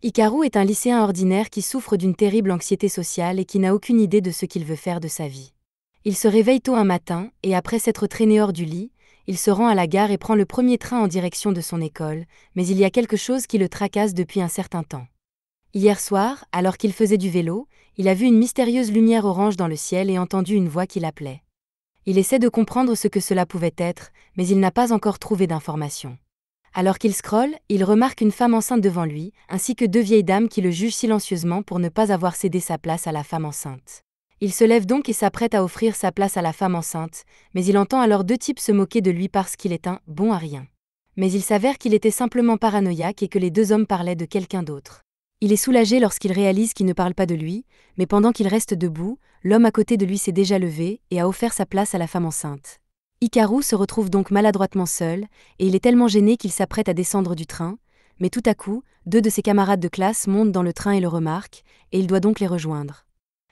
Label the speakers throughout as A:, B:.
A: Hikaru est un lycéen ordinaire qui souffre d'une terrible anxiété sociale et qui n'a aucune idée de ce qu'il veut faire de sa vie. Il se réveille tôt un matin et après s'être traîné hors du lit, il se rend à la gare et prend le premier train en direction de son école, mais il y a quelque chose qui le tracasse depuis un certain temps. Hier soir, alors qu'il faisait du vélo, il a vu une mystérieuse lumière orange dans le ciel et entendu une voix qui l'appelait. Il essaie de comprendre ce que cela pouvait être, mais il n'a pas encore trouvé d'informations. Alors qu'il scrolle, il remarque une femme enceinte devant lui, ainsi que deux vieilles dames qui le jugent silencieusement pour ne pas avoir cédé sa place à la femme enceinte. Il se lève donc et s'apprête à offrir sa place à la femme enceinte, mais il entend alors deux types se moquer de lui parce qu'il est un « bon à rien ». Mais il s'avère qu'il était simplement paranoïaque et que les deux hommes parlaient de quelqu'un d'autre. Il est soulagé lorsqu'il réalise qu'ils ne parlent pas de lui, mais pendant qu'il reste debout, l'homme à côté de lui s'est déjà levé et a offert sa place à la femme enceinte. Hikaru se retrouve donc maladroitement seul, et il est tellement gêné qu'il s'apprête à descendre du train, mais tout à coup, deux de ses camarades de classe montent dans le train et le remarquent, et il doit donc les rejoindre.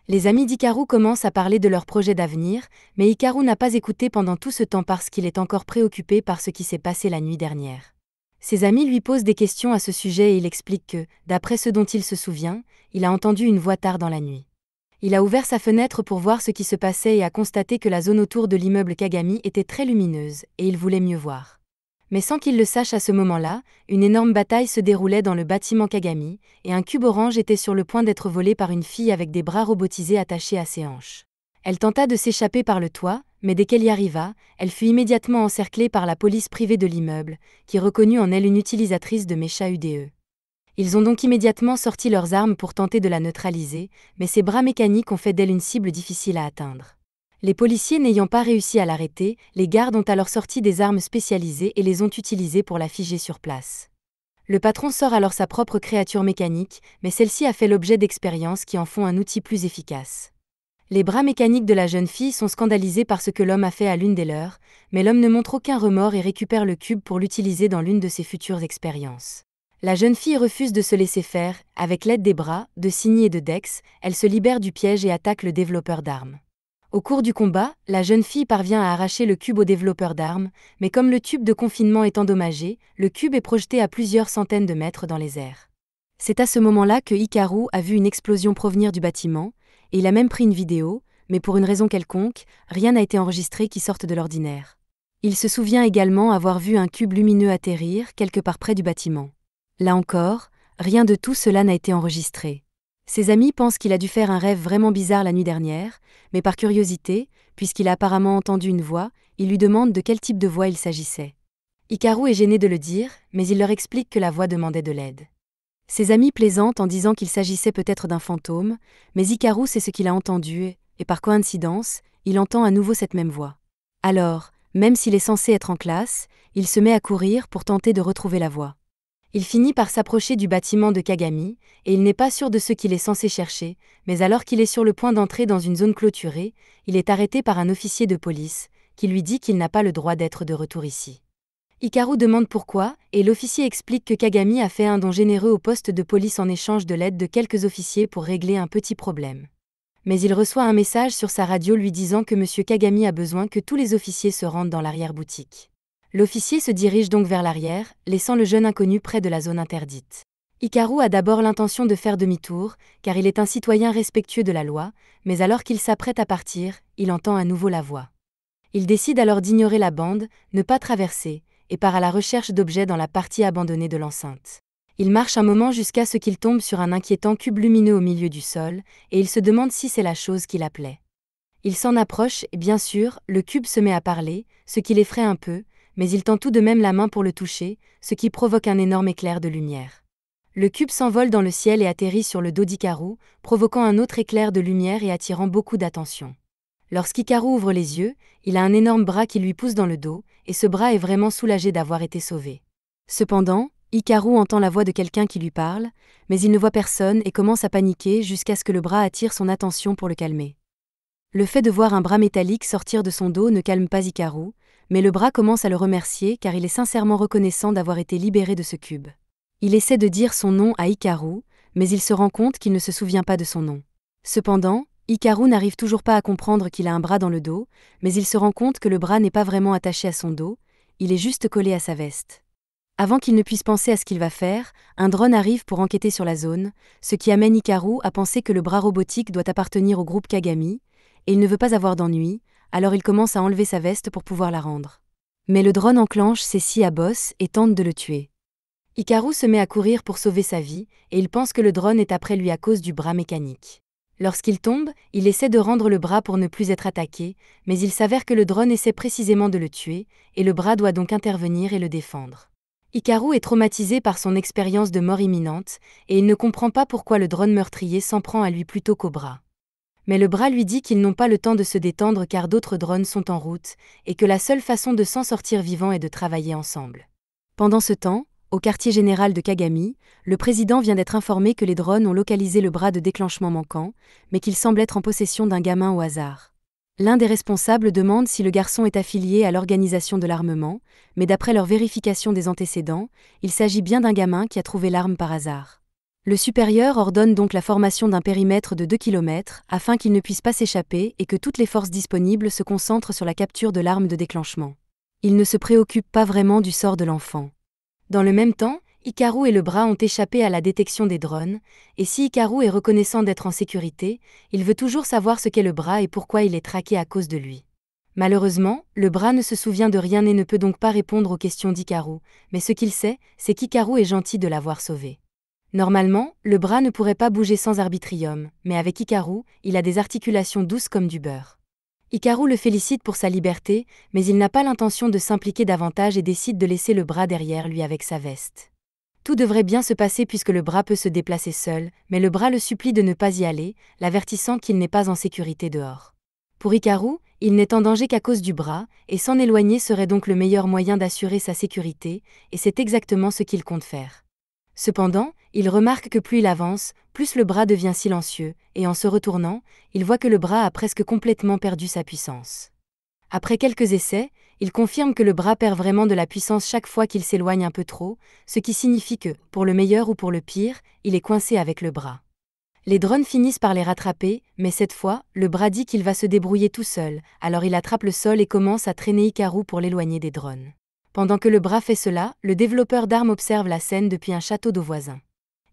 A: Les amis d'Hikaru commencent à parler de leurs projets d'avenir, mais Hikaru n'a pas écouté pendant tout ce temps parce qu'il est encore préoccupé par ce qui s'est passé la nuit dernière. Ses amis lui posent des questions à ce sujet et il explique que, d'après ce dont il se souvient, il a entendu une voix tard dans la nuit. Il a ouvert sa fenêtre pour voir ce qui se passait et a constaté que la zone autour de l'immeuble Kagami était très lumineuse, et il voulait mieux voir. Mais sans qu'il le sache à ce moment-là, une énorme bataille se déroulait dans le bâtiment Kagami, et un cube orange était sur le point d'être volé par une fille avec des bras robotisés attachés à ses hanches. Elle tenta de s'échapper par le toit, mais dès qu'elle y arriva, elle fut immédiatement encerclée par la police privée de l'immeuble, qui reconnut en elle une utilisatrice de Mecha UDE. Ils ont donc immédiatement sorti leurs armes pour tenter de la neutraliser, mais ses bras mécaniques ont fait d'elle une cible difficile à atteindre. Les policiers n'ayant pas réussi à l'arrêter, les gardes ont alors sorti des armes spécialisées et les ont utilisées pour la figer sur place. Le patron sort alors sa propre créature mécanique, mais celle-ci a fait l'objet d'expériences qui en font un outil plus efficace. Les bras mécaniques de la jeune fille sont scandalisés par ce que l'homme a fait à l'une des leurs, mais l'homme ne montre aucun remords et récupère le cube pour l'utiliser dans l'une de ses futures expériences. La jeune fille refuse de se laisser faire, avec l'aide des bras, de Signy et de Dex, elle se libère du piège et attaque le développeur d'armes. Au cours du combat, la jeune fille parvient à arracher le cube au développeur d'armes, mais comme le tube de confinement est endommagé, le cube est projeté à plusieurs centaines de mètres dans les airs. C'est à ce moment-là que Hikaru a vu une explosion provenir du bâtiment, et il a même pris une vidéo, mais pour une raison quelconque, rien n'a été enregistré qui sorte de l'ordinaire. Il se souvient également avoir vu un cube lumineux atterrir quelque part près du bâtiment. Là encore, rien de tout cela n'a été enregistré. Ses amis pensent qu'il a dû faire un rêve vraiment bizarre la nuit dernière, mais par curiosité, puisqu'il a apparemment entendu une voix, ils lui demandent de quel type de voix il s'agissait. Hikaru est gêné de le dire, mais il leur explique que la voix demandait de l'aide. Ses amis plaisantent en disant qu'il s'agissait peut-être d'un fantôme, mais Hikaru sait ce qu'il a entendu, et par coïncidence, il entend à nouveau cette même voix. Alors, même s'il est censé être en classe, il se met à courir pour tenter de retrouver la voix. Il finit par s'approcher du bâtiment de Kagami, et il n'est pas sûr de ce qu'il est censé chercher, mais alors qu'il est sur le point d'entrer dans une zone clôturée, il est arrêté par un officier de police, qui lui dit qu'il n'a pas le droit d'être de retour ici. Hikaru demande pourquoi, et l'officier explique que Kagami a fait un don généreux au poste de police en échange de l'aide de quelques officiers pour régler un petit problème. Mais il reçoit un message sur sa radio lui disant que M. Kagami a besoin que tous les officiers se rendent dans l'arrière-boutique. L'officier se dirige donc vers l'arrière, laissant le jeune inconnu près de la zone interdite. Hikaru a d'abord l'intention de faire demi-tour, car il est un citoyen respectueux de la loi, mais alors qu'il s'apprête à partir, il entend à nouveau la voix. Il décide alors d'ignorer la bande, ne pas traverser, et part à la recherche d'objets dans la partie abandonnée de l'enceinte. Il marche un moment jusqu'à ce qu'il tombe sur un inquiétant cube lumineux au milieu du sol, et il se demande si c'est la chose qui l'appelait. Il s'en approche et bien sûr, le cube se met à parler, ce qui l'effraie un peu, mais il tend tout de même la main pour le toucher, ce qui provoque un énorme éclair de lumière. Le cube s'envole dans le ciel et atterrit sur le dos d'Hikaru, provoquant un autre éclair de lumière et attirant beaucoup d'attention. Lorsqu'Hikaru ouvre les yeux, il a un énorme bras qui lui pousse dans le dos, et ce bras est vraiment soulagé d'avoir été sauvé. Cependant, Hikaru entend la voix de quelqu'un qui lui parle, mais il ne voit personne et commence à paniquer jusqu'à ce que le bras attire son attention pour le calmer. Le fait de voir un bras métallique sortir de son dos ne calme pas Hikaru, mais le bras commence à le remercier car il est sincèrement reconnaissant d'avoir été libéré de ce cube. Il essaie de dire son nom à Hikaru, mais il se rend compte qu'il ne se souvient pas de son nom. Cependant, Hikaru n'arrive toujours pas à comprendre qu'il a un bras dans le dos, mais il se rend compte que le bras n'est pas vraiment attaché à son dos, il est juste collé à sa veste. Avant qu'il ne puisse penser à ce qu'il va faire, un drone arrive pour enquêter sur la zone, ce qui amène Hikaru à penser que le bras robotique doit appartenir au groupe Kagami, et il ne veut pas avoir d'ennui, alors il commence à enlever sa veste pour pouvoir la rendre. Mais le drone enclenche ses scies à bosse et tente de le tuer. Hikaru se met à courir pour sauver sa vie, et il pense que le drone est après lui à cause du bras mécanique. Lorsqu'il tombe, il essaie de rendre le bras pour ne plus être attaqué, mais il s'avère que le drone essaie précisément de le tuer, et le bras doit donc intervenir et le défendre. Hikaru est traumatisé par son expérience de mort imminente, et il ne comprend pas pourquoi le drone meurtrier s'en prend à lui plutôt qu'au bras. Mais le bras lui dit qu'ils n'ont pas le temps de se détendre car d'autres drones sont en route, et que la seule façon de s'en sortir vivant est de travailler ensemble. Pendant ce temps, au quartier général de Kagami, le président vient d'être informé que les drones ont localisé le bras de déclenchement manquant, mais qu'il semble être en possession d'un gamin au hasard. L'un des responsables demande si le garçon est affilié à l'organisation de l'armement, mais d'après leur vérification des antécédents, il s'agit bien d'un gamin qui a trouvé l'arme par hasard. Le supérieur ordonne donc la formation d'un périmètre de 2 km afin qu'il ne puisse pas s'échapper et que toutes les forces disponibles se concentrent sur la capture de l'arme de déclenchement. Il ne se préoccupe pas vraiment du sort de l'enfant. Dans le même temps, Hikaru et le bras ont échappé à la détection des drones, et si Hikaru est reconnaissant d'être en sécurité, il veut toujours savoir ce qu'est le bras et pourquoi il est traqué à cause de lui. Malheureusement, le bras ne se souvient de rien et ne peut donc pas répondre aux questions d'Hikaru, mais ce qu'il sait, c'est qu'Hikaru est gentil de l'avoir sauvé. Normalement, le bras ne pourrait pas bouger sans arbitrium, mais avec Hikaru, il a des articulations douces comme du beurre. Hikaru le félicite pour sa liberté, mais il n'a pas l'intention de s'impliquer davantage et décide de laisser le bras derrière lui avec sa veste. Tout devrait bien se passer puisque le bras peut se déplacer seul, mais le bras le supplie de ne pas y aller, l'avertissant qu'il n'est pas en sécurité dehors. Pour Hikaru, il n'est en danger qu'à cause du bras, et s'en éloigner serait donc le meilleur moyen d'assurer sa sécurité, et c'est exactement ce qu'il compte faire. Cependant, il remarque que plus il avance, plus le bras devient silencieux, et en se retournant, il voit que le bras a presque complètement perdu sa puissance. Après quelques essais, il confirme que le bras perd vraiment de la puissance chaque fois qu'il s'éloigne un peu trop, ce qui signifie que, pour le meilleur ou pour le pire, il est coincé avec le bras. Les drones finissent par les rattraper, mais cette fois, le bras dit qu'il va se débrouiller tout seul, alors il attrape le sol et commence à traîner Hikaru pour l'éloigner des drones. Pendant que le bras fait cela, le développeur d'armes observe la scène depuis un château d'eau voisin.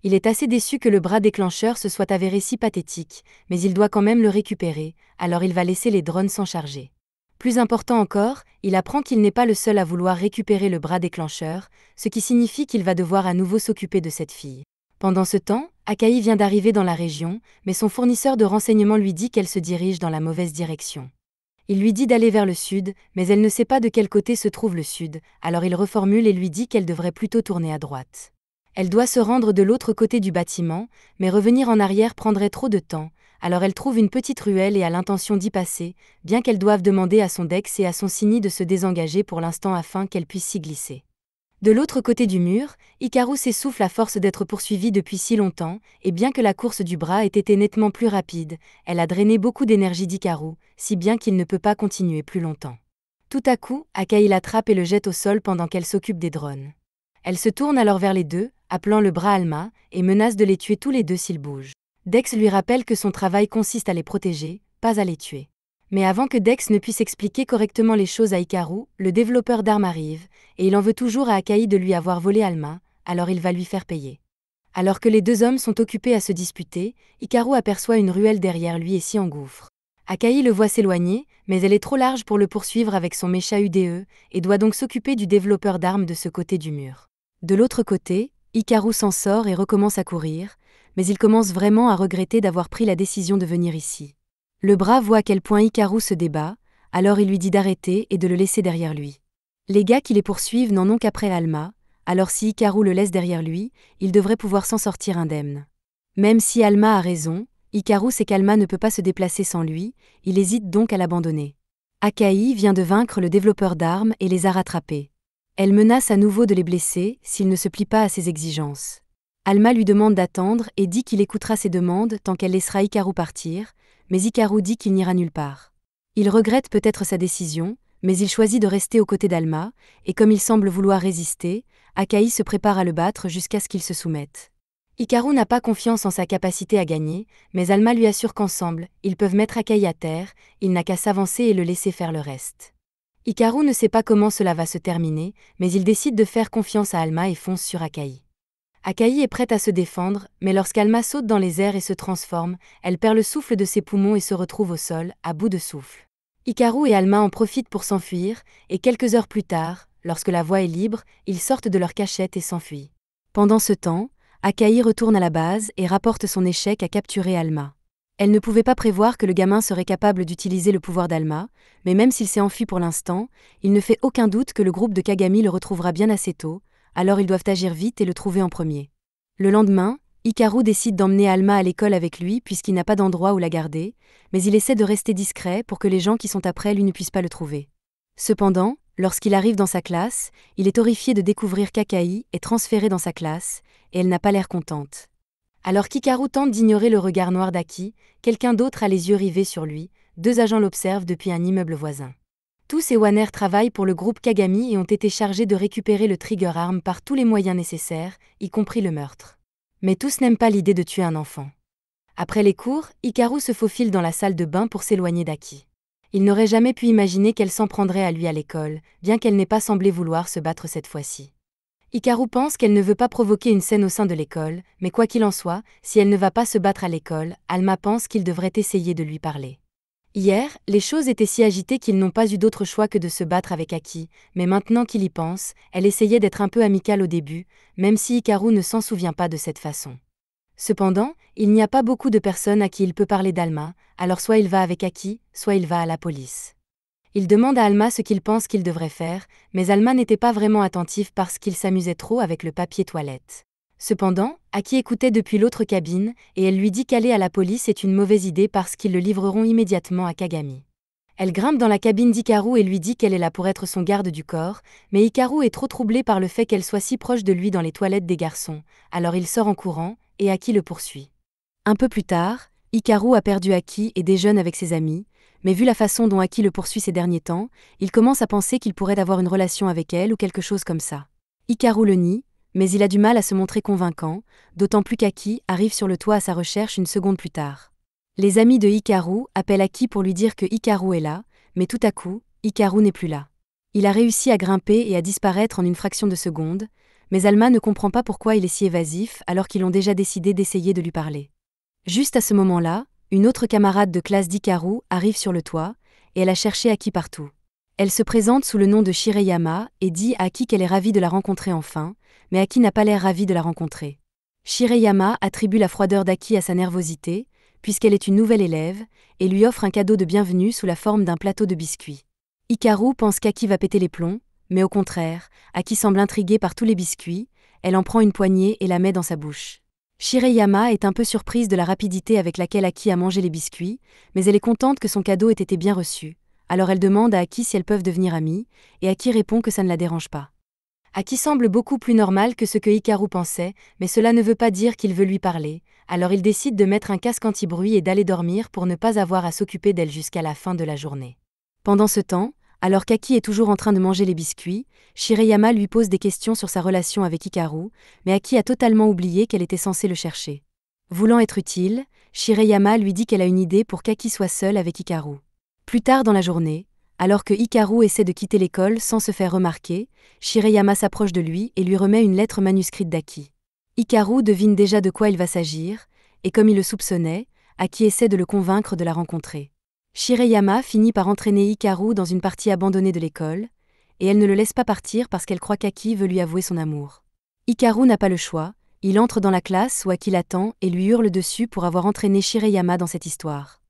A: Il est assez déçu que le bras déclencheur se soit avéré si pathétique, mais il doit quand même le récupérer, alors il va laisser les drones s'en charger. Plus important encore, il apprend qu'il n'est pas le seul à vouloir récupérer le bras déclencheur, ce qui signifie qu'il va devoir à nouveau s'occuper de cette fille. Pendant ce temps, Akai vient d'arriver dans la région, mais son fournisseur de renseignements lui dit qu'elle se dirige dans la mauvaise direction. Il lui dit d'aller vers le sud, mais elle ne sait pas de quel côté se trouve le sud, alors il reformule et lui dit qu'elle devrait plutôt tourner à droite. Elle doit se rendre de l'autre côté du bâtiment, mais revenir en arrière prendrait trop de temps, alors elle trouve une petite ruelle et a l'intention d'y passer, bien qu'elle doive demander à son Dex et à son Cini de se désengager pour l'instant afin qu'elle puisse s'y glisser. De l'autre côté du mur, Hikaru s'essouffle à force d'être poursuivie depuis si longtemps, et bien que la course du bras ait été nettement plus rapide, elle a drainé beaucoup d'énergie d'Hikaru, si bien qu'il ne peut pas continuer plus longtemps. Tout à coup, Akai l'attrape et le jette au sol pendant qu'elle s'occupe des drones. Elle se tourne alors vers les deux, appelant le bras Alma, et menace de les tuer tous les deux s'ils bougent. Dex lui rappelle que son travail consiste à les protéger, pas à les tuer. Mais avant que Dex ne puisse expliquer correctement les choses à Hikaru, le développeur d'armes arrive, et il en veut toujours à Akai de lui avoir volé Alma, alors il va lui faire payer. Alors que les deux hommes sont occupés à se disputer, Hikaru aperçoit une ruelle derrière lui et s'y engouffre. Akai le voit s'éloigner, mais elle est trop large pour le poursuivre avec son mécha UDE, et doit donc s'occuper du développeur d'armes de ce côté du mur. De l'autre côté, Hikaru s'en sort et recommence à courir, mais il commence vraiment à regretter d'avoir pris la décision de venir ici. Le bras voit à quel point Hikaru se débat, alors il lui dit d'arrêter et de le laisser derrière lui. Les gars qui les poursuivent n'en ont qu'après Alma, alors si Hikaru le laisse derrière lui, il devrait pouvoir s'en sortir indemne. Même si Alma a raison, Hikaru sait qu'Alma ne peut pas se déplacer sans lui, il hésite donc à l'abandonner. Akai vient de vaincre le développeur d'armes et les a rattrapés. Elle menace à nouveau de les blesser s'il ne se plie pas à ses exigences. Alma lui demande d'attendre et dit qu'il écoutera ses demandes tant qu'elle laissera Hikaru partir, mais Hikaru dit qu'il n'ira nulle part. Il regrette peut-être sa décision, mais il choisit de rester aux côtés d'Alma, et comme il semble vouloir résister, Akai se prépare à le battre jusqu'à ce qu'il se soumette. Hikaru n'a pas confiance en sa capacité à gagner, mais Alma lui assure qu'ensemble, ils peuvent mettre Akai à terre, il n'a qu'à s'avancer et le laisser faire le reste. Hikaru ne sait pas comment cela va se terminer, mais il décide de faire confiance à Alma et fonce sur Akai. Akai est prête à se défendre, mais lorsqu'Alma saute dans les airs et se transforme, elle perd le souffle de ses poumons et se retrouve au sol, à bout de souffle. Hikaru et Alma en profitent pour s'enfuir, et quelques heures plus tard, lorsque la voie est libre, ils sortent de leur cachette et s'enfuient. Pendant ce temps, Akai retourne à la base et rapporte son échec à capturer Alma. Elle ne pouvait pas prévoir que le gamin serait capable d'utiliser le pouvoir d'Alma, mais même s'il s'est enfui pour l'instant, il ne fait aucun doute que le groupe de Kagami le retrouvera bien assez tôt, alors ils doivent agir vite et le trouver en premier. Le lendemain, Hikaru décide d'emmener Alma à l'école avec lui puisqu'il n'a pas d'endroit où la garder, mais il essaie de rester discret pour que les gens qui sont après lui ne puissent pas le trouver. Cependant, lorsqu'il arrive dans sa classe, il est horrifié de découvrir qu'Akai est transférée dans sa classe, et elle n'a pas l'air contente. Alors qu'Hikaru tente d'ignorer le regard noir d'Aki, quelqu'un d'autre a les yeux rivés sur lui, deux agents l'observent depuis un immeuble voisin. Tous et Wanner travaillent pour le groupe Kagami et ont été chargés de récupérer le Trigger Arm par tous les moyens nécessaires, y compris le meurtre. Mais tous n'aiment pas l'idée de tuer un enfant. Après les cours, Hikaru se faufile dans la salle de bain pour s'éloigner d'Aki. Il n'aurait jamais pu imaginer qu'elle s'en prendrait à lui à l'école, bien qu'elle n'ait pas semblé vouloir se battre cette fois-ci. Hikaru pense qu'elle ne veut pas provoquer une scène au sein de l'école, mais quoi qu'il en soit, si elle ne va pas se battre à l'école, Alma pense qu'il devrait essayer de lui parler. Hier, les choses étaient si agitées qu'ils n'ont pas eu d'autre choix que de se battre avec Aki, mais maintenant qu'il y pense, elle essayait d'être un peu amicale au début, même si Hikaru ne s'en souvient pas de cette façon. Cependant, il n'y a pas beaucoup de personnes à qui il peut parler d'Alma, alors soit il va avec Aki, soit il va à la police. Il demande à Alma ce qu'il pense qu'il devrait faire, mais Alma n'était pas vraiment attentive parce qu'il s'amusait trop avec le papier toilette. Cependant, Aki écoutait depuis l'autre cabine, et elle lui dit qu'aller à la police est une mauvaise idée parce qu'ils le livreront immédiatement à Kagami. Elle grimpe dans la cabine d'Hikaru et lui dit qu'elle est là pour être son garde du corps, mais Hikaru est trop troublé par le fait qu'elle soit si proche de lui dans les toilettes des garçons, alors il sort en courant, et Aki le poursuit. Un peu plus tard, Hikaru a perdu Aki et déjeune avec ses amis, mais vu la façon dont Aki le poursuit ces derniers temps, il commence à penser qu'il pourrait avoir une relation avec elle ou quelque chose comme ça. Hikaru le nie, mais il a du mal à se montrer convaincant, d'autant plus qu'Aki arrive sur le toit à sa recherche une seconde plus tard. Les amis de Hikaru appellent Aki pour lui dire que Hikaru est là, mais tout à coup, Hikaru n'est plus là. Il a réussi à grimper et à disparaître en une fraction de seconde, mais Alma ne comprend pas pourquoi il est si évasif alors qu'ils ont déjà décidé d'essayer de lui parler. Juste à ce moment-là, une autre camarade de classe d'Hikaru arrive sur le toit, et elle a cherché Aki partout. Elle se présente sous le nom de Shireyama et dit à Aki qu'elle est ravie de la rencontrer enfin, mais Aki n'a pas l'air ravie de la rencontrer. Shireyama attribue la froideur d'Aki à sa nervosité, puisqu'elle est une nouvelle élève, et lui offre un cadeau de bienvenue sous la forme d'un plateau de biscuits. Hikaru pense qu'Aki va péter les plombs, mais au contraire, Aki semble intriguée par tous les biscuits, elle en prend une poignée et la met dans sa bouche. Shireyama est un peu surprise de la rapidité avec laquelle Aki a mangé les biscuits, mais elle est contente que son cadeau ait été bien reçu. Alors elle demande à Aki si elles peuvent devenir amies, et Aki répond que ça ne la dérange pas. Aki semble beaucoup plus normal que ce que Hikaru pensait, mais cela ne veut pas dire qu'il veut lui parler, alors il décide de mettre un casque anti-bruit et d'aller dormir pour ne pas avoir à s'occuper d'elle jusqu'à la fin de la journée. Pendant ce temps, alors qu'Aki est toujours en train de manger les biscuits, Shireyama lui pose des questions sur sa relation avec Hikaru, mais Aki a totalement oublié qu'elle était censée le chercher. Voulant être utile, Shireyama lui dit qu'elle a une idée pour qu'Aki soit seule avec Hikaru. Plus tard dans la journée, alors que Hikaru essaie de quitter l'école sans se faire remarquer, Shireyama s'approche de lui et lui remet une lettre manuscrite d'Aki. Hikaru devine déjà de quoi il va s'agir, et comme il le soupçonnait, Aki essaie de le convaincre de la rencontrer. Shireyama finit par entraîner Hikaru dans une partie abandonnée de l'école, et elle ne le laisse pas partir parce qu'elle croit qu'Aki veut lui avouer son amour. Hikaru n'a pas le choix, il entre dans la classe où Aki l'attend et lui hurle dessus pour avoir entraîné Shireyama dans cette histoire.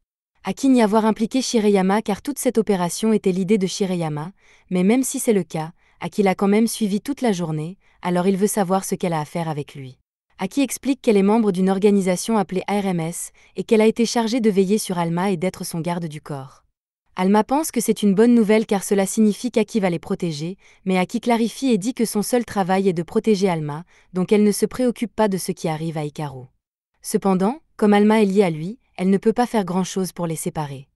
A: Aki nie avoir impliqué Shireyama car toute cette opération était l'idée de Shireyama, mais même si c'est le cas, Aki l'a quand même suivi toute la journée, alors il veut savoir ce qu'elle a à faire avec lui. Aki explique qu'elle est membre d'une organisation appelée ARMS et qu'elle a été chargée de veiller sur Alma et d'être son garde du corps. Alma pense que c'est une bonne nouvelle car cela signifie qu'Aki va les protéger, mais Aki clarifie et dit que son seul travail est de protéger Alma, donc elle ne se préoccupe pas de ce qui arrive à Hikaru. Cependant, comme Alma est liée à lui, elle ne peut pas faire grand-chose pour les séparer.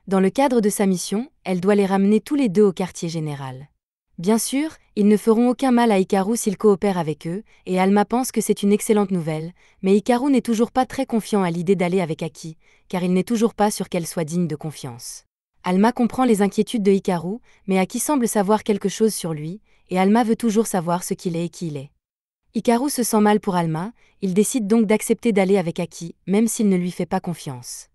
A: Dans le cadre de sa mission, elle doit les ramener tous les deux au quartier général. Bien sûr, ils ne feront aucun mal à Hikaru s'ils coopèrent avec eux, et Alma pense que c'est une excellente nouvelle, mais Hikaru n'est toujours pas très confiant à l'idée d'aller avec Aki, car il n'est toujours pas sûr qu'elle soit digne de confiance. Alma comprend les inquiétudes de Hikaru, mais Aki semble savoir quelque chose sur lui, et Alma veut toujours savoir ce qu'il est et qui il est. Hikaru se sent mal pour Alma, il décide donc d'accepter d'aller avec Aki, même s'il ne lui fait pas confiance.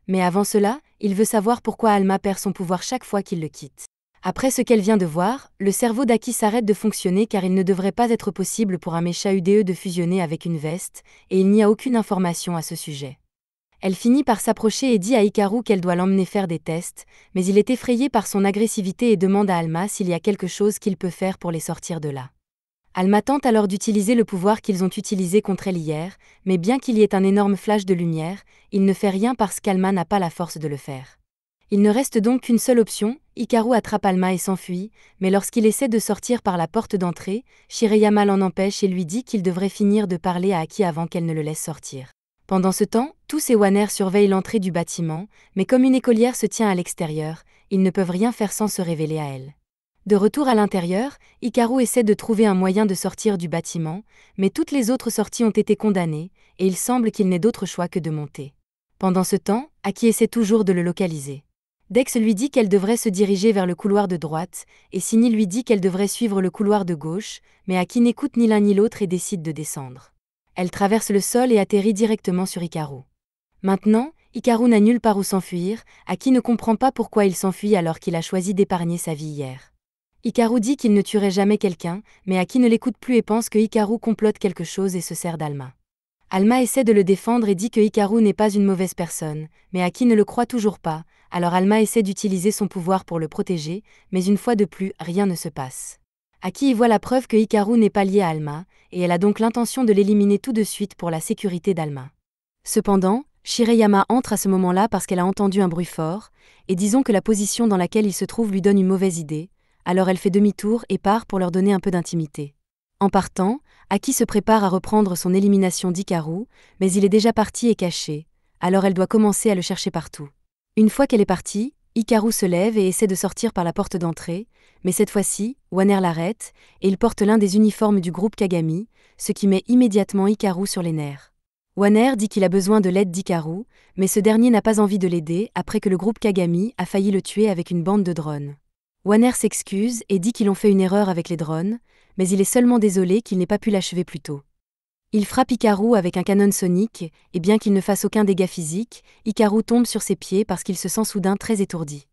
A: Mais avant cela, il veut savoir pourquoi Alma perd son pouvoir chaque fois qu'il le quitte. Après ce qu'elle vient de voir, le cerveau d'Aki s'arrête de fonctionner car il ne devrait pas être possible pour un mécha UDE de fusionner avec une veste, et il n'y a aucune information à ce sujet. Elle finit par s'approcher et dit à Hikaru qu'elle doit l'emmener faire des tests, mais il est effrayé par son agressivité et demande à Alma s'il y a quelque chose qu'il peut faire pour les sortir de là. Alma tente alors d'utiliser le pouvoir qu'ils ont utilisé contre elle hier, mais bien qu'il y ait un énorme flash de lumière, il ne fait rien parce qu'Alma n'a pas la force de le faire. Il ne reste donc qu'une seule option, Hikaru attrape Alma et s'enfuit, mais lorsqu'il essaie de sortir par la porte d'entrée, Shireyama l'en empêche et lui dit qu'il devrait finir de parler à Aki avant qu'elle ne le laisse sortir. Pendant ce temps, tous et Wanner surveillent l'entrée du bâtiment, mais comme une écolière se tient à l'extérieur, ils ne peuvent rien faire sans se révéler à elle. De retour à l'intérieur, Hikaru essaie de trouver un moyen de sortir du bâtiment, mais toutes les autres sorties ont été condamnées, et il semble qu'il n'ait d'autre choix que de monter. Pendant ce temps, Aki essaie toujours de le localiser. Dex lui dit qu'elle devrait se diriger vers le couloir de droite, et Sini lui dit qu'elle devrait suivre le couloir de gauche, mais Aki n'écoute ni l'un ni l'autre et décide de descendre. Elle traverse le sol et atterrit directement sur Hikaru. Maintenant, Hikaru n'a nulle part où s'enfuir, Aki ne comprend pas pourquoi il s'enfuit alors qu'il a choisi d'épargner sa vie hier. Hikaru dit qu'il ne tuerait jamais quelqu'un, mais Aki ne l'écoute plus et pense que Hikaru complote quelque chose et se sert d'Alma. Alma essaie de le défendre et dit que Hikaru n'est pas une mauvaise personne, mais Aki ne le croit toujours pas, alors Alma essaie d'utiliser son pouvoir pour le protéger, mais une fois de plus, rien ne se passe. Aki y voit la preuve que Hikaru n'est pas lié à Alma, et elle a donc l'intention de l'éliminer tout de suite pour la sécurité d'Alma. Cependant, Shireyama entre à ce moment-là parce qu'elle a entendu un bruit fort, et disons que la position dans laquelle il se trouve lui donne une mauvaise idée, alors elle fait demi-tour et part pour leur donner un peu d'intimité. En partant, Aki se prépare à reprendre son élimination d'Hikaru, mais il est déjà parti et caché, alors elle doit commencer à le chercher partout. Une fois qu'elle est partie, Hikaru se lève et essaie de sortir par la porte d'entrée, mais cette fois-ci, Wanner l'arrête, et il porte l'un des uniformes du groupe Kagami, ce qui met immédiatement Hikaru sur les nerfs. Wanner dit qu'il a besoin de l'aide d'Hikaru, mais ce dernier n'a pas envie de l'aider après que le groupe Kagami a failli le tuer avec une bande de drones. Wanner s'excuse et dit qu'ils ont fait une erreur avec les drones, mais il est seulement désolé qu'il n'ait pas pu l'achever plus tôt. Il frappe Hikaru avec un canon sonique, et bien qu'il ne fasse aucun dégât physique, Hikaru tombe sur ses pieds parce qu'il se sent soudain très étourdi.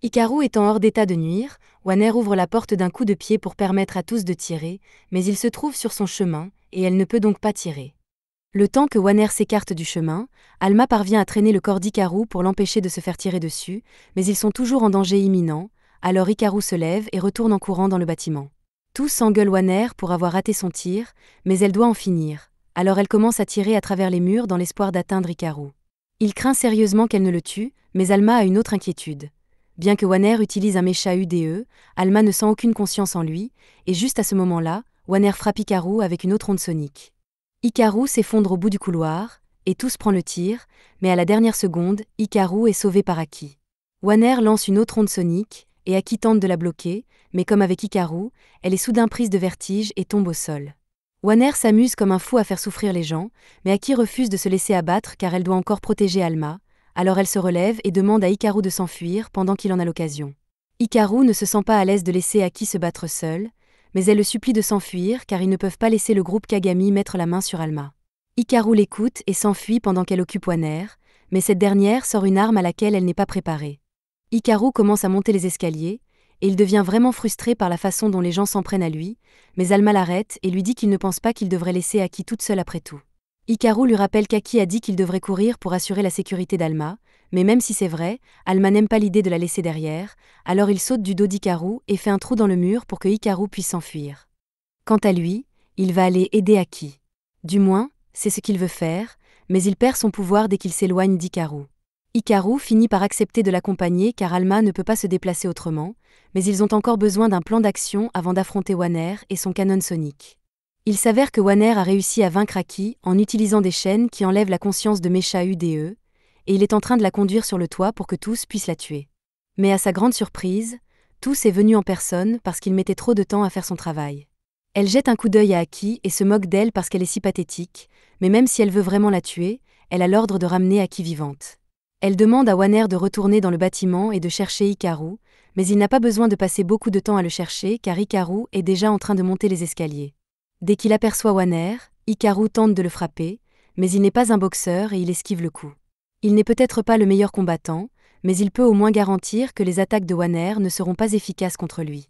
A: Hikaru étant hors d'état de nuire, Wanner ouvre la porte d'un coup de pied pour permettre à tous de tirer, mais il se trouve sur son chemin, et elle ne peut donc pas tirer. Le temps que Wanner s'écarte du chemin, Alma parvient à traîner le corps d'Hikaru pour l'empêcher de se faire tirer dessus, mais ils sont toujours en danger imminent, alors Hikaru se lève et retourne en courant dans le bâtiment. Tous s'engueulent Wanner pour avoir raté son tir, mais elle doit en finir, alors elle commence à tirer à travers les murs dans l'espoir d'atteindre Hikaru. Il craint sérieusement qu'elle ne le tue, mais Alma a une autre inquiétude. Bien que Wanner utilise un mécha UDE, Alma ne sent aucune conscience en lui, et juste à ce moment-là, Wanner frappe Hikaru avec une autre onde sonique. Hikaru s'effondre au bout du couloir, et tous prend le tir, mais à la dernière seconde, Hikaru est sauvé par Aki. Wanner lance une autre onde sonique, et Aki tente de la bloquer, mais comme avec Hikaru, elle est soudain prise de vertige et tombe au sol. Wanner s'amuse comme un fou à faire souffrir les gens, mais Aki refuse de se laisser abattre car elle doit encore protéger Alma, alors elle se relève et demande à Hikaru de s'enfuir pendant qu'il en a l'occasion. Hikaru ne se sent pas à l'aise de laisser Aki se battre seule, mais elle le supplie de s'enfuir car ils ne peuvent pas laisser le groupe Kagami mettre la main sur Alma. Hikaru l'écoute et s'enfuit pendant qu'elle occupe Wanner, mais cette dernière sort une arme à laquelle elle n'est pas préparée. Hikaru commence à monter les escaliers, et il devient vraiment frustré par la façon dont les gens s'en prennent à lui, mais Alma l'arrête et lui dit qu'il ne pense pas qu'il devrait laisser Aki toute seule après tout. Hikaru lui rappelle qu'Aki a dit qu'il devrait courir pour assurer la sécurité d'Alma, mais même si c'est vrai, Alma n'aime pas l'idée de la laisser derrière, alors il saute du dos d'Hikaru et fait un trou dans le mur pour que Hikaru puisse s'enfuir. Quant à lui, il va aller aider Aki. Du moins, c'est ce qu'il veut faire, mais il perd son pouvoir dès qu'il s'éloigne d'Hikaru. Hikaru finit par accepter de l'accompagner car Alma ne peut pas se déplacer autrement, mais ils ont encore besoin d'un plan d'action avant d'affronter Wanner et son canon sonique. Il s'avère que Wanner a réussi à vaincre Aki en utilisant des chaînes qui enlèvent la conscience de Mecha UDE, et il est en train de la conduire sur le toit pour que tous puissent la tuer. Mais à sa grande surprise, Tous est venu en personne parce qu'il mettait trop de temps à faire son travail. Elle jette un coup d'œil à Aki et se moque d'elle parce qu'elle est si pathétique, mais même si elle veut vraiment la tuer, elle a l'ordre de ramener Aki vivante. Elle demande à Wanner de retourner dans le bâtiment et de chercher Hikaru, mais il n'a pas besoin de passer beaucoup de temps à le chercher car Hikaru est déjà en train de monter les escaliers. Dès qu'il aperçoit Wanner, Hikaru tente de le frapper, mais il n'est pas un boxeur et il esquive le coup. Il n'est peut-être pas le meilleur combattant, mais il peut au moins garantir que les attaques de Wanner ne seront pas efficaces contre lui.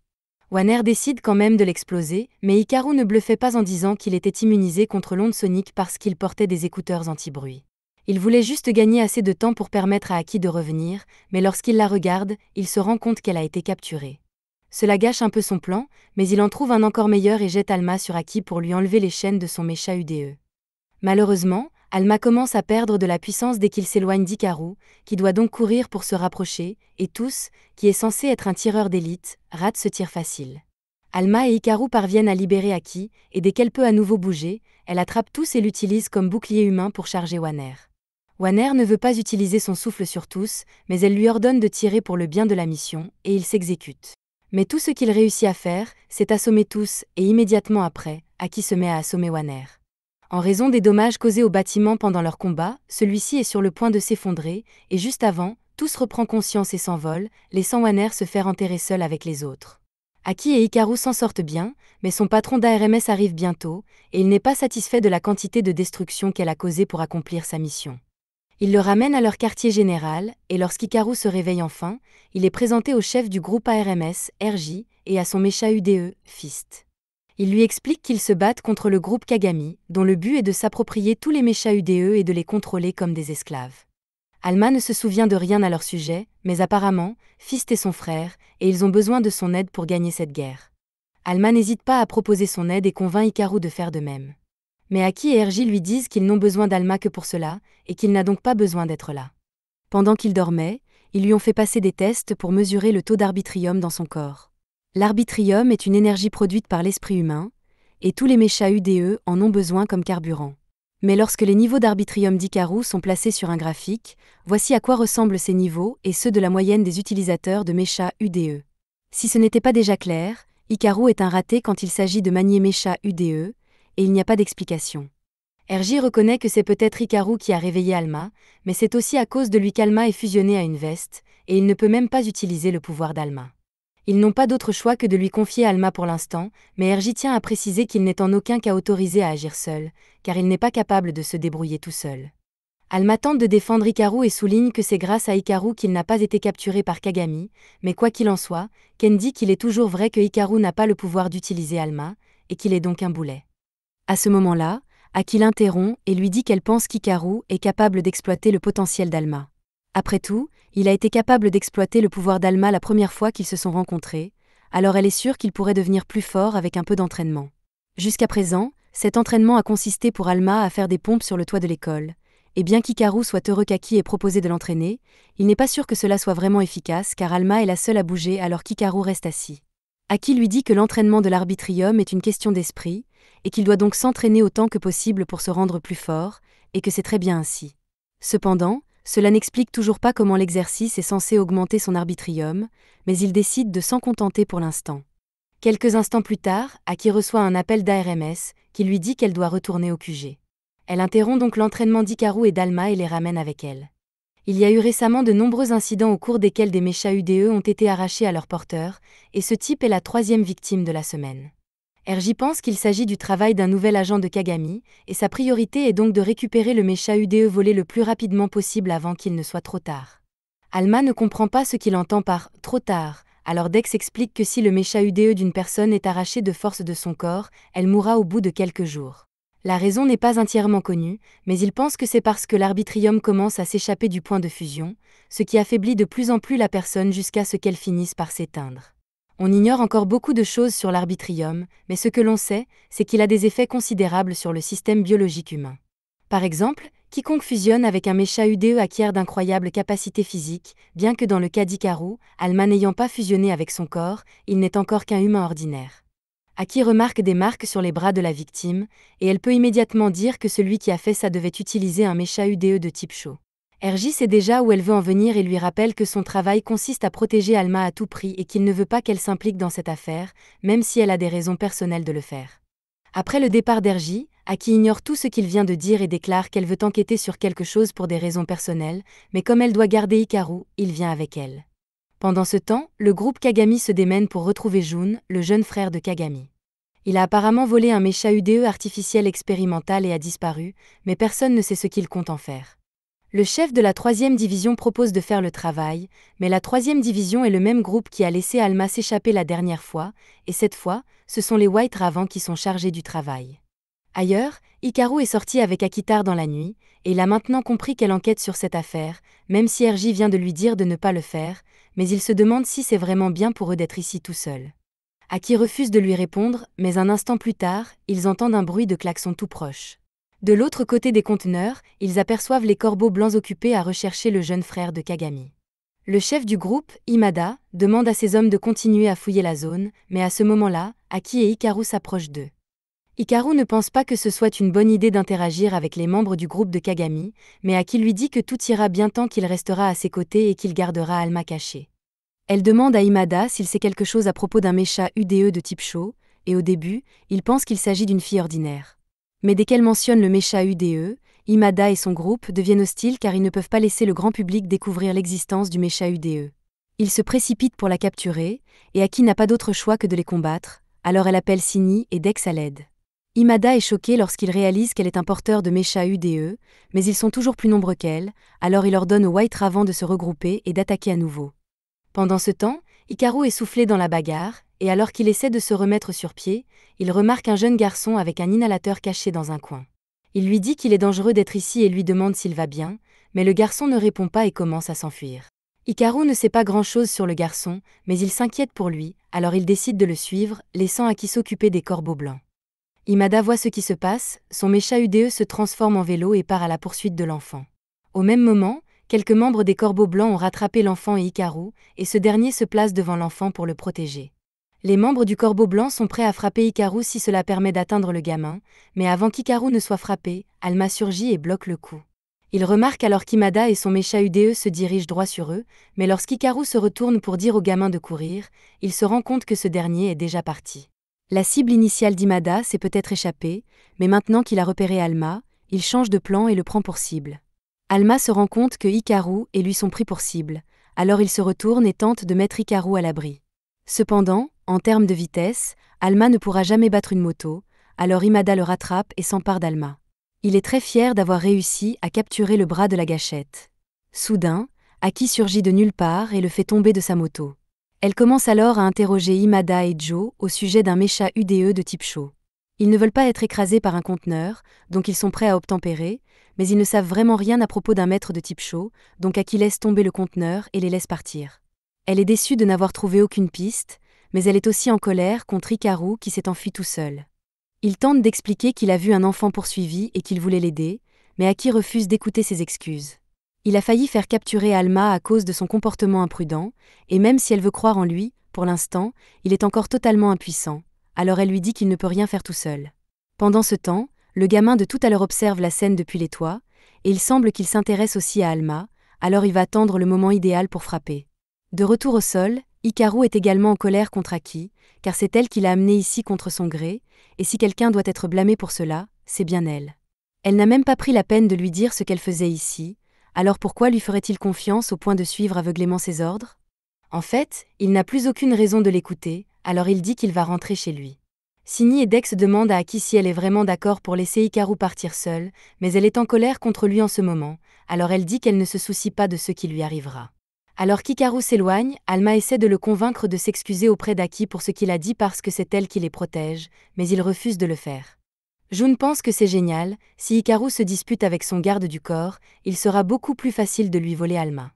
A: Wanner décide quand même de l'exploser, mais Hikaru ne bluffait pas en disant qu'il était immunisé contre l'onde sonique parce qu'il portait des écouteurs anti-bruit. Il voulait juste gagner assez de temps pour permettre à Aki de revenir, mais lorsqu'il la regarde, il se rend compte qu'elle a été capturée. Cela gâche un peu son plan, mais il en trouve un encore meilleur et jette Alma sur Aki pour lui enlever les chaînes de son mécha UDE. Malheureusement, Alma commence à perdre de la puissance dès qu'il s'éloigne d'Hikaru, qui doit donc courir pour se rapprocher, et Tous, qui est censé être un tireur d'élite, rate ce tir facile. Alma et Hikaru parviennent à libérer Aki, et dès qu'elle peut à nouveau bouger, elle attrape Tous et l'utilise comme bouclier humain pour charger Wanner. Wanner ne veut pas utiliser son souffle sur Tous, mais elle lui ordonne de tirer pour le bien de la mission, et il s'exécute. Mais tout ce qu'il réussit à faire, c'est assommer Tous, et immédiatement après, Aki se met à assommer Wanner. En raison des dommages causés au bâtiment pendant leur combat, celui-ci est sur le point de s'effondrer, et juste avant, Tous reprend conscience et s'envole, laissant Wanner se faire enterrer seul avec les autres. Aki et Hikaru s'en sortent bien, mais son patron d'ARMS arrive bientôt, et il n'est pas satisfait de la quantité de destruction qu'elle a causée pour accomplir sa mission. Il le ramène à leur quartier général, et lorsqu'Hikaru se réveille enfin, il est présenté au chef du groupe ARMS, RJ, et à son mécha UDE, Fist. Il lui explique qu'ils se battent contre le groupe Kagami, dont le but est de s'approprier tous les méchas UDE et de les contrôler comme des esclaves. Alma ne se souvient de rien à leur sujet, mais apparemment, Fist est son frère, et ils ont besoin de son aide pour gagner cette guerre. Alma n'hésite pas à proposer son aide et convainc Hikaru de faire de même. Mais Aki et RJ lui disent qu'ils n'ont besoin d'Alma que pour cela, et qu'il n'a donc pas besoin d'être là. Pendant qu'il dormait, ils lui ont fait passer des tests pour mesurer le taux d'arbitrium dans son corps. L'arbitrium est une énergie produite par l'esprit humain, et tous les méchas UDE en ont besoin comme carburant. Mais lorsque les niveaux d'arbitrium d'Hikaru sont placés sur un graphique, voici à quoi ressemblent ces niveaux et ceux de la moyenne des utilisateurs de méchas UDE. Si ce n'était pas déjà clair, Hikaru est un raté quand il s'agit de manier méchas UDE, et il n'y a pas d'explication. RJ reconnaît que c'est peut-être Hikaru qui a réveillé Alma, mais c'est aussi à cause de lui qu'Alma est fusionnée à une veste, et il ne peut même pas utiliser le pouvoir d'Alma. Ils n'ont pas d'autre choix que de lui confier Alma pour l'instant, mais RJ tient à préciser qu'il n'est en aucun cas autorisé à agir seul, car il n'est pas capable de se débrouiller tout seul. Alma tente de défendre Hikaru et souligne que c'est grâce à Hikaru qu'il n'a pas été capturé par Kagami, mais quoi qu'il en soit, Ken dit qu'il est toujours vrai que Hikaru n'a pas le pouvoir d'utiliser Alma, et qu'il est donc un boulet. À ce moment-là, Aki l'interrompt et lui dit qu'elle pense qu'Hikaru est capable d'exploiter le potentiel d'Alma. Après tout, il a été capable d'exploiter le pouvoir d'Alma la première fois qu'ils se sont rencontrés, alors elle est sûre qu'il pourrait devenir plus fort avec un peu d'entraînement. Jusqu'à présent, cet entraînement a consisté pour Alma à faire des pompes sur le toit de l'école, et bien qu'Hikaru soit heureux qu'Aki ait proposé de l'entraîner, il n'est pas sûr que cela soit vraiment efficace car Alma est la seule à bouger alors qu'Hikaru reste assis. Aki lui dit que l'entraînement de l'arbitrium est une question d'esprit, et qu'il doit donc s'entraîner autant que possible pour se rendre plus fort, et que c'est très bien ainsi. Cependant, cela n'explique toujours pas comment l'exercice est censé augmenter son arbitrium, mais il décide de s'en contenter pour l'instant. Quelques instants plus tard, Aki reçoit un appel d'ARMS, qui lui dit qu'elle doit retourner au QG. Elle interrompt donc l'entraînement d'Hikaru et d'Alma et les ramène avec elle. Il y a eu récemment de nombreux incidents au cours desquels des méchas UDE ont été arrachés à leurs porteurs, et ce type est la 3e victime de la semaine. RJ pense qu'il s'agit du travail d'un nouvel agent de Kagami, et sa priorité est donc de récupérer le mécha UDE volé le plus rapidement possible avant qu'il ne soit trop tard. Alma ne comprend pas ce qu'il entend par « trop tard », alors Dex explique que si le mécha UDE d'une personne est arraché de force de son corps, elle mourra au bout de quelques jours. La raison n'est pas entièrement connue, mais il pense que c'est parce que l'arbitrium commence à s'échapper du point de fusion, ce qui affaiblit de plus en plus la personne jusqu'à ce qu'elle finisse par s'éteindre. On ignore encore beaucoup de choses sur l'arbitrium, mais ce que l'on sait, c'est qu'il a des effets considérables sur le système biologique humain. Par exemple, quiconque fusionne avec un mécha UDE acquiert d'incroyables capacités physiques, bien que dans le cas d'Hikaru, Alma n'ayant pas fusionné avec son corps, il n'est encore qu'un humain ordinaire. Aki remarque des marques sur les bras de la victime, et elle peut immédiatement dire que celui qui a fait ça devait utiliser un mécha UDE de type chaud. RJ sait déjà où elle veut en venir et lui rappelle que son travail consiste à protéger Alma à tout prix et qu'il ne veut pas qu'elle s'implique dans cette affaire, même si elle a des raisons personnelles de le faire. Après le départ d'RJ, Aki ignore tout ce qu'il vient de dire et déclare qu'elle veut enquêter sur quelque chose pour des raisons personnelles, mais comme elle doit garder Hikaru, il vient avec elle. Pendant ce temps, le groupe Kagami se démène pour retrouver Jun, le jeune frère de Kagami. Il a apparemment volé un mecha UDE artificiel expérimental et a disparu, mais personne ne sait ce qu'il compte en faire. Le chef de la 3e division propose de faire le travail, mais la 3e division est le même groupe qui a laissé Alma s'échapper la dernière fois, et cette fois, ce sont les White Ravens qui sont chargés du travail. Ailleurs, Hikaru est sorti avec Akitar dans la nuit, et il a maintenant compris qu'elle enquête sur cette affaire, même si RJ vient de lui dire de ne pas le faire, mais il se demande si c'est vraiment bien pour eux d'être ici tout seuls. Aki refuse de lui répondre, mais un instant plus tard, ils entendent un bruit de klaxon tout proche. De l'autre côté des conteneurs, ils aperçoivent les corbeaux blancs occupés à rechercher le jeune frère de Kagami. Le chef du groupe, Imada, demande à ses hommes de continuer à fouiller la zone, mais à ce moment-là, Aki et Hikaru s'approchent d'eux. Hikaru ne pense pas que ce soit une bonne idée d'interagir avec les membres du groupe de Kagami, mais Aki lui dit que tout ira bien tant qu'il restera à ses côtés et qu'il gardera Alma cachée. Elle demande à Imada s'il sait quelque chose à propos d'un mecha UDE de type Sho, et au début, il pense qu'il s'agit d'une fille ordinaire. Mais dès qu'elle mentionne le mecha UDE, Imada et son groupe deviennent hostiles car ils ne peuvent pas laisser le grand public découvrir l'existence du mecha UDE. Ils se précipitent pour la capturer, et Aki n'a pas d'autre choix que de les combattre, alors elle appelle Sini et Dex à l'aide. Imada est choqué lorsqu'il réalise qu'elle est un porteur de mecha UDE, mais ils sont toujours plus nombreux qu'elle, alors il ordonne aux White Ravens de se regrouper et d'attaquer à nouveau. Pendant ce temps, Hikaru est soufflé dans la bagarre, et alors qu'il essaie de se remettre sur pied, il remarque un jeune garçon avec un inhalateur caché dans un coin. Il lui dit qu'il est dangereux d'être ici et lui demande s'il va bien, mais le garçon ne répond pas et commence à s'enfuir. Hikaru ne sait pas grand-chose sur le garçon, mais il s'inquiète pour lui, alors il décide de le suivre, laissant Aki s'occuper des corbeaux blancs. Imada voit ce qui se passe, son mecha UDE se transforme en vélo et part à la poursuite de l'enfant. Au même moment, quelques membres des corbeaux blancs ont rattrapé l'enfant et Hikaru, et ce dernier se place devant l'enfant pour le protéger. Les membres du corbeau blanc sont prêts à frapper Hikaru si cela permet d'atteindre le gamin, mais avant qu'Hikaru ne soit frappé, Alma surgit et bloque le coup. Ils remarquent alors qu'Imada et son mecha UDE se dirigent droit sur eux, mais lorsqu'Hikaru se retourne pour dire au gamin de courir, il se rend compte que ce dernier est déjà parti. La cible initiale d'Imada s'est peut-être échappée, mais maintenant qu'il a repéré Alma, il change de plan et le prend pour cible. Alma se rend compte que Hikaru et lui sont pris pour cible, alors il se retourne et tente de mettre Hikaru à l'abri. Cependant, en termes de vitesse, Alma ne pourra jamais battre une moto, alors Imada le rattrape et s'empare d'Alma. Il est très fier d'avoir réussi à capturer le bras de la gâchette. Soudain, Aki surgit de nulle part et le fait tomber de sa moto. Elle commence alors à interroger Imada et Joe au sujet d'un mecha UDE de type Sho. Ils ne veulent pas être écrasés par un conteneur, donc ils sont prêts à obtempérer, mais ils ne savent vraiment rien à propos d'un maître de type Sho, donc Aki laisse tomber le conteneur et les laisse partir. Elle est déçue de n'avoir trouvé aucune piste, mais elle est aussi en colère contre Hikaru qui s'est enfui tout seul. Il tente d'expliquer qu'il a vu un enfant poursuivi et qu'il voulait l'aider, mais Aki refuse d'écouter ses excuses. Il a failli faire capturer Alma à cause de son comportement imprudent, et même si elle veut croire en lui, pour l'instant, il est encore totalement impuissant, alors elle lui dit qu'il ne peut rien faire tout seul. Pendant ce temps, le gamin de tout à l'heure observe la scène depuis les toits, et il semble qu'il s'intéresse aussi à Alma, alors il va attendre le moment idéal pour frapper. De retour au sol, Hikaru est également en colère contre Aki, car c'est elle qui l'a amené ici contre son gré, et si quelqu'un doit être blâmé pour cela, c'est bien elle. Elle n'a même pas pris la peine de lui dire ce qu'elle faisait ici, alors pourquoi lui ferait-il confiance au point de suivre aveuglément ses ordres ? En fait, il n'a plus aucune raison de l'écouter, alors il dit qu'il va rentrer chez lui. Sini et Dex demandent à Aki si elle est vraiment d'accord pour laisser Hikaru partir seule, mais elle est en colère contre lui en ce moment, alors elle dit qu'elle ne se soucie pas de ce qui lui arrivera. Alors qu'Hikaru s'éloigne, Alma essaie de le convaincre de s'excuser auprès d'Aki pour ce qu'il a dit parce que c'est elle qui les protège, mais il refuse de le faire. Jun pense que c'est génial, si Hikaru se dispute avec son garde du corps, il sera beaucoup plus facile de lui voler Alma.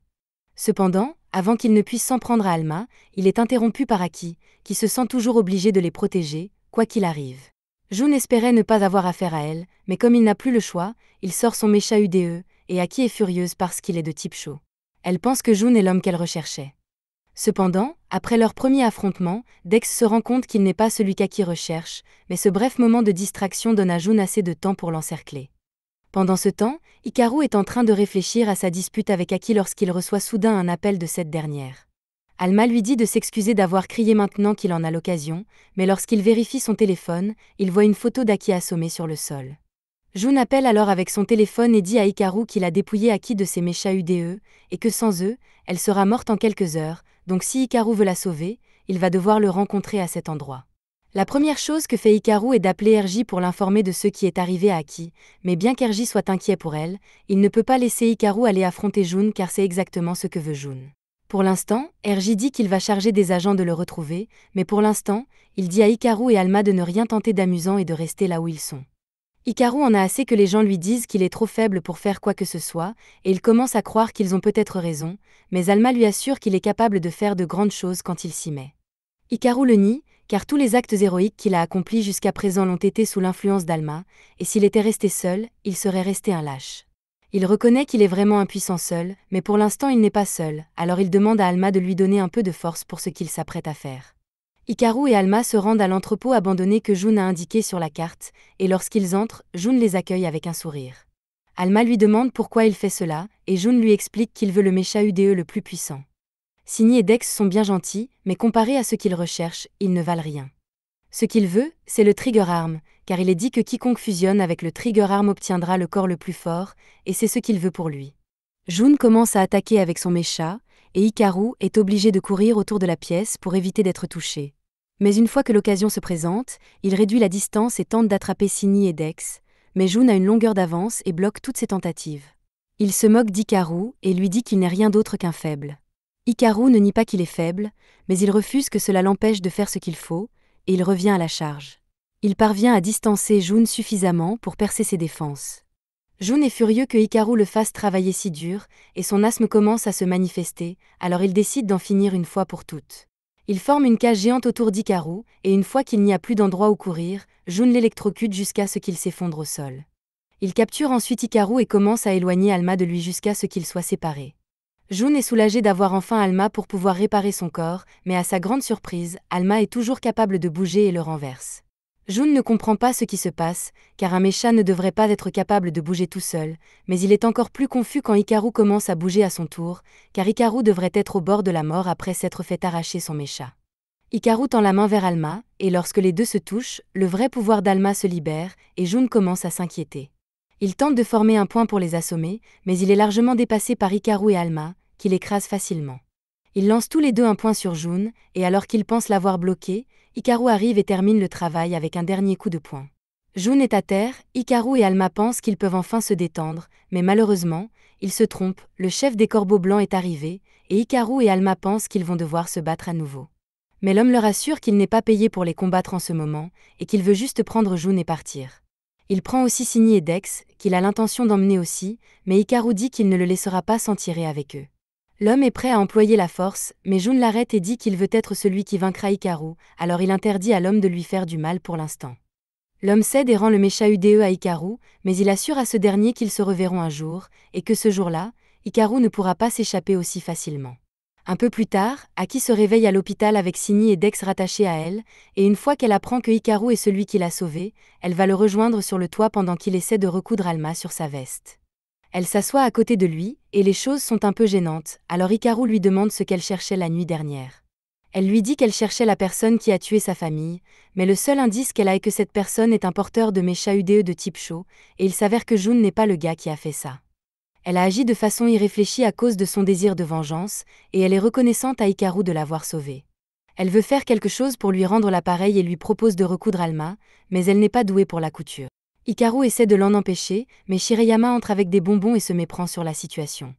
A: Cependant, avant qu'il ne puisse s'en prendre à Alma, il est interrompu par Aki, qui se sent toujours obligé de les protéger, quoi qu'il arrive. Jun espérait ne pas avoir affaire à elle, mais comme il n'a plus le choix, il sort son mecha UDE, et Aki est furieuse parce qu'il est de type Sho. Elle pense que Jun est l'homme qu'elle recherchait. Cependant, après leur premier affrontement, Dex se rend compte qu'il n'est pas celui qu'Aki recherche, mais ce bref moment de distraction donne à Jun assez de temps pour l'encercler. Pendant ce temps, Hikaru est en train de réfléchir à sa dispute avec Aki lorsqu'il reçoit soudain un appel de cette dernière. Alma lui dit de s'excuser d'avoir crié maintenant qu'il en a l'occasion, mais lorsqu'il vérifie son téléphone, il voit une photo d'Aki assommé sur le sol. Jun appelle alors avec son téléphone et dit à Hikaru qu'il a dépouillé Aki de ses mechas UDE, et que sans eux, elle sera morte en quelques heures, donc si Hikaru veut la sauver, il va devoir le rencontrer à cet endroit. La première chose que fait Hikaru est d'appeler Erji pour l'informer de ce qui est arrivé à Aki, mais bien qu'Erji soit inquiet pour elle, il ne peut pas laisser Hikaru aller affronter Jun car c'est exactement ce que veut Jun. Pour l'instant, Erji dit qu'il va charger des agents de le retrouver, mais pour l'instant, il dit à Hikaru et Alma de ne rien tenter d'amusant et de rester là où ils sont. Hikaru en a assez que les gens lui disent qu'il est trop faible pour faire quoi que ce soit, et il commence à croire qu'ils ont peut-être raison, mais Alma lui assure qu'il est capable de faire de grandes choses quand il s'y met. Hikaru le nie, car tous les actes héroïques qu'il a accomplis jusqu'à présent l'ont été sous l'influence d'Alma, et s'il était resté seul, il serait resté un lâche. Il reconnaît qu'il est vraiment impuissant seul, mais pour l'instant il n'est pas seul, alors il demande à Alma de lui donner un peu de force pour ce qu'il s'apprête à faire. Hikaru et Alma se rendent à l'entrepôt abandonné que Jun a indiqué sur la carte, et lorsqu'ils entrent, Jun les accueille avec un sourire. Alma lui demande pourquoi il fait cela, et Jun lui explique qu'il veut le mecha UDE le plus puissant. Signy et Dex sont bien gentils, mais comparé à ce qu'ils recherchent, ils ne valent rien. Ce qu'il veut, c'est le Trigger Arm, car il est dit que quiconque fusionne avec le Trigger Arm obtiendra le corps le plus fort, et c'est ce qu'il veut pour lui. Jun commence à attaquer avec son mecha, et Hikaru est obligé de courir autour de la pièce pour éviter d'être touché. Mais une fois que l'occasion se présente, il réduit la distance et tente d'attraper Signy et Dex, mais Jun a une longueur d'avance et bloque toutes ses tentatives. Il se moque d'Hikaru et lui dit qu'il n'est rien d'autre qu'un faible. Hikaru ne nie pas qu'il est faible, mais il refuse que cela l'empêche de faire ce qu'il faut, et il revient à la charge. Il parvient à distancer Jun suffisamment pour percer ses défenses. Jun est furieux que Hikaru le fasse travailler si dur, et son asthme commence à se manifester, alors il décide d'en finir une fois pour toutes. Il forme une cage géante autour d'Hikaru, et une fois qu'il n'y a plus d'endroit où courir, Jun l'électrocute jusqu'à ce qu'il s'effondre au sol. Il capture ensuite Hikaru et commence à éloigner Alma de lui jusqu'à ce qu'ils soient séparés. Jun est soulagé d'avoir enfin Alma pour pouvoir réparer son corps, mais à sa grande surprise, Alma est toujours capable de bouger et le renverse. Jun ne comprend pas ce qui se passe, car un mecha ne devrait pas être capable de bouger tout seul, mais il est encore plus confus quand Hikaru commence à bouger à son tour, car Hikaru devrait être au bord de la mort après s'être fait arracher son mecha. Hikaru tend la main vers Alma, et lorsque les deux se touchent, le vrai pouvoir d'Alma se libère, et Jun commence à s'inquiéter. Il tente de former un point pour les assommer, mais il est largement dépassé par Hikaru et Alma, qui l'écrasent facilement. Ils lancent tous les deux un point sur Jun, et alors qu'ils pensent l'avoir bloqué, Hikaru arrive et termine le travail avec un dernier coup de poing. Jun est à terre, Hikaru et Alma pensent qu'ils peuvent enfin se détendre, mais malheureusement, ils se trompent, le chef des Corbeaux Blancs est arrivé, et Hikaru et Alma pensent qu'ils vont devoir se battre à nouveau. Mais l'homme leur assure qu'il n'est pas payé pour les combattre en ce moment, et qu'il veut juste prendre Jun et partir. Il prend aussi Signy et Dex, qu'il a l'intention d'emmener aussi, mais Hikaru dit qu'il ne le laissera pas s'en tirer avec eux. L'homme est prêt à employer la force, mais Jun l'arrête et dit qu'il veut être celui qui vaincra Hikaru, alors il interdit à l'homme de lui faire du mal pour l'instant. L'homme cède et rend le mecha UDE à Hikaru, mais il assure à ce dernier qu'ils se reverront un jour, et que ce jour-là, Hikaru ne pourra pas s'échapper aussi facilement. Un peu plus tard, Aki se réveille à l'hôpital avec Signy et Dex rattachés à elle, et une fois qu'elle apprend que Hikaru est celui qui l'a sauvé, elle va le rejoindre sur le toit pendant qu'il essaie de recoudre Alma sur sa veste. Elle s'assoit à côté de lui, et les choses sont un peu gênantes, alors Hikaru lui demande ce qu'elle cherchait la nuit dernière. Elle lui dit qu'elle cherchait la personne qui a tué sa famille, mais le seul indice qu'elle a est que cette personne est un porteur de mecha UDE de type chaud, et il s'avère que Jun n'est pas le gars qui a fait ça. Elle a agi de façon irréfléchie à cause de son désir de vengeance, et elle est reconnaissante à Hikaru de l'avoir sauvée. Elle veut faire quelque chose pour lui rendre l'appareil et lui propose de recoudre Alma, mais elle n'est pas douée pour la couture. Hikaru essaie de l'en empêcher, mais Shirayama entre avec des bonbons et se méprend sur la situation.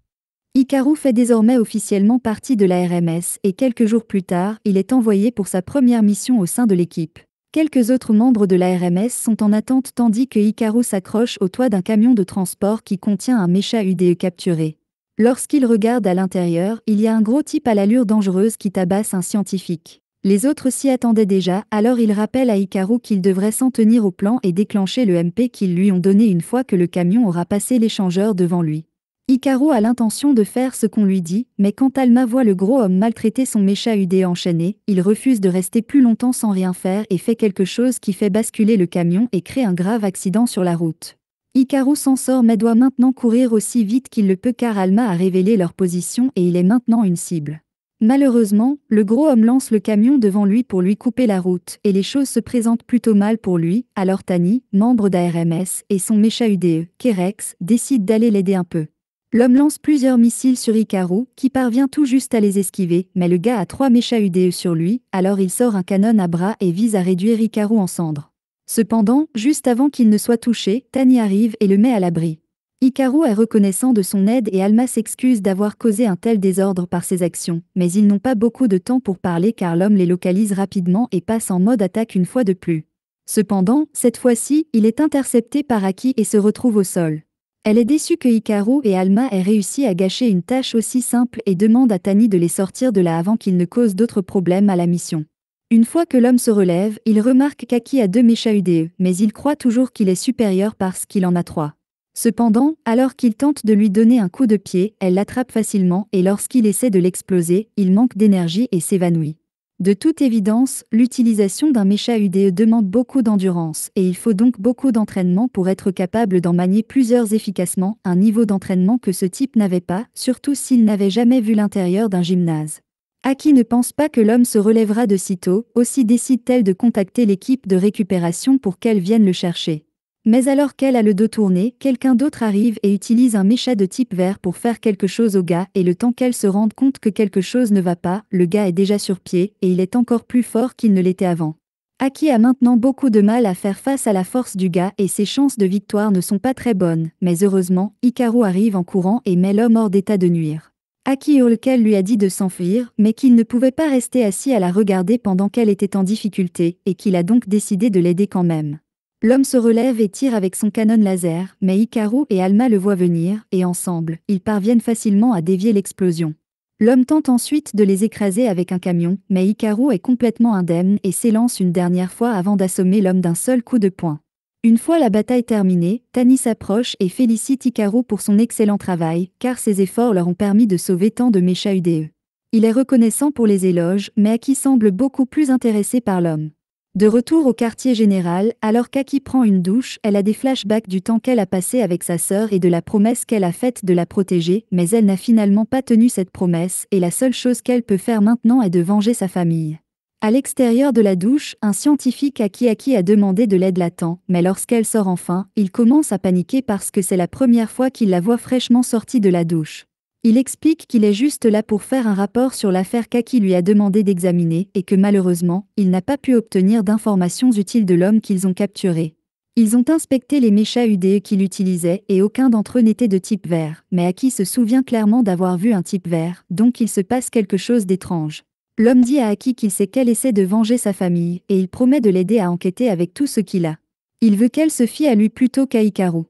B: Hikaru fait désormais officiellement partie de la RMS et quelques jours plus tard, il est envoyé pour sa première mission au sein de l'équipe. Quelques autres membres de la RMS sont en attente tandis que Hikaru s'accroche au toit d'un camion de transport qui contient un mecha UDE capturé. Lorsqu'il regarde à l'intérieur, il y a un gros type à l'allure dangereuse qui tabasse un scientifique. Les autres s'y attendaient déjà, alors il rappelle à Hikaru qu'il devrait s'en tenir au plan et déclencher le MP qu'ils lui ont donné une fois que le camion aura passé l'échangeur devant lui. Hikaru a l'intention de faire ce qu'on lui dit, mais quand Alma voit le gros homme maltraiter son mecha UDE enchaîné, il refuse de rester plus longtemps sans rien faire et fait quelque chose qui fait basculer le camion et crée un grave accident sur la route. Hikaru s'en sort mais doit maintenant courir aussi vite qu'il le peut car Alma a révélé leur position et il est maintenant une cible. Malheureusement, le gros homme lance le camion devant lui pour lui couper la route, et les choses se présentent plutôt mal pour lui, alors Tani, membre d'ARMS, et son mécha UDE, Kerex, décident d'aller l'aider un peu. L'homme lance plusieurs missiles sur Hikaru, qui parvient tout juste à les esquiver, mais le gars a 3 mécha UDE sur lui, alors il sort un canon à bras et vise à réduire Hikaru en cendres. Cependant, juste avant qu'il ne soit touché, Tani arrive et le met à l'abri. Hikaru est reconnaissant de son aide et Alma s'excuse d'avoir causé un tel désordre par ses actions, mais ils n'ont pas beaucoup de temps pour parler car l'homme les localise rapidement et passe en mode attaque une fois de plus. Cependant, cette fois-ci, il est intercepté par Aki et se retrouve au sol. Elle est déçue que Hikaru et Alma aient réussi à gâcher une tâche aussi simple et demande à Tani de les sortir de là avant qu'ils ne causent d'autres problèmes à la mission. Une fois que l'homme se relève, il remarque qu'Aki a 2 mécha UDE, mais il croit toujours qu'il est supérieur parce qu'il en a 3. Cependant, alors qu'il tente de lui donner un coup de pied, elle l'attrape facilement et lorsqu'il essaie de l'exploser, il manque d'énergie et s'évanouit. De toute évidence, l'utilisation d'un mécha UDE demande beaucoup d'endurance et il faut donc beaucoup d'entraînement pour être capable d'en manier plusieurs efficacement, un niveau d'entraînement que ce type n'avait pas, surtout s'il n'avait jamais vu l'intérieur d'un gymnase. Aki ne pense pas que l'homme se relèvera de sitôt, aussi décide-t-elle de contacter l'équipe de récupération pour qu'elle vienne le chercher. Mais alors qu'elle a le dos tourné, quelqu'un d'autre arrive et utilise un mécha de type vert pour faire quelque chose au gars et le temps qu'elle se rende compte que quelque chose ne va pas, le gars est déjà sur pied et il est encore plus fort qu'il ne l'était avant. Aki a maintenant beaucoup de mal à faire face à la force du gars et ses chances de victoire ne sont pas très bonnes, mais heureusement, Hikaru arrive en courant et met l'homme hors d'état de nuire. Aki hurle qu'elle lui a dit de s'enfuir, mais qu'il ne pouvait pas rester assis à la regarder pendant qu'elle était en difficulté et qu'il a donc décidé de l'aider quand même. L'homme se relève et tire avec son canon laser, mais Hikaru et Alma le voient venir, et ensemble, ils parviennent facilement à dévier l'explosion. L'homme tente ensuite de les écraser avec un camion, mais Hikaru est complètement indemne et s'élance une dernière fois avant d'assommer l'homme d'un seul coup de poing. Une fois la bataille terminée, Tani s'approche et félicite Hikaru pour son excellent travail, car ses efforts leur ont permis de sauver tant de mécha UDE. Il est reconnaissant pour les éloges, mais Aki semble beaucoup plus intéressé par l'homme. De retour au quartier général, alors qu'Aki prend une douche, elle a des flashbacks du temps qu'elle a passé avec sa sœur et de la promesse qu'elle a faite de la protéger, mais elle n'a finalement pas tenu cette promesse et la seule chose qu'elle peut faire maintenant est de venger sa famille. À l'extérieur de la douche, un scientifique à qui Aki a demandé de l'aide l'attend, mais lorsqu'elle sort enfin, il commence à paniquer parce que c'est la première fois qu'il la voit fraîchement sortie de la douche. Il explique qu'il est juste là pour faire un rapport sur l'affaire qu'Aki lui a demandé d'examiner et que malheureusement, il n'a pas pu obtenir d'informations utiles de l'homme qu'ils ont capturé. Ils ont inspecté les mécha UDE qu'il utilisait et aucun d'entre eux n'était de type vert, mais Aki se souvient clairement d'avoir vu un type vert, donc il se passe quelque chose d'étrange. L'homme dit à Aki qu'il sait qu'elle essaie de venger sa famille et il promet de l'aider à enquêter avec tout ce qu'il a. Il veut qu'elle se fie à lui plutôt qu'à Hikaru.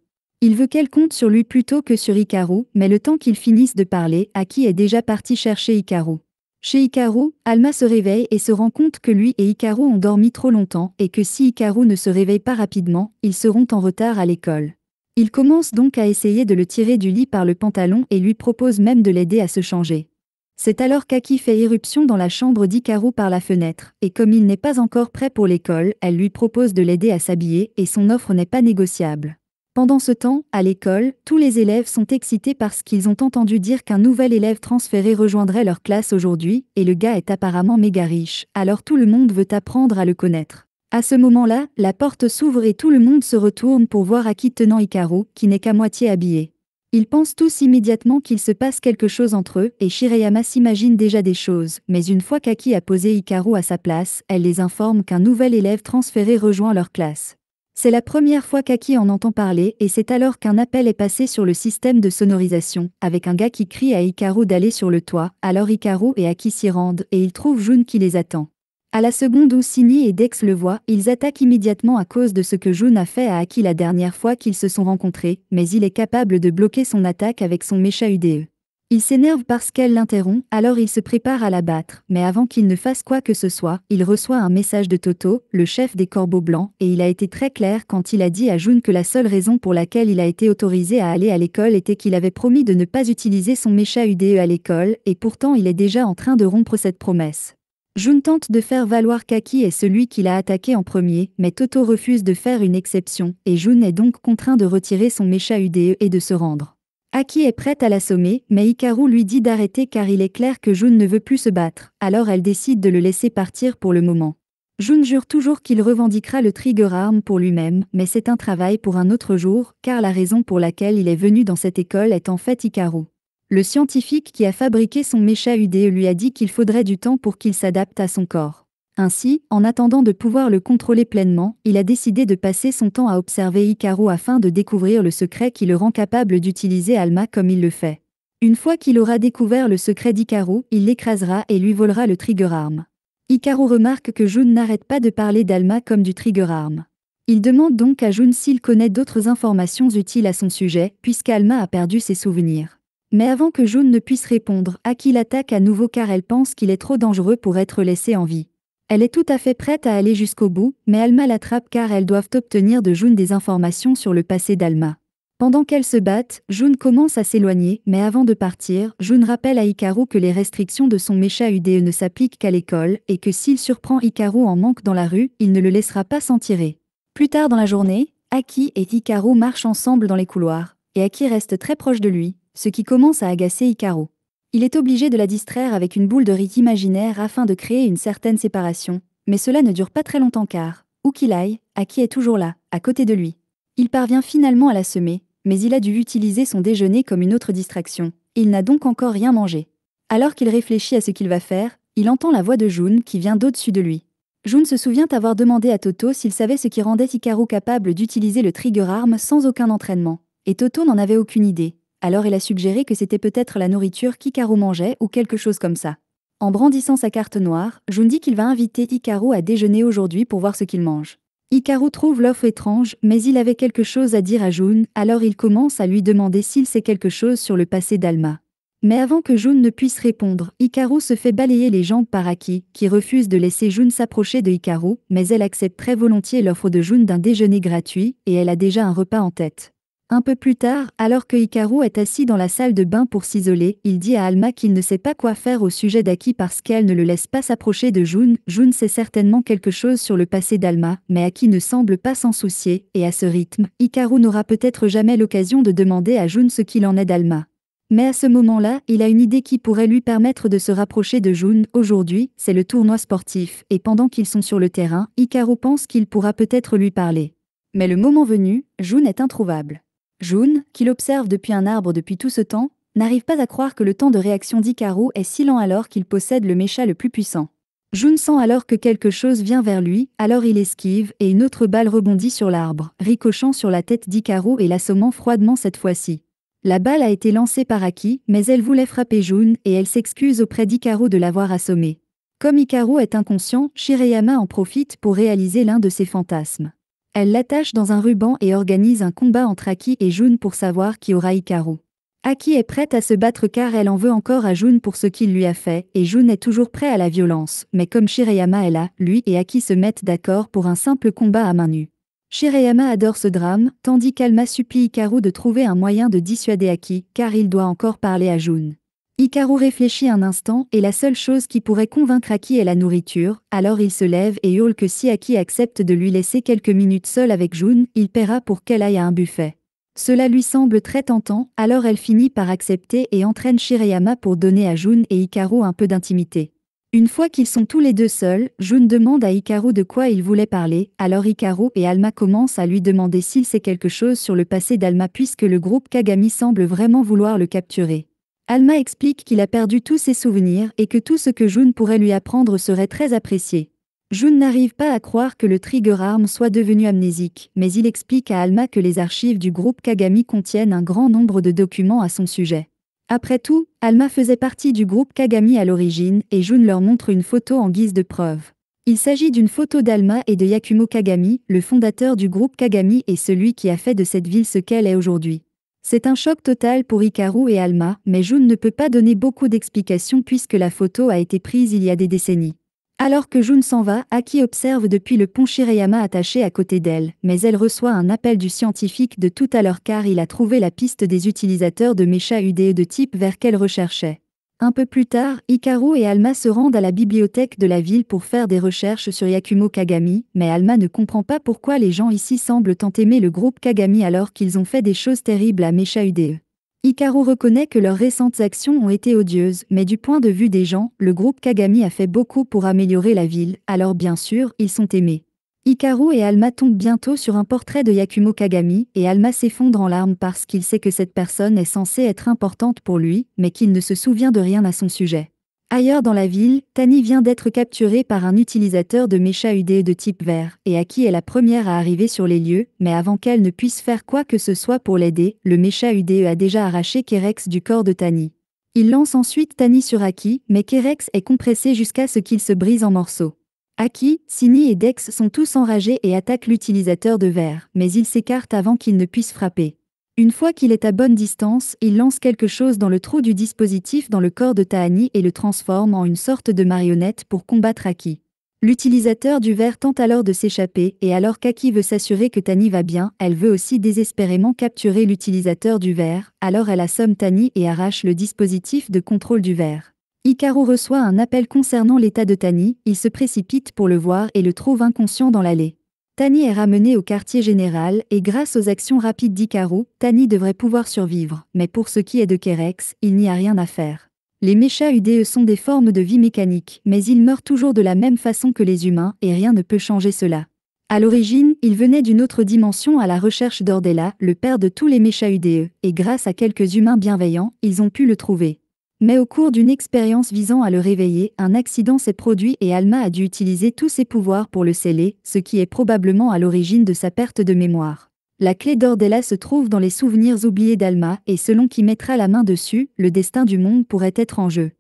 B: Il veut qu'elle compte sur lui plutôt que sur Hikaru, mais le temps qu'ils finissent de parler, Aki est déjà parti chercher Hikaru. Chez Hikaru, Alma se réveille et se rend compte que lui et Hikaru ont dormi trop longtemps et que si Hikaru ne se réveille pas rapidement, ils seront en retard à l'école. Il commence donc à essayer de le tirer du lit par le pantalon et lui propose même de l'aider à se changer. C'est alors qu'Aki fait irruption dans la chambre d'Hikaru par la fenêtre, et comme il n'est pas encore prêt pour l'école, elle lui propose de l'aider à s'habiller et son offre n'est pas négociable. Pendant ce temps, à l'école, tous les élèves sont excités parce qu'ils ont entendu dire qu'un nouvel élève transféré rejoindrait leur classe aujourd'hui, et le gars est apparemment méga riche, alors tout le monde veut apprendre à le connaître. À ce moment-là, la porte s'ouvre et tout le monde se retourne pour voir Aki tenant Hikaru, qui n'est qu'à moitié habillé. Ils pensent tous immédiatement qu'il se passe quelque chose entre eux, et Shirayama s'imagine déjà des choses, mais une fois qu'Aki a posé Hikaru à sa place, elle les informe qu'un nouvel élève transféré rejoint leur classe. C'est la première fois qu'Aki en entend parler et c'est alors qu'un appel est passé sur le système de sonorisation, avec un gars qui crie à Hikaru d'aller sur le toit, alors Hikaru et Aki s'y rendent et ils trouvent Jun qui les attend. À la seconde où Sini et Dex le voient, ils attaquent immédiatement à cause de ce que Jun a fait à Aki la dernière fois qu'ils se sont rencontrés, mais il est capable de bloquer son attaque avec son mécha UDE. Il s'énerve parce qu'elle l'interrompt, alors il se prépare à la battre, mais avant qu'il ne fasse quoi que ce soit, il reçoit un message de Toto, le chef des Corbeaux Blancs, et il a été très clair quand il a dit à Jun que la seule raison pour laquelle il a été autorisé à aller à l'école était qu'il avait promis de ne pas utiliser son mécha UDE à l'école, et pourtant il est déjà en train de rompre cette promesse. Jun tente de faire valoir qu'Aki est celui qui l'a attaqué en premier, mais Toto refuse de faire une exception, et Jun est donc contraint de retirer son mécha UDE et de se rendre. Aki est prête à l'assommer, mais Hikaru lui dit d'arrêter car il est clair que Jun ne veut plus se battre, alors elle décide de le laisser partir pour le moment. Jun jure toujours qu'il revendiquera le Trigger Arm pour lui-même, mais c'est un travail pour un autre jour, car la raison pour laquelle il est venu dans cette école est en fait Hikaru. Le scientifique qui a fabriqué son mecha UDE lui a dit qu'il faudrait du temps pour qu'il s'adapte à son corps. Ainsi, en attendant de pouvoir le contrôler pleinement, il a décidé de passer son temps à observer Hikaru afin de découvrir le secret qui le rend capable d'utiliser Alma comme il le fait. Une fois qu'il aura découvert le secret d'Hikaru, il l'écrasera et lui volera le Trigger Arm. Hikaru remarque que Jun n'arrête pas de parler d'Alma comme du Trigger Arm. Il demande donc à Jun s'il connaît d'autres informations utiles à son sujet, puisqu'Alma a perdu ses souvenirs. Mais avant que Jun ne puisse répondre, Aki l'attaque à nouveau car elle pense qu'il est trop dangereux pour être laissé en vie. Elle est tout à fait prête à aller jusqu'au bout, mais Alma l'attrape car elles doivent obtenir de Jun des informations sur le passé d'Alma. Pendant qu'elles se battent, Jun commence à s'éloigner, mais avant de partir, Jun rappelle à Hikaru que les restrictions de son mecha UDE ne s'appliquent qu'à l'école, et que s'il surprend Hikaru en manque dans la rue, il ne le laissera pas s'en tirer. Plus tard dans la journée, Aki et Hikaru marchent ensemble dans les couloirs, et Aki reste très proche de lui, ce qui commence à agacer Hikaru. Il est obligé de la distraire avec une boule de riz imaginaire afin de créer une certaine séparation, mais cela ne dure pas très longtemps car, où qu'il aille, Aki est toujours là, à côté de lui. Il parvient finalement à la semer, mais il a dû utiliser son déjeuner comme une autre distraction, et il n'a donc encore rien mangé. Alors qu'il réfléchit à ce qu'il va faire, il entend la voix de Jun qui vient d'au-dessus de lui. Jun se souvient avoir demandé à Toto s'il savait ce qui rendait Hikaru capable d'utiliser le Trigger Arm sans aucun entraînement, et Toto n'en avait aucune idée. Alors il a suggéré que c'était peut-être la nourriture qu'Hikaru mangeait ou quelque chose comme ça. En brandissant sa carte noire, Jun dit qu'il va inviter Hikaru à déjeuner aujourd'hui pour voir ce qu'il mange. Hikaru trouve l'offre étrange, mais il avait quelque chose à dire à Jun, alors il commence à lui demander s'il sait quelque chose sur le passé d'Alma. Mais avant que Jun ne puisse répondre, Hikaru se fait balayer les jambes par Aki, qui refuse de laisser Jun s'approcher de Hikaru, mais elle accepte très volontiers l'offre de Jun d'un déjeuner gratuit, et elle a déjà un repas en tête. Un peu plus tard, alors que Hikaru est assis dans la salle de bain pour s'isoler, il dit à Alma qu'il ne sait pas quoi faire au sujet d'Aki parce qu'elle ne le laisse pas s'approcher de Jun. Jun sait certainement quelque chose sur le passé d'Alma, mais Aki ne semble pas s'en soucier, et à ce rythme, Hikaru n'aura peut-être jamais l'occasion de demander à Jun ce qu'il en est d'Alma. Mais à ce moment-là, il a une idée qui pourrait lui permettre de se rapprocher de Jun. Aujourd'hui, c'est le tournoi sportif, et pendant qu'ils sont sur le terrain, Hikaru pense qu'il pourra peut-être lui parler. Mais le moment venu, Jun est introuvable. Jun, qui l'observe depuis un arbre depuis tout ce temps, n'arrive pas à croire que le temps de réaction d'Hikaru est si lent alors qu'il possède le mecha le plus puissant. Jun sent alors que quelque chose vient vers lui, alors il esquive et une autre balle rebondit sur l'arbre, ricochant sur la tête d'Hikaru et l'assommant froidement cette fois-ci. La balle a été lancée par Aki, mais elle voulait frapper Jun et elle s'excuse auprès d'Hikaru de l'avoir assommé. Comme Hikaru est inconscient, Shirayama en profite pour réaliser l'un de ses fantasmes. Elle l'attache dans un ruban et organise un combat entre Aki et Jun pour savoir qui aura Hikaru. Aki est prête à se battre car elle en veut encore à Jun pour ce qu'il lui a fait, et Jun est toujours prêt à la violence, mais comme Shirayama est là, lui et Aki se mettent d'accord pour un simple combat à main nue. Shirayama adore ce drame, tandis qu'Alma supplie Hikaru de trouver un moyen de dissuader Aki, car il doit encore parler à Jun. Hikaru réfléchit un instant et la seule chose qui pourrait convaincre Aki est la nourriture, alors il se lève et hurle que si Aki accepte de lui laisser quelques minutes seule avec Jun, il paiera pour qu'elle aille à un buffet. Cela lui semble très tentant, alors elle finit par accepter et entraîne Shirayama pour donner à Jun et Hikaru un peu d'intimité. Une fois qu'ils sont tous les deux seuls, Jun demande à Hikaru de quoi il voulait parler, alors Hikaru et Alma commencent à lui demander s'il sait quelque chose sur le passé d'Alma puisque le groupe Kagami semble vraiment vouloir le capturer. Alma explique qu'il a perdu tous ses souvenirs et que tout ce que Jun pourrait lui apprendre serait très apprécié. Jun n'arrive pas à croire que le Trigger Arm soit devenu amnésique, mais il explique à Alma que les archives du groupe Kagami contiennent un grand nombre de documents à son sujet. Après tout, Alma faisait partie du groupe Kagami à l'origine et Jun leur montre une photo en guise de preuve. Il s'agit d'une photo d'Alma et de Yakumo Kagami, le fondateur du groupe Kagami et celui qui a fait de cette ville ce qu'elle est aujourd'hui. C'est un choc total pour Hikaru et Alma, mais Jun ne peut pas donner beaucoup d'explications puisque la photo a été prise il y a des décennies. Alors que Jun s'en va, Aki observe depuis le pont Shirayama attaché à côté d'elle, mais elle reçoit un appel du scientifique de tout à l'heure car il a trouvé la piste des utilisateurs de mecha UDE de type vers qu'elle recherchait. Un peu plus tard, Hikaru et Alma se rendent à la bibliothèque de la ville pour faire des recherches sur Yakumo Kagami, mais Alma ne comprend pas pourquoi les gens ici semblent tant aimer le groupe Kagami alors qu'ils ont fait des choses terribles à mecha UDE. Hikaru reconnaît que leurs récentes actions ont été odieuses, mais du point de vue des gens, le groupe Kagami a fait beaucoup pour améliorer la ville, alors bien sûr, ils sont aimés. Hikaru et Alma tombent bientôt sur un portrait de Yakumo Kagami, et Alma s'effondre en larmes parce qu'il sait que cette personne est censée être importante pour lui, mais qu'il ne se souvient de rien à son sujet. Ailleurs dans la ville, Tani vient d'être capturée par un utilisateur de mecha UDE de type vert, et Aki est la première à arriver sur les lieux, mais avant qu'elle ne puisse faire quoi que ce soit pour l'aider, le mecha UDE a déjà arraché Kerex du corps de Tani. Il lance ensuite Tani sur Aki, mais Kerex est compressé jusqu'à ce qu'il se brise en morceaux. Aki, Sini et Dex sont tous enragés et attaquent l'utilisateur de verre, mais il s'écarte avant qu'il ne puisse frapper. Une fois qu'il est à bonne distance, il lance quelque chose dans le trou du dispositif dans le corps de Tahani et le transforme en une sorte de marionnette pour combattre Aki. L'utilisateur du verre tente alors de s'échapper et alors qu'Aki veut s'assurer que Tani va bien, elle veut aussi désespérément capturer l'utilisateur du verre, alors elle assomme Tani et arrache le dispositif de contrôle du verre. Hikaru reçoit un appel concernant l'état de Tani, il se précipite pour le voir et le trouve inconscient dans l'allée. Tani est ramené au quartier général et grâce aux actions rapides d'Hikaru, Tani devrait pouvoir survivre, mais pour ce qui est de Kerex, il n'y a rien à faire. Les mechas UDE sont des formes de vie mécanique, mais ils meurent toujours de la même façon que les humains et rien ne peut changer cela. À l'origine, ils venaient d'une autre dimension à la recherche d'Ordella, le père de tous les mechas UDE, et grâce à quelques humains bienveillants, ils ont pu le trouver. Mais au cours d'une expérience visant à le réveiller, un accident s'est produit et Alma a dû utiliser tous ses pouvoirs pour le sceller, ce qui est probablement à l'origine de sa perte de mémoire. La clé d'Ordella se trouve dans les souvenirs oubliés d'Alma et selon qui mettra la main dessus, le destin du monde pourrait être en jeu.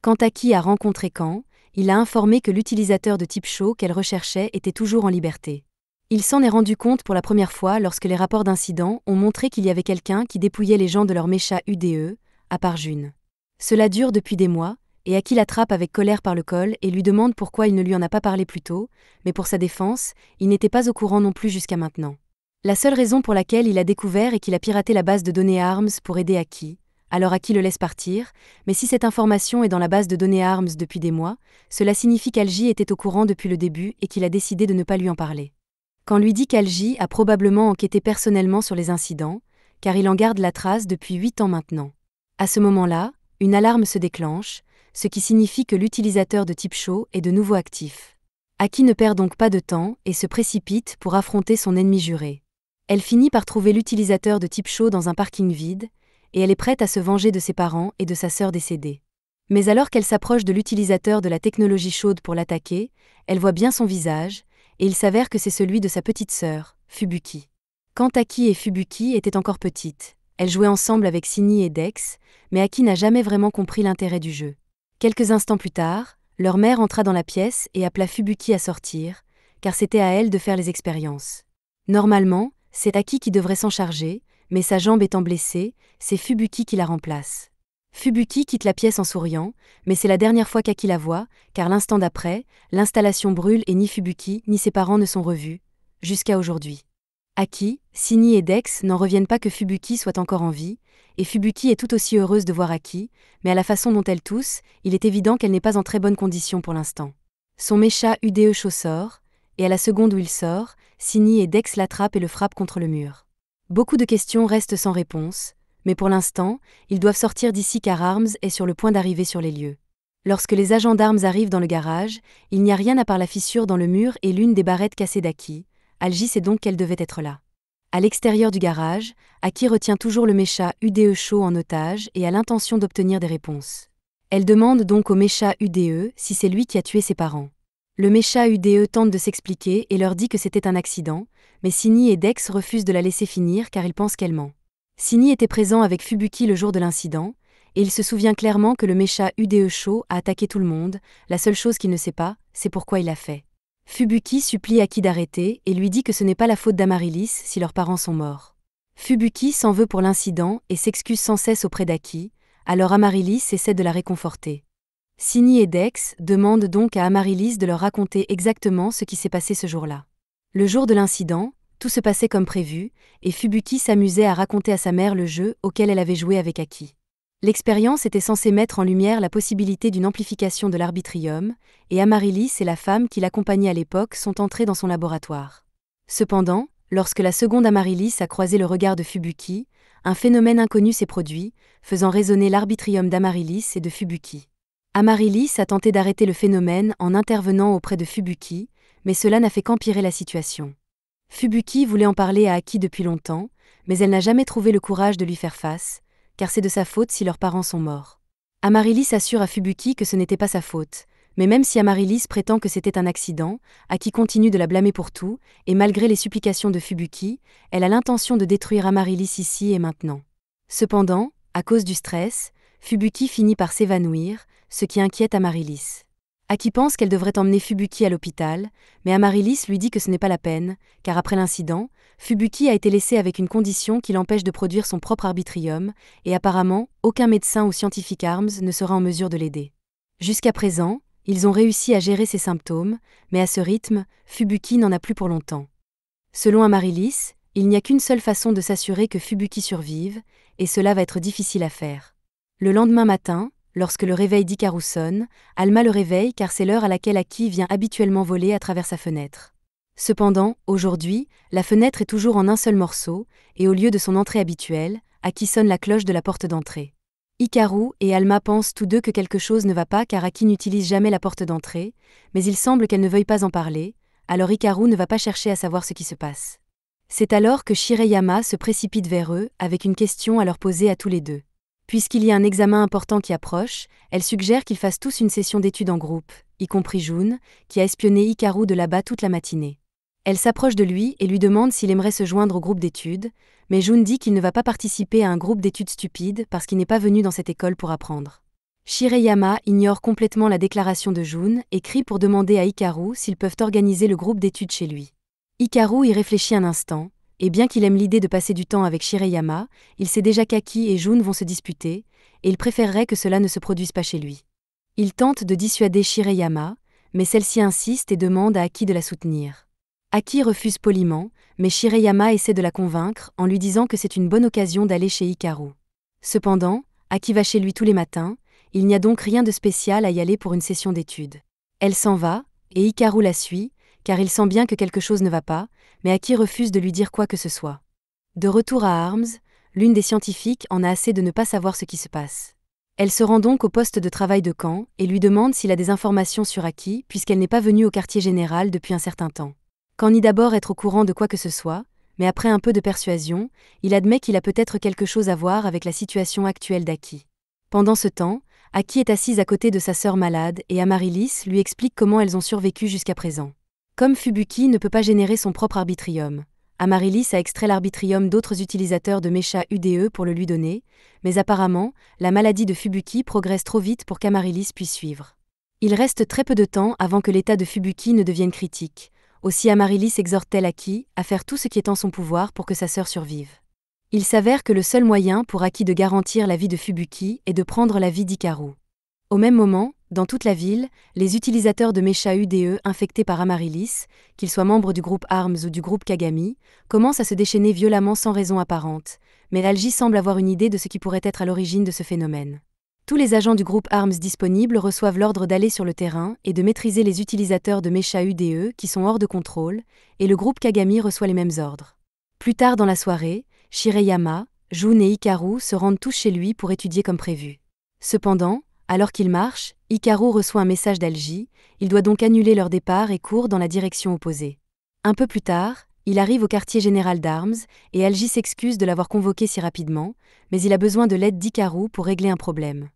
A: Quand Aki a rencontré Kan, il a informé que l'utilisateur de type chaud qu'elle recherchait était toujours en liberté. Il s'en est rendu compte pour la première fois lorsque les rapports d'incident ont montré qu'il y avait quelqu'un qui dépouillait les gens de leur mecha UDE, à part June. Cela dure depuis des mois, et Aki l'attrape avec colère par le col et lui demande pourquoi il ne lui en a pas parlé plus tôt, mais pour sa défense, il n'était pas au courant non plus jusqu'à maintenant. La seule raison pour laquelle il a découvert est qu'il a piraté la base de données ARMS pour aider Aki, alors Aki le laisse partir, mais si cette information est dans la base de données ARMS depuis des mois, cela signifie qu'Alji était au courant depuis le début et qu'il a décidé de ne pas lui en parler. Quand lui dit qu'Alji a probablement enquêté personnellement sur les incidents, car il en garde la trace depuis 8 ans maintenant. À ce moment-là, une alarme se déclenche, ce qui signifie que l'utilisateur de type chaud est de nouveau actif. Aki ne perd donc pas de temps et se précipite pour affronter son ennemi juré. Elle finit par trouver l'utilisateur de type chaud dans un parking vide, et elle est prête à se venger de ses parents et de sa sœur décédée. Mais alors qu'elle s'approche de l'utilisateur de la technologie chaude pour l'attaquer, elle voit bien son visage, et il s'avère que c'est celui de sa petite sœur, Fubuki. Quand Aki et Fubuki étaient encore petites, elles jouaient ensemble avec Sini et Dex, mais Aki n'a jamais vraiment compris l'intérêt du jeu. Quelques instants plus tard, leur mère entra dans la pièce et appela Fubuki à sortir, car c'était à elle de faire les expériences. Normalement, c'est Aki qui devrait s'en charger, mais sa jambe étant blessée, c'est Fubuki qui la remplace. Fubuki quitte la pièce en souriant, mais c'est la dernière fois qu'Aki la voit, car l'instant d'après, l'installation brûle et ni Fubuki ni ses parents ne sont revus, jusqu'à aujourd'hui. Aki, Sini et Dex n'en reviennent pas que Fubuki soit encore en vie, et Fubuki est tout aussi heureuse de voir Aki, mais à la façon dont elle tousse, il est évident qu'elle n'est pas en très bonne condition pour l'instant. Son mecha UDE chaud sort, et à la seconde où il sort, Sini et Dex l'attrapent et le frappent contre le mur. Beaucoup de questions restent sans réponse, mais pour l'instant, ils doivent sortir d'ici car Arms est sur le point d'arriver sur les lieux. Lorsque les agents d'Arms arrivent dans le garage, il n'y a rien à part la fissure dans le mur et l'une des barrettes cassées d'Aki. Alji sait donc qu'elle devait être là. À l'extérieur du garage, Aki retient toujours le mecha UDE chaud en otage et a l'intention d'obtenir des réponses. Elle demande donc au mecha UDE si c'est lui qui a tué ses parents. Le mecha UDE tente de s'expliquer et leur dit que c'était un accident, mais Sini et Dex refusent de la laisser finir car ils pensent qu'elle ment. Sini était présent avec Fubuki le jour de l'incident, et il se souvient clairement que le mecha UDE chaud a attaqué tout le monde, la seule chose qu'il ne sait pas, c'est pourquoi il l'a fait. Fubuki supplie Aki d'arrêter et lui dit que ce n'est pas la faute d'Amaryllis si leurs parents sont morts. Fubuki s'en veut pour l'incident et s'excuse sans cesse auprès d'Aki, alors Amaryllis essaie de la réconforter. Sini et Dex demandent donc à Amaryllis de leur raconter exactement ce qui s'est passé ce jour-là. Le jour de l'incident, tout se passait comme prévu, et Fubuki s'amusait à raconter à sa mère le jeu auquel elle avait joué avec Aki. L'expérience était censée mettre en lumière la possibilité d'une amplification de l'arbitrium, et Amaryllis et la femme qui l'accompagnait à l'époque sont entrées dans son laboratoire. Cependant, lorsque la seconde Amaryllis a croisé le regard de Fubuki, un phénomène inconnu s'est produit, faisant résonner l'arbitrium d'Amaryllis et de Fubuki. Amaryllis a tenté d'arrêter le phénomène en intervenant auprès de Fubuki, mais cela n'a fait qu'empirer la situation. Fubuki voulait en parler à Aki depuis longtemps, mais elle n'a jamais trouvé le courage de lui faire face, car c'est de sa faute si leurs parents sont morts. Amaryllis assure à Fubuki que ce n'était pas sa faute, mais même si Amaryllis prétend que c'était un accident, Aki continue de la blâmer pour tout, et malgré les supplications de Fubuki, elle a l'intention de détruire Amaryllis ici et maintenant. Cependant, à cause du stress, Fubuki finit par s'évanouir, ce qui inquiète Amaryllis. Aki pense qu'elle devrait emmener Fubuki à l'hôpital, mais Amaryllis lui dit que ce n'est pas la peine, car après l'incident, Fubuki a été laissé avec une condition qui l'empêche de produire son propre arbitrium, et apparemment, aucun médecin ou scientifique ARMS ne sera en mesure de l'aider. Jusqu'à présent, ils ont réussi à gérer ses symptômes, mais à ce rythme, Fubuki n'en a plus pour longtemps. Selon Amaryllis, il n'y a qu'une seule façon de s'assurer que Fubuki survive, et cela va être difficile à faire. Le lendemain matin, lorsque le réveil d'Hikaru sonne, Alma le réveille car c'est l'heure à laquelle Aki vient habituellement voler à travers sa fenêtre. Cependant, aujourd'hui, la fenêtre est toujours en un seul morceau, et au lieu de son entrée habituelle, Aki sonne la cloche de la porte d'entrée. Hikaru et Alma pensent tous deux que quelque chose ne va pas car Aki n'utilise jamais la porte d'entrée, mais il semble qu'elle ne veuille pas en parler, alors Hikaru ne va pas chercher à savoir ce qui se passe. C'est alors que Shireyama se précipite vers eux avec une question à leur poser à tous les deux. Puisqu'il y a un examen important qui approche, elle suggère qu'ils fassent tous une session d'études en groupe, y compris Jun, qui a espionné Hikaru de là-bas toute la matinée. Elle s'approche de lui et lui demande s'il aimerait se joindre au groupe d'études, mais Jun dit qu'il ne va pas participer à un groupe d'études stupide parce qu'il n'est pas venu dans cette école pour apprendre. Shireyama ignore complètement la déclaration de Jun et crie pour demander à Hikaru s'ils peuvent organiser le groupe d'études chez lui. Hikaru y réfléchit un instant, et bien qu'il aime l'idée de passer du temps avec Shireyama, il sait déjà qu'Aki et Jun vont se disputer, et il préférerait que cela ne se produise pas chez lui. Il tente de dissuader Shireyama, mais celle-ci insiste et demande à Aki de la soutenir. Aki refuse poliment, mais Shireyama essaie de la convaincre en lui disant que c'est une bonne occasion d'aller chez Hikaru. Cependant, Aki va chez lui tous les matins, il n'y a donc rien de spécial à y aller pour une session d'études. Elle s'en va, et Hikaru la suit, car il sent bien que quelque chose ne va pas, mais Aki refuse de lui dire quoi que ce soit. De retour à ARMS, l'une des scientifiques en a assez de ne pas savoir ce qui se passe. Elle se rend donc au poste de travail de camp et lui demande s'il a des informations sur Aki puisqu'elle n'est pas venue au quartier général depuis un certain temps. Quand ni d'abord être au courant de quoi que ce soit, mais après un peu de persuasion, il admet qu'il a peut-être quelque chose à voir avec la situation actuelle d'Aki. Pendant ce temps, Aki est assise à côté de sa sœur malade et Amaryllis lui explique comment elles ont survécu jusqu'à présent. Comme Fubuki ne peut pas générer son propre arbitrium, Amaryllis a extrait l'arbitrium d'autres utilisateurs de Mecha UDE pour le lui donner, mais apparemment, la maladie de Fubuki progresse trop vite pour qu'Amaryllis puisse suivre. Il reste très peu de temps avant que l'état de Fubuki ne devienne critique, aussi Amaryllis exhorte-t-elle Aki à faire tout ce qui est en son pouvoir pour que sa sœur survive. Il s'avère que le seul moyen pour Aki de garantir la vie de Fubuki est de prendre la vie d'Hikaru. Au même moment, dans toute la ville, les utilisateurs de Mecha UDE infectés par Amaryllis, qu'ils soient membres du groupe ARMS ou du groupe Kagami, commencent à se déchaîner violemment sans raison apparente, mais Algie semble avoir une idée de ce qui pourrait être à l'origine de ce phénomène. Tous les agents du groupe ARMS disponibles reçoivent l'ordre d'aller sur le terrain et de maîtriser les utilisateurs de Mecha UDE qui sont hors de contrôle, et le groupe Kagami reçoit les mêmes ordres. Plus tard dans la soirée, Shireyama, Jun et Hikaru se rendent tous chez lui pour étudier comme prévu. Cependant, alors qu'il marche, Hikaru reçoit un message d'Algie, il doit donc annuler leur départ et court dans la direction opposée. Un peu plus tard, il arrive au quartier général d'ARMS, et Algie s'excuse de l'avoir convoqué si rapidement, mais il a besoin de l'aide d'Hikaru pour régler un problème.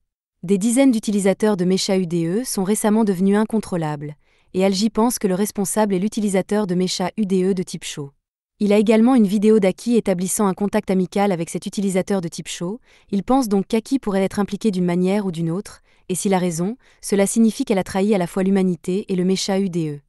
A: Des dizaines d'utilisateurs de Mecha UDE sont récemment devenus incontrôlables, et Algie pense que le responsable est l'utilisateur de Mecha UDE de type Sho. Il a également une vidéo d'Aki établissant un contact amical avec cet utilisateur de type Sho, il pense donc qu'Aki pourrait être impliquée d'une manière ou d'une autre, et s'il a raison, cela signifie qu'elle a trahi à la fois l'humanité et le Mecha UDE.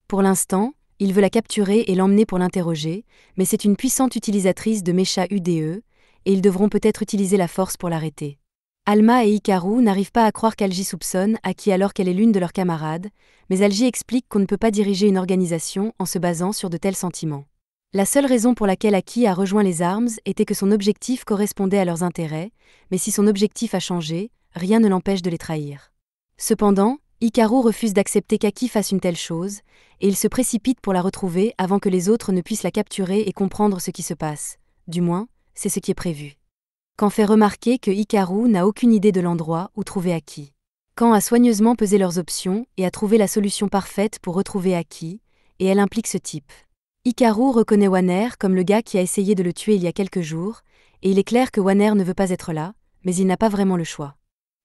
A: Pour l'instant, il veut la capturer et l'emmener pour l'interroger, mais c'est une puissante utilisatrice de Mecha UDE, et ils devront peut-être utiliser la force pour l'arrêter. Alma et Hikaru n'arrivent pas à croire qu'Algie soupçonne Aki alors qu'elle est l'une de leurs camarades, mais Algie explique qu'on ne peut pas diriger une organisation en se basant sur de tels sentiments. La seule raison pour laquelle Aki a rejoint les ARMS était que son objectif correspondait à leurs intérêts, mais si son objectif a changé, rien ne l'empêche de les trahir. Cependant, Hikaru refuse d'accepter qu'Aki fasse une telle chose, et il se précipite pour la retrouver avant que les autres ne puissent la capturer et comprendre ce qui se passe. Du moins, c'est ce qui est prévu. Quand fait remarquer que Hikaru n'a aucune idée de l'endroit où trouver Aki. Quand a soigneusement pesé leurs options et a trouvé la solution parfaite pour retrouver Aki, et elle implique ce type. Hikaru reconnaît Wanner comme le gars qui a essayé de le tuer il y a quelques jours, et il est clair que Wanner ne veut pas être là, mais il n'a pas vraiment le choix.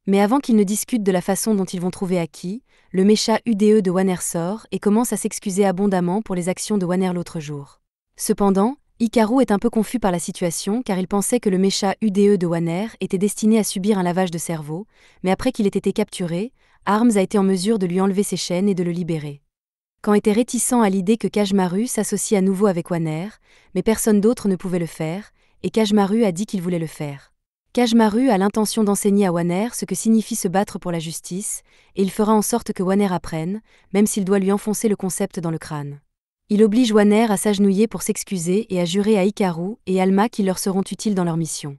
A: Mais avant qu'ils ne discutent de la façon dont ils vont trouver Aki, le mécha UDE de Wanner sort et commence à s'excuser abondamment pour les actions de Wanner l'autre jour. Cependant, Hikaru est un peu confus par la situation car il pensait que le mécha UDE de Wanner était destiné à subir un lavage de cerveau, mais après qu'il ait été capturé, Arms a été en mesure de lui enlever ses chaînes et de le libérer. Quand était réticent à l'idée que Kajmaru s'associe à nouveau avec Wanner, mais personne d'autre ne pouvait le faire, et Kajmaru a dit qu'il voulait le faire. Kajmaru a l'intention d'enseigner à Wanner ce que signifie se battre pour la justice, et il fera en sorte que Wanner apprenne, même s'il doit lui enfoncer le concept dans le crâne. Il oblige Wanner à s'agenouiller pour s'excuser et à jurer à Hikaru et Alma qu'ils leur seront utiles dans leur mission.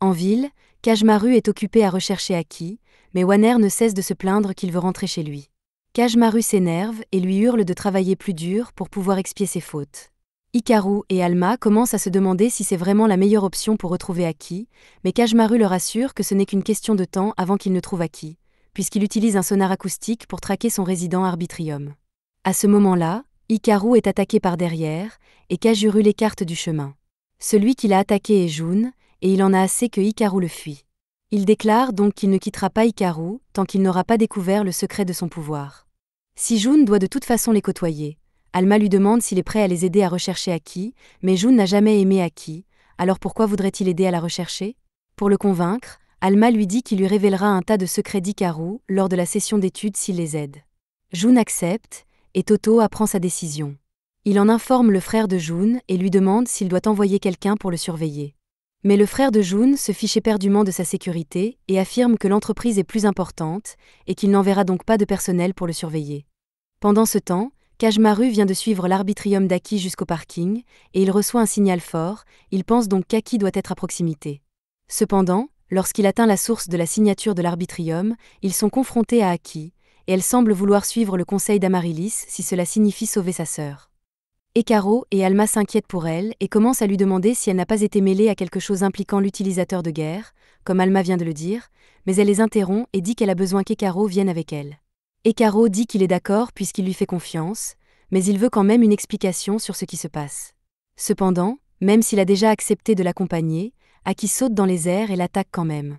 A: En ville, Kajmaru est occupé à rechercher Aki, mais Wanner ne cesse de se plaindre qu'il veut rentrer chez lui. Kajmaru s'énerve et lui hurle de travailler plus dur pour pouvoir expier ses fautes. Hikaru et Alma commencent à se demander si c'est vraiment la meilleure option pour retrouver Aki, mais Kajmaru leur assure que ce n'est qu'une question de temps avant qu'il ne trouve Aki, puisqu'il utilise un sonar acoustique pour traquer son résident Arbitrium. À ce moment-là, Hikaru est attaqué par derrière, et Kajuru l'écarte du chemin. Celui qui l'a attaqué est Jun, et il en a assez que Hikaru le fuit. Il déclare donc qu'il ne quittera pas Hikaru tant qu'il n'aura pas découvert le secret de son pouvoir. Si Jun doit de toute façon les côtoyer, Alma lui demande s'il est prêt à les aider à rechercher Aki, mais Jun n'a jamais aimé Aki, alors pourquoi voudrait-il aider à la rechercher? Pour le convaincre, Alma lui dit qu'il lui révélera un tas de secrets d'Hikaru lors de la session d'études s'il les aide. Jun accepte, et Toto apprend sa décision. Il en informe le frère de Jun et lui demande s'il doit envoyer quelqu'un pour le surveiller. Mais le frère de Jun se fiche éperdument de sa sécurité et affirme que l'entreprise est plus importante et qu'il n'enverra donc pas de personnel pour le surveiller. Pendant ce temps, Kajmaru vient de suivre l'arbitrium d'Aki jusqu'au parking et il reçoit un signal fort, il pense donc qu'Aki doit être à proximité. Cependant, lorsqu'il atteint la source de la signature de l'arbitrium, ils sont confrontés à Aki, et elle semble vouloir suivre le conseil d'Amaryllis si cela signifie sauver sa sœur. Hikaru et Alma s'inquiètent pour elle et commencent à lui demander si elle n'a pas été mêlée à quelque chose impliquant l'utilisateur de guerre, comme Alma vient de le dire, mais elle les interrompt et dit qu'elle a besoin qu'Hikaru vienne avec elle. Hikaru dit qu'il est d'accord puisqu'il lui fait confiance, mais il veut quand même une explication sur ce qui se passe. Cependant, même s'il a déjà accepté de l'accompagner, Aki saute dans les airs et l'attaque quand même.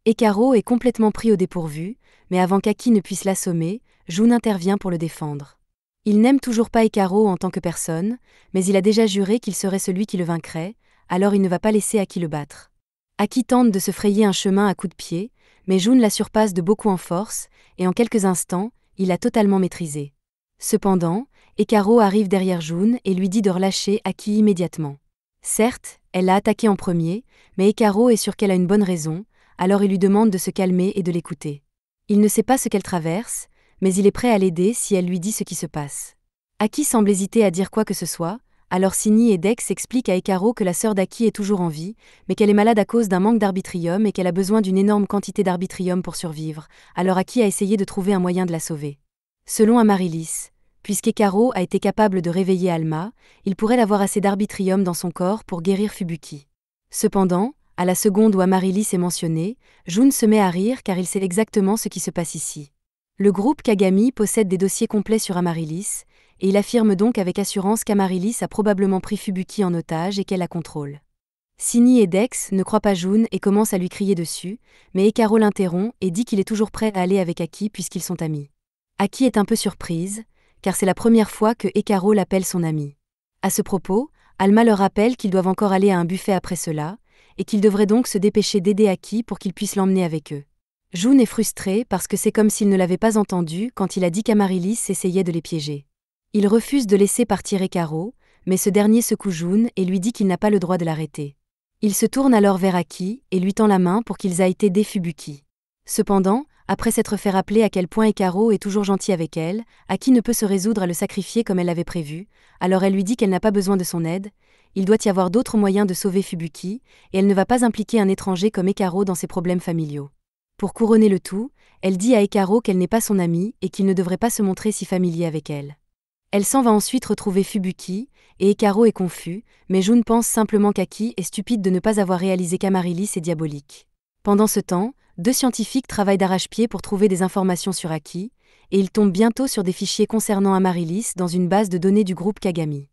A: Hikaru est complètement pris au dépourvu, mais avant qu'Aki ne puisse l'assommer, Jun intervient pour le défendre. Il n'aime toujours pas Hikaru en tant que personne, mais il a déjà juré qu'il serait celui qui le vaincrait, alors il ne va pas laisser Aki le battre. Aki tente de se frayer un chemin à coups de pied, mais Jun la surpasse de beaucoup en force, et en quelques instants, il l'a totalement maîtrisé. Cependant, Hikaru arrive derrière Jun et lui dit de relâcher Aki immédiatement. Certes, elle l'a attaqué en premier, mais Hikaru est sûr qu'elle a une bonne raison, alors il lui demande de se calmer et de l'écouter. Il ne sait pas ce qu'elle traverse, mais il est prêt à l'aider si elle lui dit ce qui se passe. Aki semble hésiter à dire quoi que ce soit, alors Sini et Dex expliquent à Hikaru que la sœur d'Aki est toujours en vie, mais qu'elle est malade à cause d'un manque d'arbitrium et qu'elle a besoin d'une énorme quantité d'arbitrium pour survivre, alors Aki a essayé de trouver un moyen de la sauver. Selon Amaryllis, puisqu'Hikaru a été capable de réveiller Alma, il pourrait avoir assez d'arbitrium dans son corps pour guérir Fubuki. Cependant, à la seconde où Amaryllis est mentionné, Jun se met à rire car il sait exactement ce qui se passe ici. Le groupe Kagami possède des dossiers complets sur Amaryllis, et il affirme donc avec assurance qu'Amaryllis a probablement pris Fubuki en otage et qu'elle la contrôle. Sini et Dex ne croient pas Jun et commencent à lui crier dessus, mais Hikaru l'interrompt et dit qu'il est toujours prêt à aller avec Aki puisqu'ils sont amis. Aki est un peu surprise, car c'est la première fois que Hikaru l'appelle son ami. À ce propos, Alma leur rappelle qu'ils doivent encore aller à un buffet après cela, et qu'ils devraient donc se dépêcher d'aider Aki pour qu'ils puissent l'emmener avec eux. Jun est frustré parce que c'est comme s'il ne l'avait pas entendu quand il a dit qu'Amaryllis essayait de les piéger. Il refuse de laisser partir Hikaru, mais ce dernier secoue Jun et lui dit qu'il n'a pas le droit de l'arrêter. Il se tourne alors vers Aki et lui tend la main pour qu'ils aillent aider Fubuki. Cependant, après s'être fait rappeler à quel point Hikaru est toujours gentil avec elle, Aki ne peut se résoudre à le sacrifier comme elle l'avait prévu, alors elle lui dit qu'elle n'a pas besoin de son aide, il doit y avoir d'autres moyens de sauver Fubuki, et elle ne va pas impliquer un étranger comme Hikaru dans ses problèmes familiaux. Pour couronner le tout, elle dit à Hikaru qu'elle n'est pas son amie et qu'il ne devrait pas se montrer si familier avec elle. Elle s'en va ensuite retrouver Fubuki, et Ekaro est confus, mais Jun pense simplement qu'Aki est stupide de ne pas avoir réalisé qu'Amaryllis est diabolique. Pendant ce temps, 2 scientifiques travaillent d'arrache-pied pour trouver des informations sur Aki, et ils tombent bientôt sur des fichiers concernant Amaryllis dans une base de données du groupe Kagami.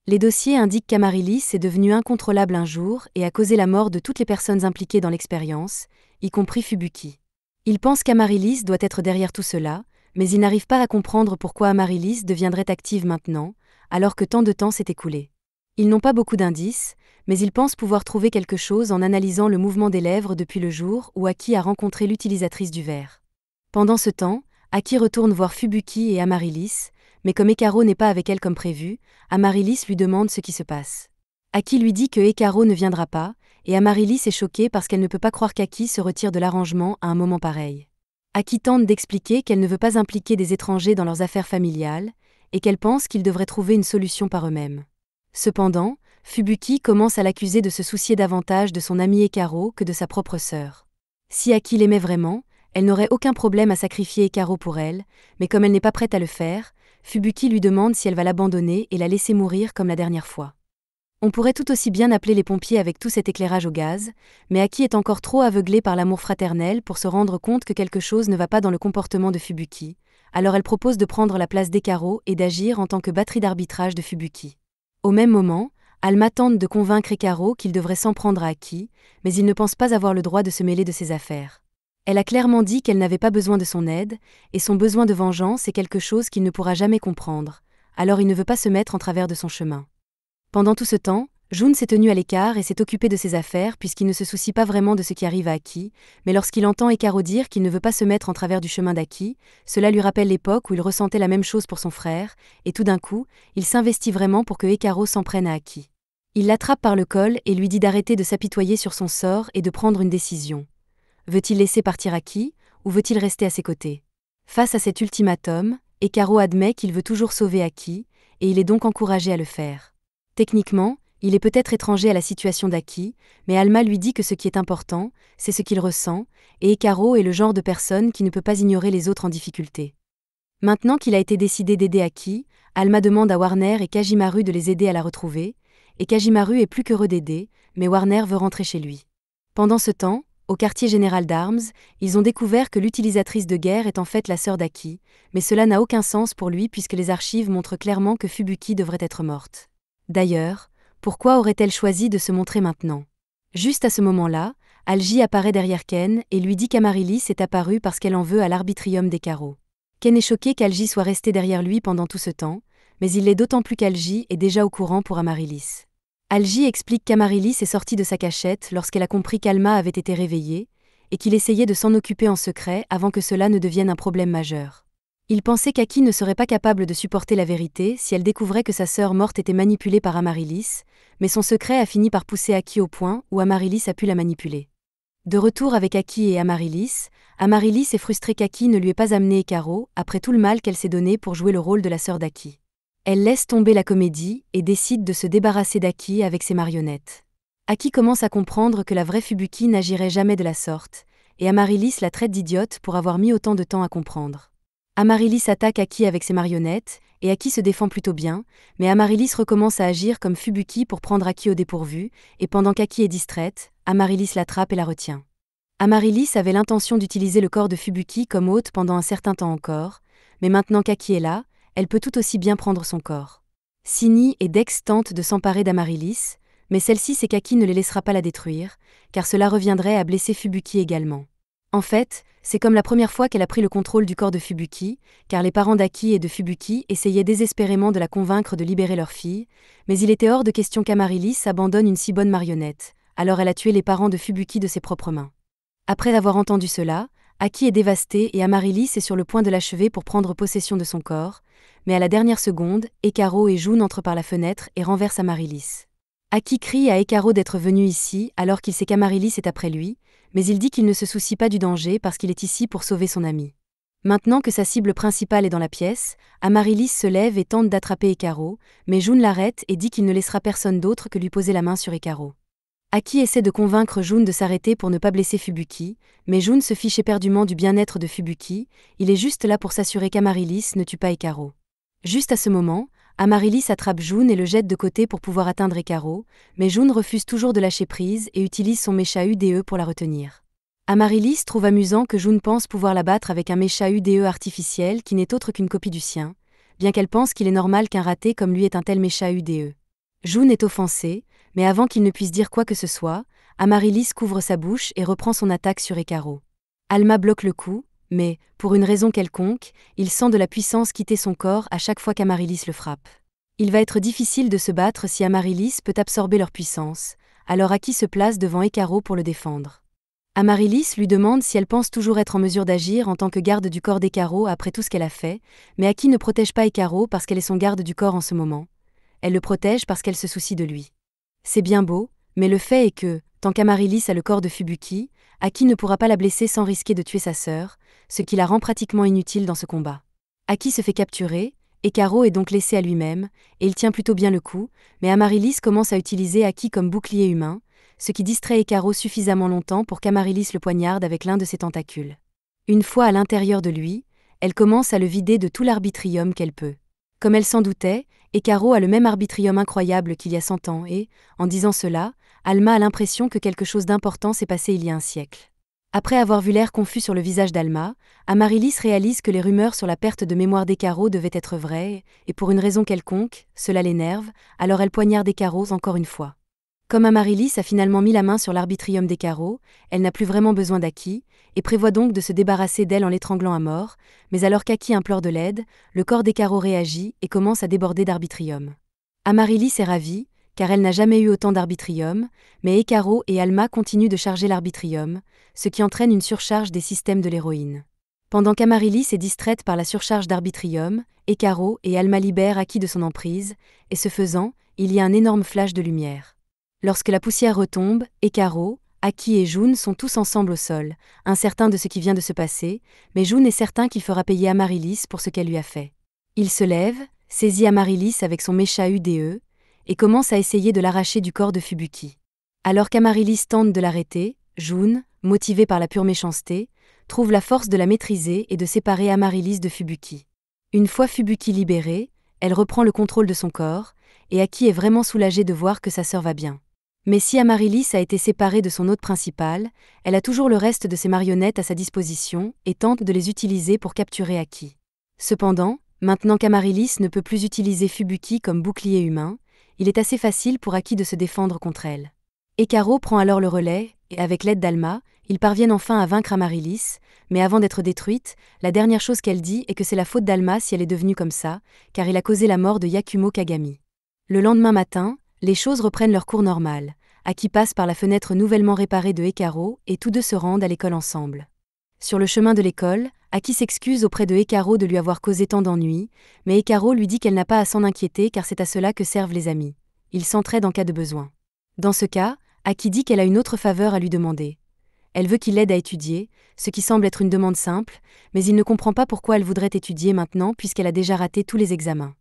A: Les dossiers indiquent qu'Amaryllis est devenue incontrôlable un jour et a causé la mort de toutes les personnes impliquées dans l'expérience, y compris Fubuki. Ils pensent qu'Amaryllis doit être derrière tout cela, mais ils n'arrivent pas à comprendre pourquoi Amaryllis deviendrait active maintenant, alors que tant de temps s'est écoulé. Ils n'ont pas beaucoup d'indices, mais ils pensent pouvoir trouver quelque chose en analysant le mouvement des lèvres depuis le jour où Aki a rencontré l'utilisatrice du verre. Pendant ce temps, Aki retourne voir Fubuki et Amaryllis, mais comme Ekaro n'est pas avec elle comme prévu, Amaryllis lui demande ce qui se passe. Aki lui dit que Ekaro ne viendra pas, et Amaryllis est choquée parce qu'elle ne peut pas croire qu'Aki se retire de l'arrangement à un moment pareil. Aki tente d'expliquer qu'elle ne veut pas impliquer des étrangers dans leurs affaires familiales, et qu'elle pense qu'ils devraient trouver une solution par eux-mêmes. Cependant, Fubuki commence à l'accuser de se soucier davantage de son amie Ekaro que de sa propre sœur. Si Aki l'aimait vraiment, elle n'aurait aucun problème à sacrifier Ekaro pour elle, mais comme elle n'est pas prête à le faire, Fubuki lui demande si elle va l'abandonner et la laisser mourir comme la dernière fois. On pourrait tout aussi bien appeler les pompiers avec tout cet éclairage au gaz, mais Aki est encore trop aveuglée par l'amour fraternel pour se rendre compte que quelque chose ne va pas dans le comportement de Fubuki, alors elle propose de prendre la place d'Ekaro et d'agir en tant que batterie d'arbitrage de Fubuki. Au même moment, Alma tente de convaincre Ekaro qu'il devrait s'en prendre à Aki, mais il ne pense pas avoir le droit de se mêler de ses affaires. Elle a clairement dit qu'elle n'avait pas besoin de son aide, et son besoin de vengeance est quelque chose qu'il ne pourra jamais comprendre, alors il ne veut pas se mettre en travers de son chemin. Pendant tout ce temps, Jun s'est tenu à l'écart et s'est occupé de ses affaires puisqu'il ne se soucie pas vraiment de ce qui arrive à Aki, mais lorsqu'il entend Ekaro dire qu'il ne veut pas se mettre en travers du chemin d'Aki, cela lui rappelle l'époque où il ressentait la même chose pour son frère, et tout d'un coup, il s'investit vraiment pour que Ekaro s'en prenne à Aki. Il l'attrape par le col et lui dit d'arrêter de s'apitoyer sur son sort et de prendre une décision. Veut-il laisser partir Aki, ou veut-il rester à ses côtés? Face à cet ultimatum, Ekaro admet qu'il veut toujours sauver Aki, et il est donc encouragé à le faire. Techniquement, il est peut-être étranger à la situation d'Aki, mais Alma lui dit que ce qui est important, c'est ce qu'il ressent, et Ekaro est le genre de personne qui ne peut pas ignorer les autres en difficulté. Maintenant qu'il a été décidé d'aider Aki, Alma demande à Warner et Kajimaru de les aider à la retrouver, et Kajimaru est plus qu'heureux d'aider, mais Warner veut rentrer chez lui. Pendant ce temps, au quartier général d'Arms, ils ont découvert que l'utilisatrice de guerre est en fait la sœur d'Aki, mais cela n'a aucun sens pour lui puisque les archives montrent clairement que Fubuki devrait être morte. D'ailleurs, pourquoi aurait-elle choisi de se montrer maintenant? Juste à ce moment-là, Algie apparaît derrière Ken et lui dit qu'Amaryllis est apparue parce qu'elle en veut à l'arbitrium d'Ekaro. Ken est choqué qu'Algie soit restée derrière lui pendant tout ce temps, mais il l'est d'autant plus qu'Algie est déjà au courant pour Amaryllis. Algie explique qu'Amaryllis est sortie de sa cachette lorsqu'elle a compris qu'Alma avait été réveillée, et qu'il essayait de s'en occuper en secret avant que cela ne devienne un problème majeur. Il pensait qu'Aki ne serait pas capable de supporter la vérité si elle découvrait que sa sœur morte était manipulée par Amaryllis, mais son secret a fini par pousser Aki au point où Amaryllis a pu la manipuler. De retour avec Aki et Amaryllis est frustrée qu'Aki ne lui ait pas amené Ekaro, après tout le mal qu'elle s'est donné pour jouer le rôle de la sœur d'Aki. Elle laisse tomber la comédie et décide de se débarrasser d'Aki avec ses marionnettes. Aki commence à comprendre que la vraie Fubuki n'agirait jamais de la sorte, et Amaryllis la traite d'idiote pour avoir mis autant de temps à comprendre. Amaryllis attaque Aki avec ses marionnettes, et Aki se défend plutôt bien, mais Amaryllis recommence à agir comme Fubuki pour prendre Aki au dépourvu, et pendant qu'Aki est distraite, Amaryllis l'attrape et la retient. Amaryllis avait l'intention d'utiliser le corps de Fubuki comme hôte pendant un certain temps encore, mais maintenant qu'Aki est là, elle peut tout aussi bien prendre son corps. Sini et Dex tentent de s'emparer d'Amaryllis, mais celle-ci sait qu'Aki ne les laissera pas la détruire, car cela reviendrait à blesser Fubuki également. En fait, c'est comme la première fois qu'elle a pris le contrôle du corps de Fubuki, car les parents d'Aki et de Fubuki essayaient désespérément de la convaincre de libérer leur fille, mais il était hors de question qu'Amaryllis abandonne une si bonne marionnette, alors elle a tué les parents de Fubuki de ses propres mains. Après avoir entendu cela, Aki est dévastée et Amaryllis est sur le point de l'achever pour prendre possession de son corps, mais à la dernière seconde, Ekaro et Jun entrent par la fenêtre et renversent Amaryllis. Aki crie à Ekaro d'être venu ici alors qu'il sait qu'Amaryllis est après lui, mais il dit qu'il ne se soucie pas du danger parce qu'il est ici pour sauver son ami. Maintenant que sa cible principale est dans la pièce, Amaryllis se lève et tente d'attraper Ekaro, mais Jun l'arrête et dit qu'il ne laissera personne d'autre que lui poser la main sur Ekaro. Aki essaie de convaincre Jun de s'arrêter pour ne pas blesser Fubuki, mais Jun se fiche éperdument du bien-être de Fubuki, il est juste là pour s'assurer qu'Amaryllis ne tue pas Ekaro. Juste à ce moment, Amaryllis attrape June et le jette de côté pour pouvoir atteindre Ekaro, mais June refuse toujours de lâcher prise et utilise son mécha UDE pour la retenir. Amaryllis trouve amusant que June pense pouvoir la battre avec un mécha UDE artificiel qui n'est autre qu'une copie du sien, bien qu'elle pense qu'il est normal qu'un raté comme lui ait un tel mécha UDE. June est offensée, mais avant qu'il ne puisse dire quoi que ce soit, Amaryllis couvre sa bouche et reprend son attaque sur Ekaro. Alma bloque le coup, mais, pour une raison quelconque, il sent de la puissance quitter son corps à chaque fois qu'Amaryllis le frappe. Il va être difficile de se battre si Amaryllis peut absorber leur puissance, alors Aki se place devant Ekaro pour le défendre. Amaryllis lui demande si elle pense toujours être en mesure d'agir en tant que garde du corps d'Ekaro après tout ce qu'elle a fait, mais Aki ne protège pas Ekaro parce qu'elle est son garde du corps en ce moment. Elle le protège parce qu'elle se soucie de lui. C'est bien beau, mais le fait est que, tant qu'Amaryllis a le corps de Fubuki, Aki ne pourra pas la blesser sans risquer de tuer sa sœur, ce qui la rend pratiquement inutile dans ce combat. Aki se fait capturer, Ekaro est donc laissé à lui-même, et il tient plutôt bien le coup, mais Amaryllis commence à utiliser Aki comme bouclier humain, ce qui distrait Ekaro suffisamment longtemps pour qu'Amaryllis le poignarde avec l'un de ses tentacules. Une fois à l'intérieur de lui, elle commence à le vider de tout l'arbitrium qu'elle peut. Comme elle s'en doutait, Ekaro a le même arbitrium incroyable qu'il y a 100 ans et, en disant cela, Alma a l'impression que quelque chose d'important s'est passé il y a un siècle. Après avoir vu l'air confus sur le visage d'Alma, Amaryllis réalise que les rumeurs sur la perte de mémoire d'Ekaro devaient être vraies, et pour une raison quelconque, cela l'énerve, alors elle poignarde Ekaro encore une fois. Comme Amaryllis a finalement mis la main sur l'arbitrium d'Ekaro, elle n'a plus vraiment besoin d'Aki, et prévoit donc de se débarrasser d'elle en l'étranglant à mort, mais alors qu'Aki implore de l'aide, le corps d'Ekaro réagit et commence à déborder d'arbitrium. Amaryllis est ravie, car elle n'a jamais eu autant d'arbitrium, mais Ekaro et Alma continuent de charger l'arbitrium, ce qui entraîne une surcharge des systèmes de l'héroïne. Pendant qu'Amaryllis est distraite par la surcharge d'arbitrium, Ekaro et Alma libèrent Aki de son emprise, et ce faisant, il y a un énorme flash de lumière. Lorsque la poussière retombe, Ekaro, Aki et June sont tous ensemble au sol, incertains de ce qui vient de se passer, mais June est certain qu'il fera payer Amaryllis pour ce qu'elle lui a fait. Il se lève, saisit Amaryllis avec son mécha UDE, et commence à essayer de l'arracher du corps de Fubuki. Alors qu'Amaryllis tente de l'arrêter, June, motivée par la pure méchanceté, trouve la force de la maîtriser et de séparer Amaryllis de Fubuki. Une fois Fubuki libérée, elle reprend le contrôle de son corps, et Aki est vraiment soulagée de voir que sa sœur va bien. Mais si Amaryllis a été séparée de son hôte principal, elle a toujours le reste de ses marionnettes à sa disposition et tente de les utiliser pour capturer Aki. Cependant, maintenant qu'Amaryllis ne peut plus utiliser Fubuki comme bouclier humain, il est assez facile pour Aki de se défendre contre elle. Ekaro prend alors le relais, et avec l'aide d'Alma, ils parviennent enfin à vaincre Amaryllis, mais avant d'être détruite, la dernière chose qu'elle dit est que c'est la faute d'Alma si elle est devenue comme ça, car il a causé la mort de Yakumo Kagami. Le lendemain matin, les choses reprennent leur cours normal. Aki passe par la fenêtre nouvellement réparée de Ekaro et tous deux se rendent à l'école ensemble. Sur le chemin de l'école, Aki s'excuse auprès de Ekaro de lui avoir causé tant d'ennuis, mais Ekaro lui dit qu'elle n'a pas à s'en inquiéter car c'est à cela que servent les amis. Ils s'entraident en cas de besoin. Dans ce cas, Aki dit qu'elle a une autre faveur à lui demander. Elle veut qu'il l'aide à étudier, ce qui semble être une demande simple, mais il ne comprend pas pourquoi elle voudrait étudier maintenant puisqu'elle a déjà raté tous les examens.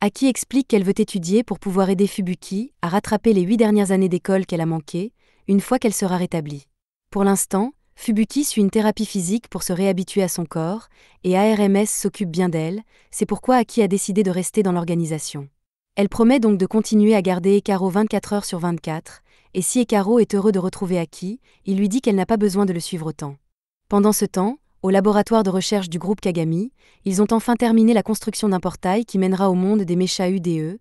A: Aki explique qu'elle veut étudier pour pouvoir aider Fubuki à rattraper les 8 dernières années d'école qu'elle a manquées, une fois qu'elle sera rétablie. Pour l'instant, Fubuki suit une thérapie physique pour se réhabituer à son corps, et ARMS s'occupe bien d'elle, c'est pourquoi Aki a décidé de rester dans l'organisation. Elle promet donc de continuer à garder Ekaro 24 heures sur 24, et si Ekaro est heureux de retrouver Aki, il lui dit qu'elle n'a pas besoin de le suivre autant. Pendant ce temps, au laboratoire de recherche du groupe Kagami, ils ont enfin terminé la construction d'un portail qui mènera au monde des mechas UDE,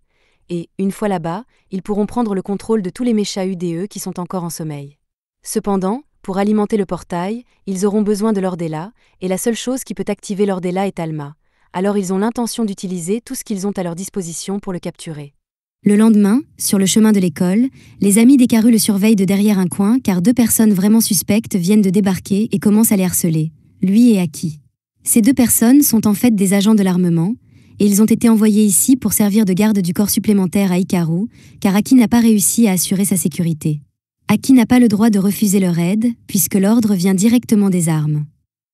A: et, une fois là-bas, ils pourront prendre le contrôle de tous les mechas UDE qui sont encore en sommeil. Cependant, pour alimenter le portail, ils auront besoin de l'Ordella, et la seule chose qui peut activer l'Ordella est Alma. Alors ils ont l'intention d'utiliser tout ce qu'ils ont à leur disposition pour le capturer.
C: Le lendemain, sur le chemin de l'école, les amis d'Ekaru le surveillent de derrière un coin car 2 personnes vraiment suspectes viennent de débarquer et commencent à les harceler, lui et Aki. Ces 2 personnes sont en fait des agents de l'armement, et ils ont été envoyés ici pour servir de garde du corps supplémentaire à Hikaru, car Aki n'a pas réussi à assurer sa sécurité. Aki n'a pas le droit de refuser leur aide, puisque l'ordre vient directement des armes.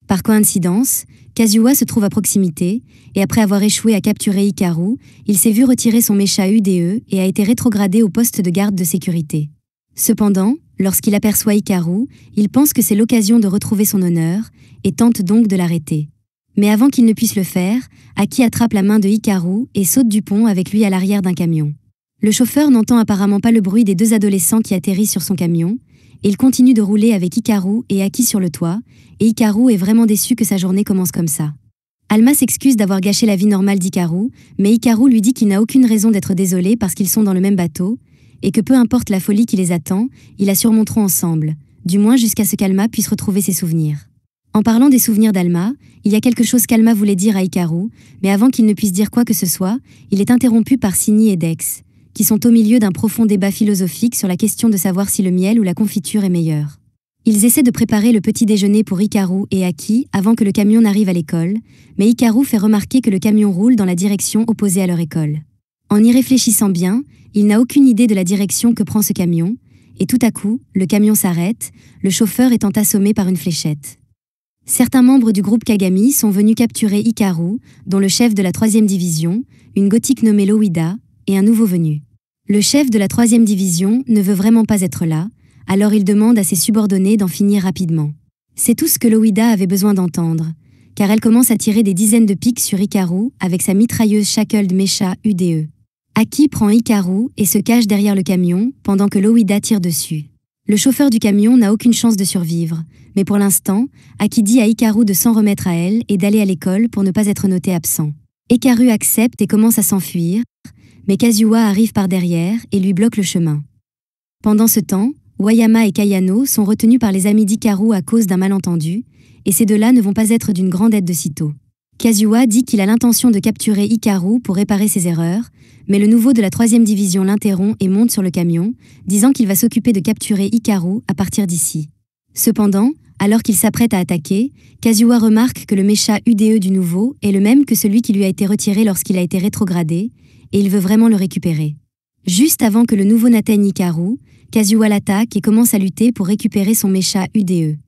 C: Par coïncidence, Kazuha se trouve à proximité, et après avoir échoué à capturer Hikaru, il s'est vu retirer son mécha UDE et a été rétrogradé au poste de garde de sécurité. Cependant, lorsqu'il aperçoit Hikaru, il pense que c'est l'occasion de retrouver son honneur, et tente donc de l'arrêter. Mais avant qu'il ne puisse le faire, Aki attrape la main de Hikaru et saute du pont avec lui à l'arrière d'un camion. Le chauffeur n'entend apparemment pas le bruit des deux adolescents qui atterrissent sur son camion, et il continue de rouler avec Hikaru et Aki sur le toit, et Hikaru est vraiment déçu que sa journée commence comme ça. Alma s'excuse d'avoir gâché la vie normale d'Hikaru, mais Hikaru lui dit qu'il n'a aucune raison d'être désolé parce qu'ils sont dans le même bateau, et que peu importe la folie qui les attend, ils la surmonteront ensemble, du moins jusqu'à ce qu'Alma puisse retrouver ses souvenirs. En parlant des souvenirs d'Alma, il y a quelque chose qu'Alma voulait dire à Hikaru, mais avant qu'il ne puisse dire quoi que ce soit, il est interrompu par Signy et Dex, qui sont au milieu d'un profond débat philosophique sur la question de savoir si le miel ou la confiture est meilleur. Ils essaient de préparer le petit déjeuner pour Hikaru et Aki avant que le camion n'arrive à l'école, mais Hikaru fait remarquer que le camion roule dans la direction opposée à leur école. En y réfléchissant bien, il n'a aucune idée de la direction que prend ce camion, et tout à coup, le camion s'arrête, le chauffeur étant assommé par une fléchette. Certains membres du groupe Kagami sont venus capturer Hikaru, dont le chef de la 3e division, une gothique nommée Lowida, et un nouveau venu. Le chef de la 3e division ne veut vraiment pas être là, alors il demande à ses subordonnés d'en finir rapidement. C'est tout ce que Lowida avait besoin d'entendre, car elle commence à tirer des dizaines de pics sur Hikaru avec sa mitrailleuse Shackled Mecha UDE. Aki prend Hikaru et se cache derrière le camion pendant que Lowida tire dessus. Le chauffeur du camion n'a aucune chance de survivre, mais pour l'instant, Aki dit à Hikaru de s'en remettre à elle et d'aller à l'école pour ne pas être noté absent. Hikaru accepte et commence à s'enfuir, mais Kazuha arrive par derrière et lui bloque le chemin. Pendant ce temps, Wayama et Kayano sont retenus par les amis d'Hikaru à cause d'un malentendu, et ces deux-là ne vont pas être d'une grande aide de sitôt. Kazuha dit qu'il a l'intention de capturer Hikaru pour réparer ses erreurs, mais le nouveau de la 3e division l'interrompt et monte sur le camion, disant qu'il va s'occuper de capturer Hikaru à partir d'ici. Cependant, alors qu'il s'apprête à attaquer, Kazuha remarque que le Mecha UDE du nouveau est le même que celui qui lui a été retiré lorsqu'il a été rétrogradé, et il veut vraiment le récupérer. Juste avant que le nouveau n'atteigne Hikaru, Kazuha l'attaque et commence à lutter pour récupérer son Mecha UDE.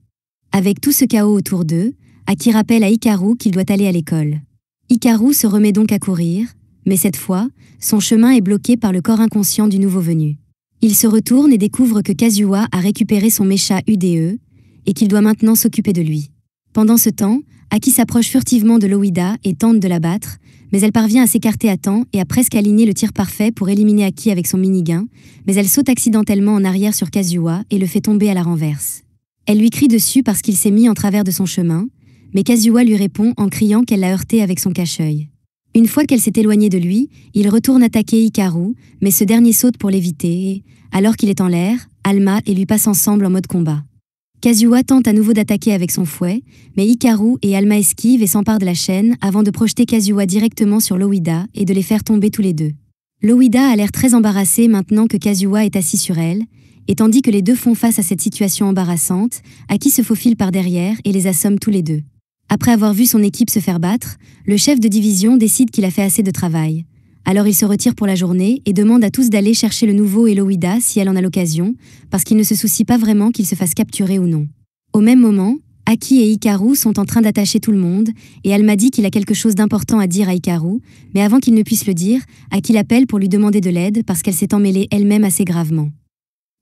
C: Avec tout ce chaos autour d'eux, Aki rappelle à Hikaru qu'il doit aller à l'école. Hikaru se remet donc à courir, mais cette fois, son chemin est bloqué par le corps inconscient du nouveau venu. Il se retourne et découvre que Kazuha a récupéré son Mecha UDE, et qu'il doit maintenant s'occuper de lui. Pendant ce temps, Aki s'approche furtivement de Lowida et tente de la battre, mais elle parvient à s'écarter à temps et a presque aligné le tir parfait pour éliminer Aki avec son minigun, mais elle saute accidentellement en arrière sur Kazuha et le fait tomber à la renverse. Elle lui crie dessus parce qu'il s'est mis en travers de son chemin, mais Kazuha lui répond en criant qu'elle l'a heurté avec son cache-œil. Une fois qu'elle s'est éloignée de lui, il retourne attaquer Hikaru, mais ce dernier saute pour l'éviter et, alors qu'il est en l'air, Alma et lui passent ensemble en mode combat. Kazuha tente à nouveau d'attaquer avec son fouet, mais Hikaru et Alma esquivent et s'emparent de la chaîne avant de projeter Kazuha directement sur Lowida et de les faire tomber tous les deux. Lowida a l'air très embarrassée maintenant que Kazuha est assis sur elle, et tandis que les deux font face à cette situation embarrassante, Aki se faufile par derrière et les assomme tous les deux. Après avoir vu son équipe se faire battre, le chef de division décide qu'il a fait assez de travail. Alors il se retire pour la journée et demande à tous d'aller chercher le nouveau et Lowida si elle en a l'occasion, parce qu'il ne se soucie pas vraiment qu'il se fasse capturer ou non. Au même moment, Aki et Hikaru sont en train d'attacher tout le monde, et Alma dit qu'il a quelque chose d'important à dire à Hikaru, mais avant qu'il ne puisse le dire, Aki l'appelle pour lui demander de l'aide parce qu'elle s'est emmêlée elle-même assez gravement.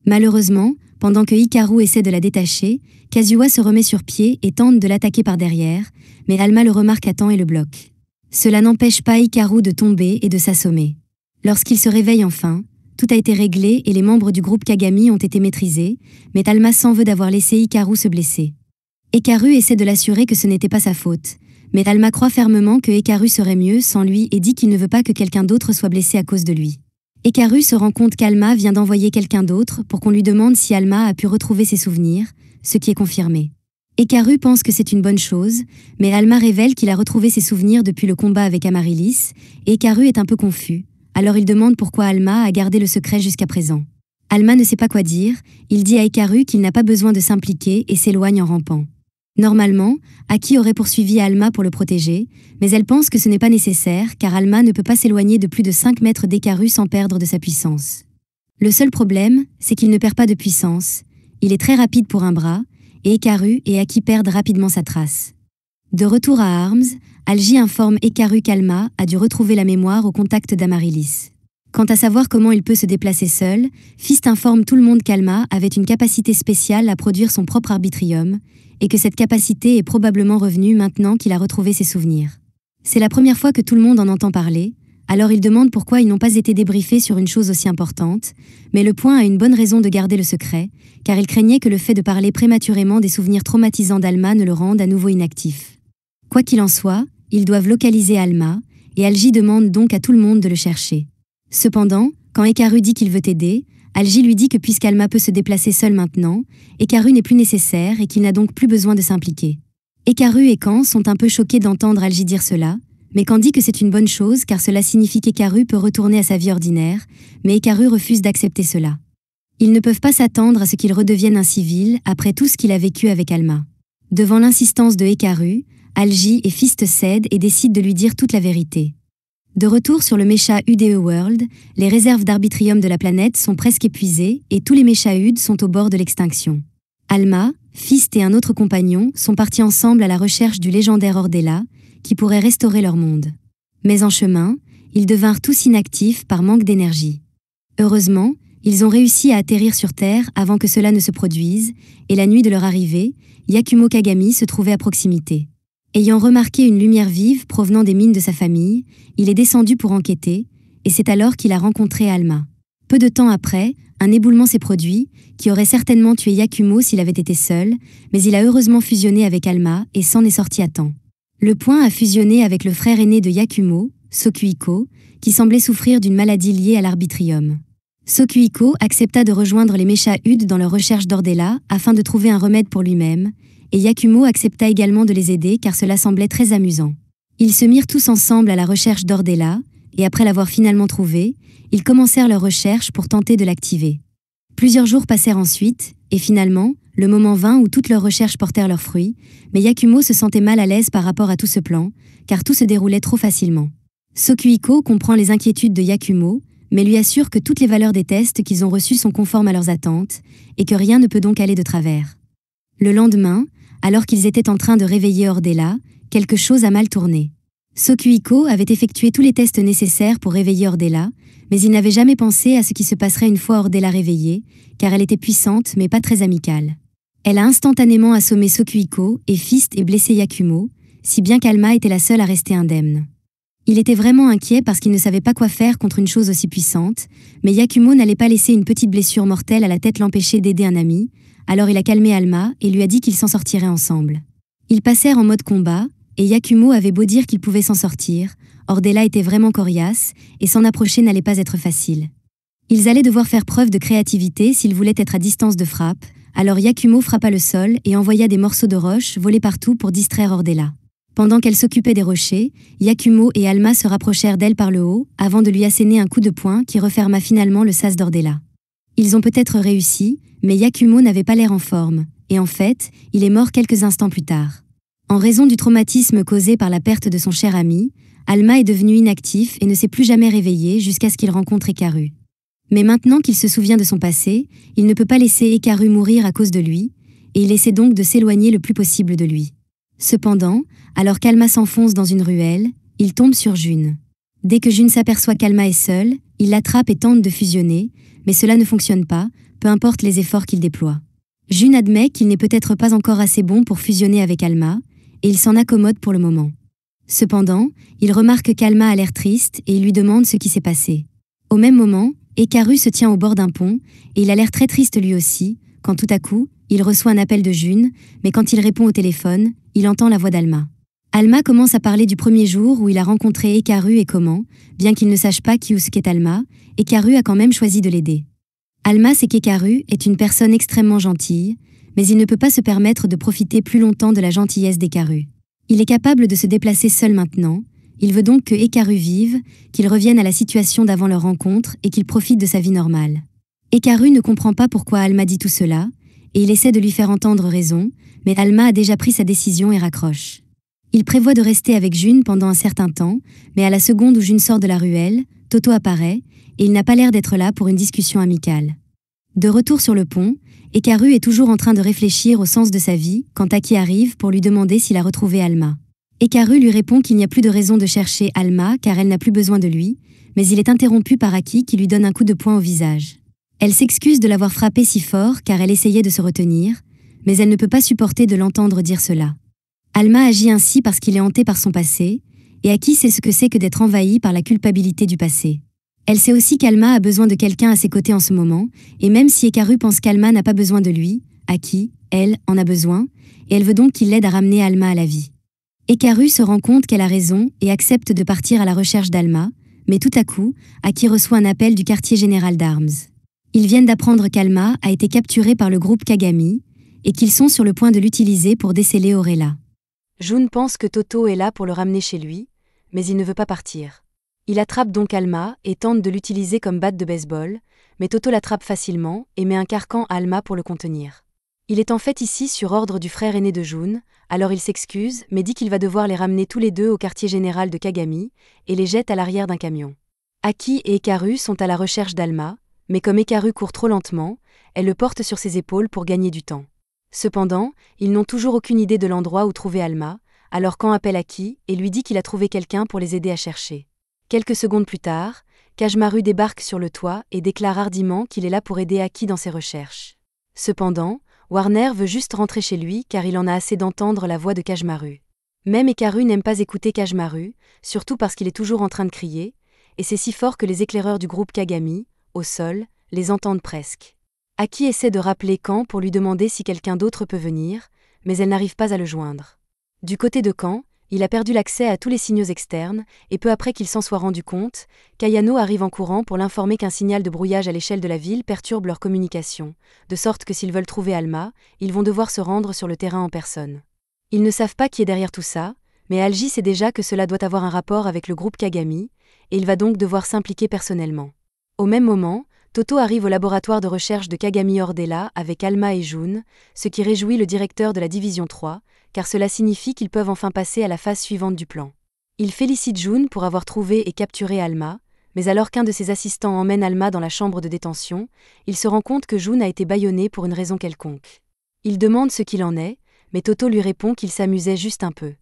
C: Malheureusement, pendant que Hikaru essaie de la détacher, Kazuha se remet sur pied et tente de l'attaquer par derrière, mais Alma le remarque à temps et le bloque. Cela n'empêche pas Hikaru de tomber et de s'assommer. Lorsqu'il se réveille enfin, tout a été réglé et les membres du groupe Kagami ont été maîtrisés, mais Alma s'en veut d'avoir laissé Hikaru se blesser. Hikaru essaie de l'assurer que ce n'était pas sa faute, mais Alma croit fermement que Hikaru serait mieux sans lui et dit qu'il ne veut pas que quelqu'un d'autre soit blessé à cause de lui. Hikaru se rend compte qu'Alma vient d'envoyer quelqu'un d'autre pour qu'on lui demande si Alma a pu retrouver ses souvenirs, ce qui est confirmé. Hikaru pense que c'est une bonne chose, mais Alma révèle qu'il a retrouvé ses souvenirs depuis le combat avec Amaryllis, et Hikaru est un peu confus, alors il demande pourquoi Alma a gardé le secret jusqu'à présent. Alma ne sait pas quoi dire, il dit à Hikaru qu'il n'a pas besoin de s'impliquer et s'éloigne en rampant. Normalement, Aki aurait poursuivi Alma pour le protéger, mais elle pense que ce n'est pas nécessaire car Alma ne peut pas s'éloigner de plus de 5 mètres d'Hikaru sans perdre de sa puissance. Le seul problème, c'est qu'il ne perd pas de puissance, il est très rapide pour un bras, et Hikaru et Aki perdent rapidement sa trace. De retour à Arms, Algie informe Hikaru qu'Alma a dû retrouver la mémoire au contact d'Amaryllis. Quant à savoir comment il peut se déplacer seul, Fist informe tout le monde qu'Alma avait une capacité spéciale à produire son propre arbitrium, et que cette capacité est probablement revenue maintenant qu'il a retrouvé ses souvenirs. C'est la première fois que tout le monde en entend parler, alors il demande pourquoi ils n'ont pas été débriefés sur une chose aussi importante, mais le point a une bonne raison de garder le secret, car il craignait que le fait de parler prématurément des souvenirs traumatisants d'Alma ne le rende à nouveau inactif. Quoi qu'il en soit, ils doivent localiser Alma, et Algie demande donc à tout le monde de le chercher. Cependant, quand Hikaru dit qu'il veut aider, Algie lui dit que puisqu'Alma peut se déplacer seule maintenant, Hikaru n'est plus nécessaire et qu'il n'a donc plus besoin de s'impliquer. Hikaru et Kan sont un peu choqués d'entendre Algie dire cela, mais Kan dit que c'est une bonne chose car cela signifie qu'Hikaru peut retourner à sa vie ordinaire, mais Hikaru refuse d'accepter cela. Ils ne peuvent pas s'attendre à ce qu'il redevienne un civil après tout ce qu'il a vécu avec Alma. Devant l'insistance de Hikaru, Algie et Fist cèdent et décident de lui dire toute la vérité. De retour sur le Mecha UDE World, les réserves d'arbitrium de la planète sont presque épuisées et tous les Mecha-Uds sont au bord de l'extinction. Alma, Fist et un autre compagnon sont partis ensemble à la recherche du légendaire Ordella, qui pourrait restaurer leur monde. Mais en chemin, ils devinrent tous inactifs par manque d'énergie. Heureusement, ils ont réussi à atterrir sur Terre avant que cela ne se produise, et la nuit de leur arrivée, Yakumo Kagami se trouvait à proximité. Ayant remarqué une lumière vive provenant des mines de sa famille, il est descendu pour enquêter, et c'est alors qu'il a rencontré Alma. Peu de temps après, un éboulement s'est produit, qui aurait certainement tué Yakumo s'il avait été seul, mais il a heureusement fusionné avec Alma et s'en est sorti à temps. Le point a fusionné avec le frère aîné de Yakumo, Sokuhiko, qui semblait souffrir d'une maladie liée à l'arbitrium. Sokuhiko accepta de rejoindre les Mecha-Uds dans leur recherche d'Ordella afin de trouver un remède pour lui-même, et Yakumo accepta également de les aider car cela semblait très amusant. Ils se mirent tous ensemble à la recherche d'Ordella, et après l'avoir finalement trouvé, ils commencèrent leur recherche pour tenter de l'activer. Plusieurs jours passèrent ensuite, et finalement, le moment vint où toutes leurs recherches portèrent leurs fruits, mais Yakumo se sentait mal à l'aise par rapport à tout ce plan, car tout se déroulait trop facilement. Sokuhiko comprend les inquiétudes de Yakumo, mais lui assure que toutes les valeurs des tests qu'ils ont reçus sont conformes à leurs attentes, et que rien ne peut donc aller de travers. Le lendemain, alors qu'ils étaient en train de réveiller Ordella, quelque chose a mal tourné. Sokuhiko avait effectué tous les tests nécessaires pour réveiller Ordella, mais il n'avait jamais pensé à ce qui se passerait une fois Ordella réveillée, car elle était puissante mais pas très amicale. Elle a instantanément assommé Sokuhiko et Fist et blessé Yakumo, si bien qu'Alma était la seule à rester indemne. Il était vraiment inquiet parce qu'il ne savait pas quoi faire contre une chose aussi puissante, mais Yakumo n'allait pas laisser une petite blessure mortelle à la tête l'empêcher d'aider un ami, alors il a calmé Alma et lui a dit qu'ils s'en sortiraient ensemble. Ils passèrent en mode combat, et Yakumo avait beau dire qu'il pouvait s'en sortir, Ordella était vraiment coriace, et s'en approcher n'allait pas être facile. Ils allaient devoir faire preuve de créativité s'ils voulaient être à distance de frappe, alors Yakumo frappa le sol et envoya des morceaux de roche voler partout pour distraire Ordella. Pendant qu'elle s'occupait des rochers, Yakumo et Alma se rapprochèrent d'elle par le haut, avant de lui asséner un coup de poing qui referma finalement le sas d'Ordella. Ils ont peut-être réussi, mais Yakumo n'avait pas l'air en forme, et en fait, il est mort quelques instants plus tard. En raison du traumatisme causé par la perte de son cher ami, Alma est devenu inactif et ne s'est plus jamais réveillé jusqu'à ce qu'il rencontre Hikaru. Mais maintenant qu'il se souvient de son passé, il ne peut pas laisser Hikaru mourir à cause de lui, et il essaie donc de s'éloigner le plus possible de lui. Cependant, alors qu'Alma s'enfonce dans une ruelle, il tombe sur Jun. Dès que Jun s'aperçoit qu'Alma est seule, il l'attrape et tente de fusionner, mais cela ne fonctionne pas, peu importe les efforts qu'il déploie. Jun admet qu'il n'est peut-être pas encore assez bon pour fusionner avec Alma, et il s'en accommode pour le moment. Cependant, il remarque qu'Alma a l'air triste et il lui demande ce qui s'est passé. Au même moment, Hikaru se tient au bord d'un pont, et il a l'air très triste lui aussi, quand tout à coup, il reçoit un appel de Jun, mais quand il répond au téléphone, il entend la voix d'Alma. Alma commence à parler du premier jour où il a rencontré Hikaru et comment, bien qu'il ne sache pas qui ou ce qu'est Alma, Hikaru a quand même choisi de l'aider. Alma sait qu'Hikaru est une personne extrêmement gentille, mais il ne peut pas se permettre de profiter plus longtemps de la gentillesse d'Hikaru. Il est capable de se déplacer seul maintenant, il veut donc que Hikaru vive, qu'il revienne à la situation d'avant leur rencontre et qu'il profite de sa vie normale. Hikaru ne comprend pas pourquoi Alma dit tout cela, et il essaie de lui faire entendre raison, mais Alma a déjà pris sa décision et raccroche. Il prévoit de rester avec Jun pendant un certain temps, mais à la seconde où Jun sort de la ruelle, Toto apparaît, et il n'a pas l'air d'être là pour une discussion amicale. De retour sur le pont, Hikaru est toujours en train de réfléchir au sens de sa vie quand Taki arrive pour lui demander s'il a retrouvé Alma. Hikaru lui répond qu'il n'y a plus de raison de chercher Alma car elle n'a plus besoin de lui, mais il est interrompu par Aki qui lui donne un coup de poing au visage. Elle s'excuse de l'avoir frappé si fort car elle essayait de se retenir, mais elle ne peut pas supporter de l'entendre dire cela. Alma agit ainsi parce qu'il est hanté par son passé, et Aki sait ce que c'est que d'être envahi par la culpabilité du passé. Elle sait aussi qu'Alma a besoin de quelqu'un à ses côtés en ce moment, et même si Hikaru pense qu'Alma n'a pas besoin de lui, Aki, elle, en a besoin, et elle veut donc qu'il l'aide à ramener Alma à la vie. Hikaru se rend compte qu'elle a raison et accepte de partir à la recherche d'Alma, mais tout à coup, Aki reçoit un appel du quartier général d'armes. Ils viennent d'apprendre qu'Alma a été capturée par le groupe Kagami, et qu'ils sont sur le point de l'utiliser pour déceler Auréla.
A: Jun pense que Toto est là pour le ramener chez lui, mais il ne veut pas partir. Il attrape donc Alma et tente de l'utiliser comme batte de baseball, mais Toto l'attrape facilement et met un carcan à Alma pour le contenir. Il est en fait ici sur ordre du frère aîné de Jun, alors il s'excuse mais dit qu'il va devoir les ramener tous les deux au quartier général de Kagami et les jette à l'arrière d'un camion. Aki et Hikaru sont à la recherche d'Alma, mais comme Hikaru court trop lentement, elle le porte sur ses épaules pour gagner du temps. Cependant, ils n'ont toujours aucune idée de l'endroit où trouver Alma, alors Kan appelle Aki et lui dit qu'il a trouvé quelqu'un pour les aider à chercher. Quelques secondes plus tard, Kajmaru débarque sur le toit et déclare hardiment qu'il est là pour aider Aki dans ses recherches. Cependant, Warner veut juste rentrer chez lui car il en a assez d'entendre la voix de Kajmaru. Même Hikaru n'aime pas écouter Kajmaru, surtout parce qu'il est toujours en train de crier, et c'est si fort que les éclaireurs du groupe Kagami, au sol, les entendent presque. Aki essaie de rappeler Kan pour lui demander si quelqu'un d'autre peut venir, mais elle n'arrive pas à le joindre. Du côté de Kan, il a perdu l'accès à tous les signaux externes, et peu après qu'il s'en soit rendu compte, Kayano arrive en courant pour l'informer qu'un signal de brouillage à l'échelle de la ville perturbe leur communication, de sorte que s'ils veulent trouver Alma, ils vont devoir se rendre sur le terrain en personne. Ils ne savent pas qui est derrière tout ça, mais Alji sait déjà que cela doit avoir un rapport avec le groupe Kagami, et il va donc devoir s'impliquer personnellement. Au même moment, Toto arrive au laboratoire de recherche de Kagami Ordella avec Alma et Jun, ce qui réjouit le directeur de la division 3, car cela signifie qu'ils peuvent enfin passer à la phase suivante du plan. Il félicite Jun pour avoir trouvé et capturé Alma, mais alors qu'un de ses assistants emmène Alma dans la chambre de détention, il se rend compte que Jun a été bâillonné pour une raison quelconque. Il demande ce qu'il en est, mais Toto lui répond qu'il s'amusait juste un peu.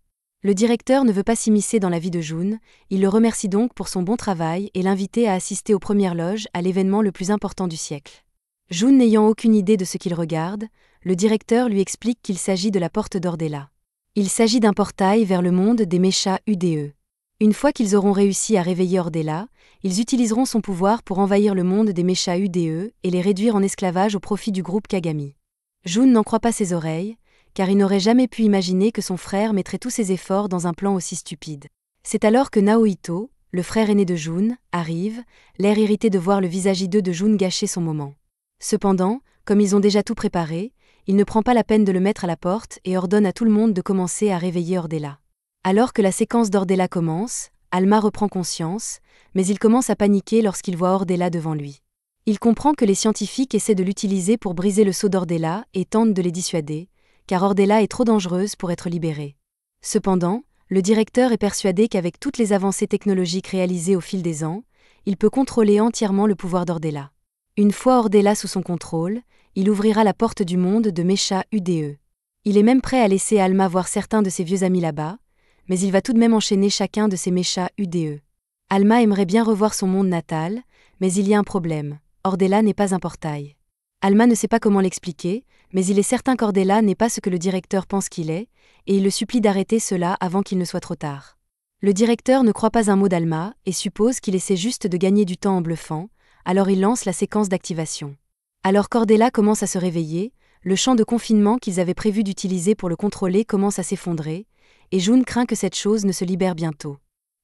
A: Le directeur ne veut pas s'immiscer dans la vie de Jun, il le remercie donc pour son bon travail et l'invite à assister aux premières loges à l'événement le plus important du siècle. Jun n'ayant aucune idée de ce qu'il regarde, le directeur lui explique qu'il s'agit de la porte d'Ordella. Il s'agit d'un portail vers le monde des Mechas UDE. Une fois qu'ils auront réussi à réveiller Ordella, ils utiliseront son pouvoir pour envahir le monde des Mechas UDE et les réduire en esclavage au profit du groupe Kagami. Jun n'en croit pas ses oreilles, car il n'aurait jamais pu imaginer que son frère mettrait tous ses efforts dans un plan aussi stupide. C'est alors que Naohito, le frère aîné de Jun, arrive, l'air irrité de voir le visage hideux de Jun gâcher son moment. Cependant, comme ils ont déjà tout préparé, il ne prend pas la peine de le mettre à la porte et ordonne à tout le monde de commencer à réveiller Ordella. Alors que la séquence d'Ordella commence, Alma reprend conscience, mais il commence à paniquer lorsqu'il voit Ordella devant lui. Il comprend que les scientifiques essaient de l'utiliser pour briser le sceau d'Ordella et tentent de les dissuader, car Ordella est trop dangereuse pour être libérée. Cependant, le directeur est persuadé qu'avec toutes les avancées technologiques réalisées au fil des ans, il peut contrôler entièrement le pouvoir d'Ordella. Une fois Ordella sous son contrôle, il ouvrira la porte du monde de Mecha UDE. Il est même prêt à laisser Alma voir certains de ses vieux amis là-bas, mais il va tout de même enchaîner chacun de ses Mecha UDE. Alma aimerait bien revoir son monde natal, mais il y a un problème, Ordella n'est pas un portail. Alma ne sait pas comment l'expliquer, mais il est certain qu'Ordella n'est pas ce que le directeur pense qu'il est, et il le supplie d'arrêter cela avant qu'il ne soit trop tard. Le directeur ne croit pas un mot d'Alma et suppose qu'il essaie juste de gagner du temps en bluffant, alors il lance la séquence d'activation. Alors qu'Ordella commence à se réveiller, le champ de confinement qu'ils avaient prévu d'utiliser pour le contrôler commence à s'effondrer, et Jun craint que cette chose ne se libère bientôt.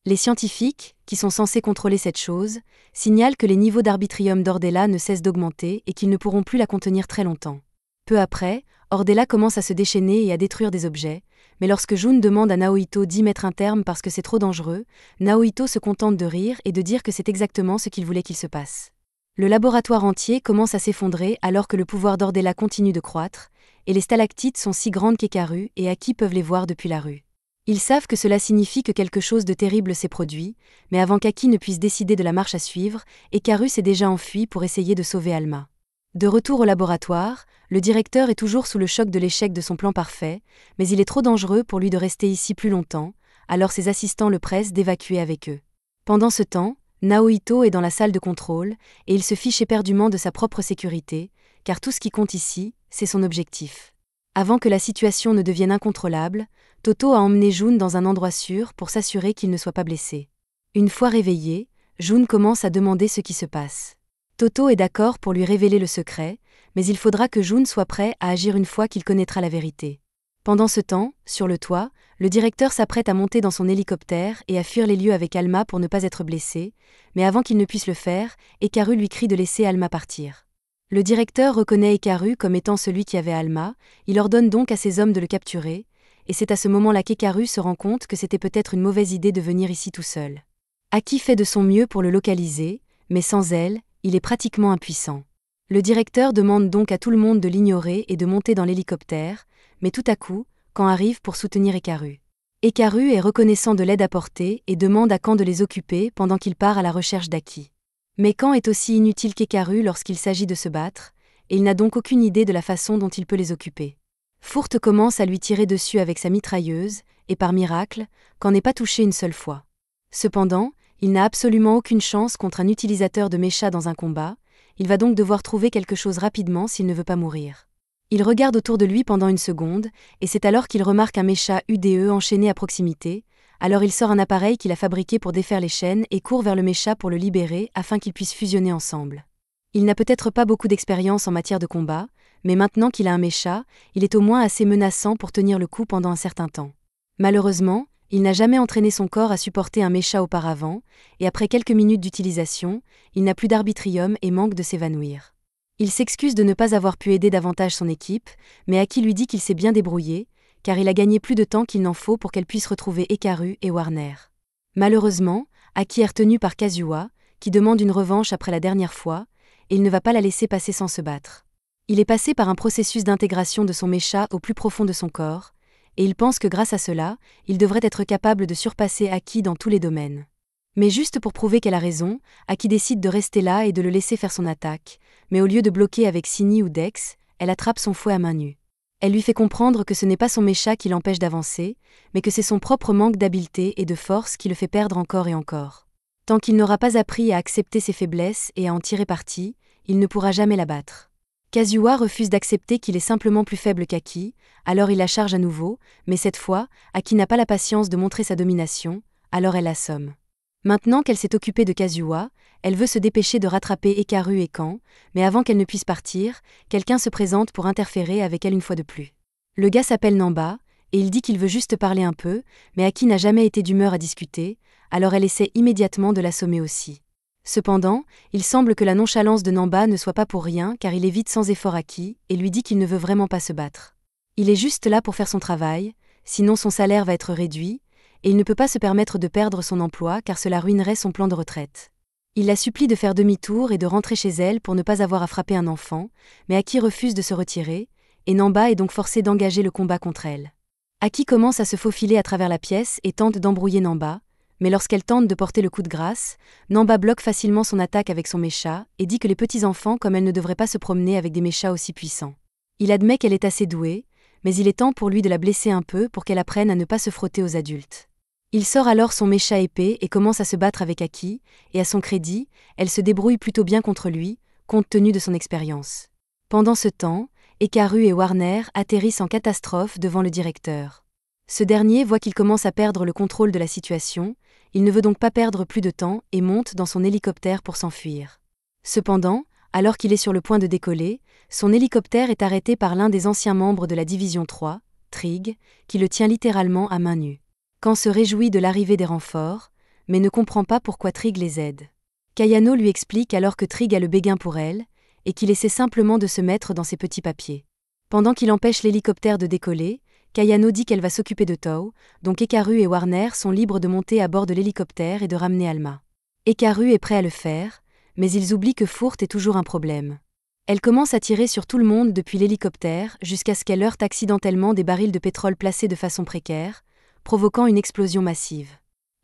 A: Les scientifiques, qui sont censés contrôler cette chose, signalent que les niveaux d'arbitrium d'Ordella ne cessent d'augmenter et qu'ils ne pourront plus la contenir très longtemps. Peu après, Ordella commence à se déchaîner et à détruire des objets, mais lorsque Jun demande à Naohito d'y mettre un terme parce que c'est trop dangereux, Naohito se contente de rire et de dire que c'est exactement ce qu'il voulait qu'il se passe. Le laboratoire entier commence à s'effondrer alors que le pouvoir d'Ordella continue de croître, et les stalactites sont si grandes qu'Hikaru et Aki peuvent les voir depuis la rue. Ils savent que cela signifie que quelque chose de terrible s'est produit, mais avant qu'Aki ne puisse décider de la marche à suivre, Hikaru s'est déjà enfui pour essayer de sauver Alma. De retour au laboratoire, le directeur est toujours sous le choc de l'échec de son plan parfait, mais il est trop dangereux pour lui de rester ici plus longtemps, alors ses assistants le pressent d'évacuer avec eux. Pendant ce temps, Naohito est dans la salle de contrôle, et il se fiche éperdument de sa propre sécurité, car tout ce qui compte ici, c'est son objectif. Avant que la situation ne devienne incontrôlable, Toto a emmené Jun dans un endroit sûr pour s'assurer qu'il ne soit pas blessé. Une fois réveillé, Jun commence à demander ce qui se passe. Toto est d'accord pour lui révéler le secret, mais il faudra que Jun soit prêt à agir une fois qu'il connaîtra la vérité. Pendant ce temps, sur le toit, le directeur s'apprête à monter dans son hélicoptère et à fuir les lieux avec Alma pour ne pas être blessé, mais avant qu'il ne puisse le faire, Hikaru lui crie de laisser Alma partir. Le directeur reconnaît Hikaru comme étant celui qui avait Alma, il ordonne donc à ses hommes de le capturer, et c'est à ce moment-là qu'Hikaru se rend compte que c'était peut-être une mauvaise idée de venir ici tout seul. Aki fait de son mieux pour le localiser, mais sans elle, il est pratiquement impuissant. Le directeur demande donc à tout le monde de l'ignorer et de monter dans l'hélicoptère, mais tout à coup, Kan arrive pour soutenir Hikaru. Hikaru est reconnaissant de l'aide apportée et demande à Kan de les occuper pendant qu'il part à la recherche d'Aki. Mais Kan est aussi inutile qu'Hikaru lorsqu'il s'agit de se battre, et il n'a donc aucune idée de la façon dont il peut les occuper. Fourte commence à lui tirer dessus avec sa mitrailleuse, et par miracle, Kan n'est pas touché une seule fois. Cependant, il n'a absolument aucune chance contre un utilisateur de mecha dans un combat, il va donc devoir trouver quelque chose rapidement s'il ne veut pas mourir. Il regarde autour de lui pendant une seconde, et c'est alors qu'il remarque un mecha UDE enchaîné à proximité, alors il sort un appareil qu'il a fabriqué pour défaire les chaînes et court vers le mecha pour le libérer afin qu'ils puissent fusionner ensemble. Il n'a peut-être pas beaucoup d'expérience en matière de combat, mais maintenant qu'il a un mecha, il est au moins assez menaçant pour tenir le coup pendant un certain temps. Malheureusement, il n'a jamais entraîné son corps à supporter un mecha auparavant, et après quelques minutes d'utilisation, il n'a plus d'arbitrium et manque de s'évanouir. Il s'excuse de ne pas avoir pu aider davantage son équipe, mais Aki lui dit qu'il s'est bien débrouillé, car il a gagné plus de temps qu'il n'en faut pour qu'elle puisse retrouver Hikaru et Warner. Malheureusement, Aki est retenu par Kazuha, qui demande une revanche après la dernière fois, et il ne va pas la laisser passer sans se battre. Il est passé par un processus d'intégration de son mecha au plus profond de son corps, et il pense que grâce à cela, il devrait être capable de surpasser Aki dans tous les domaines. Mais juste pour prouver qu'elle a raison, Aki décide de rester là et de le laisser faire son attaque, mais au lieu de bloquer avec Sini ou Dex, elle attrape son fouet à main nue. Elle lui fait comprendre que ce n'est pas son mecha qui l'empêche d'avancer, mais que c'est son propre manque d'habileté et de force qui le fait perdre encore et encore. Tant qu'il n'aura pas appris à accepter ses faiblesses et à en tirer parti, il ne pourra jamais la battre. Kazuha refuse d'accepter qu'il est simplement plus faible qu'Aki, alors il la charge à nouveau, mais cette fois, Aki n'a pas la patience de montrer sa domination, alors elle l'assomme. Maintenant qu'elle s'est occupée de Kazuha, elle veut se dépêcher de rattraper Hikaru et Kan, mais avant qu'elle ne puisse partir, quelqu'un se présente pour interférer avec elle une fois de plus. Le gars s'appelle Namba, et il dit qu'il veut juste parler un peu, mais Aki n'a jamais été d'humeur à discuter, alors elle essaie immédiatement de l'assommer aussi. Cependant, il semble que la nonchalance de Namba ne soit pas pour rien car il évite sans effort Aki et lui dit qu'il ne veut vraiment pas se battre. Il est juste là pour faire son travail, sinon son salaire va être réduit, et il ne peut pas se permettre de perdre son emploi car cela ruinerait son plan de retraite. Il la supplie de faire demi-tour et de rentrer chez elle pour ne pas avoir à frapper un enfant, mais Aki refuse de se retirer, et Namba est donc forcé d'engager le combat contre elle. Aki commence à se faufiler à travers la pièce et tente d'embrouiller Namba, mais lorsqu'elle tente de porter le coup de grâce, Namba bloque facilement son attaque avec son mecha et dit que les petits enfants comme elle ne devraient pas se promener avec des mechas aussi puissants. Il admet qu'elle est assez douée, mais il est temps pour lui de la blesser un peu pour qu'elle apprenne à ne pas se frotter aux adultes. Il sort alors son mecha épée et commence à se battre avec Aki, et à son crédit, elle se débrouille plutôt bien contre lui, compte tenu de son expérience. Pendant ce temps, Hikaru et Warner atterrissent en catastrophe devant le directeur. Ce dernier voit qu'il commence à perdre le contrôle de la situation, il ne veut donc pas perdre plus de temps et monte dans son hélicoptère pour s'enfuir. Cependant, alors qu'il est sur le point de décoller, son hélicoptère est arrêté par l'un des anciens membres de la Division 3, Trig, qui le tient littéralement à main nue. Kan se réjouit de l'arrivée des renforts, mais ne comprend pas pourquoi Trig les aide. Kayano lui explique alors que Trig a le béguin pour elle, et qu'il essaie simplement de se mettre dans ses petits papiers. Pendant qu'il empêche l'hélicoptère de décoller, Kayano dit qu'elle va s'occuper de Tao, donc Hikaru et Warner sont libres de monter à bord de l'hélicoptère et de ramener Alma. Hikaru est prêt à le faire, mais ils oublient que Fourte est toujours un problème. Elle commence à tirer sur tout le monde depuis l'hélicoptère jusqu'à ce qu'elle heurte accidentellement des barils de pétrole placés de façon précaire, provoquant une explosion massive.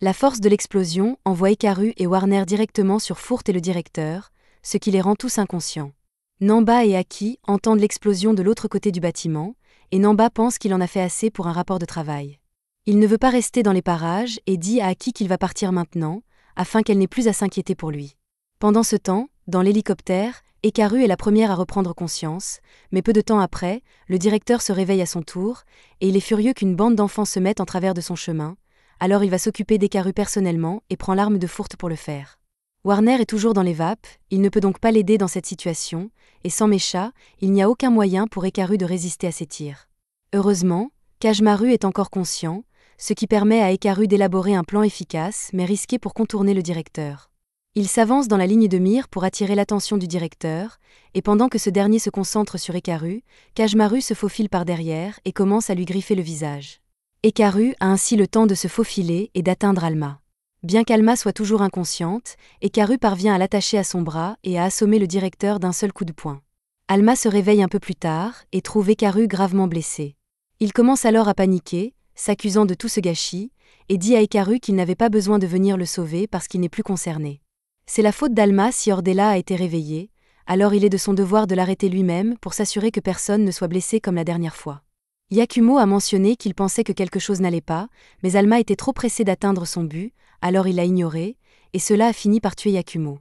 A: La force de l'explosion envoie Hikaru et Warner directement sur Fourte et le directeur, ce qui les rend tous inconscients. Namba et Aki entendent l'explosion de l'autre côté du bâtiment, et Namba pense qu'il en a fait assez pour un rapport de travail. Il ne veut pas rester dans les parages et dit à Aki qu'il va partir maintenant, afin qu'elle n'ait plus à s'inquiéter pour lui. Pendant ce temps, dans l'hélicoptère, Hikaru est la première à reprendre conscience, mais peu de temps après, le directeur se réveille à son tour, et il est furieux qu'une bande d'enfants se mette en travers de son chemin, alors il va s'occuper d'Hikaru personnellement et prend l'arme de fourte pour le faire. Warner est toujours dans les vapes, il ne peut donc pas l'aider dans cette situation, et sans Mecha, il n'y a aucun moyen pour Hikaru de résister à ses tirs. Heureusement, Kajmaru est encore conscient, ce qui permet à Hikaru d'élaborer un plan efficace mais risqué pour contourner le directeur. Il s'avance dans la ligne de mire pour attirer l'attention du directeur, et pendant que ce dernier se concentre sur Hikaru, Kajmaru se faufile par derrière et commence à lui griffer le visage. Hikaru a ainsi le temps de se faufiler et d'atteindre Alma. Bien qu'Alma soit toujours inconsciente, Hikaru parvient à l'attacher à son bras et à assommer le directeur d'un seul coup de poing. Alma se réveille un peu plus tard et trouve Hikaru gravement blessé. Il commence alors à paniquer, s'accusant de tout ce gâchis, et dit à Hikaru qu'il n'avait pas besoin de venir le sauver parce qu'il n'est plus concerné. C'est la faute d'Alma si Ordella a été réveillée, alors il est de son devoir de l'arrêter lui-même pour s'assurer que personne ne soit blessé comme la dernière fois. Yakumo a mentionné qu'il pensait que quelque chose n'allait pas, mais Alma était trop pressée d'atteindre son but, alors il l'a ignoré, et cela a fini par tuer Yakumo.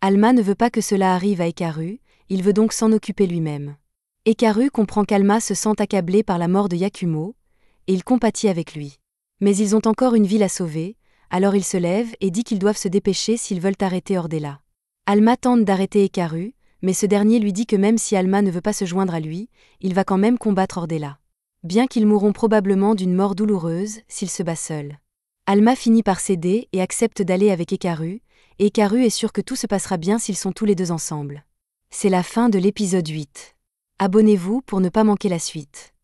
A: Alma ne veut pas que cela arrive à Hikaru, il veut donc s'en occuper lui-même. Hikaru comprend qu'Alma se sent accablée par la mort de Yakumo, et il compatit avec lui. Mais ils ont encore une ville à sauver, alors il se lève et dit qu'ils doivent se dépêcher s'ils veulent arrêter Ordella. Alma tente d'arrêter Hikaru, mais ce dernier lui dit que même si Alma ne veut pas se joindre à lui, il va quand même combattre Ordella. Bien qu'ils mourront probablement d'une mort douloureuse s'il se bat seul. Alma finit par céder et accepte d'aller avec Hikaru, et Hikaru est sûr que tout se passera bien s'ils sont tous les deux ensemble. C'est la fin de l'épisode 8. Abonnez-vous pour ne pas manquer la suite.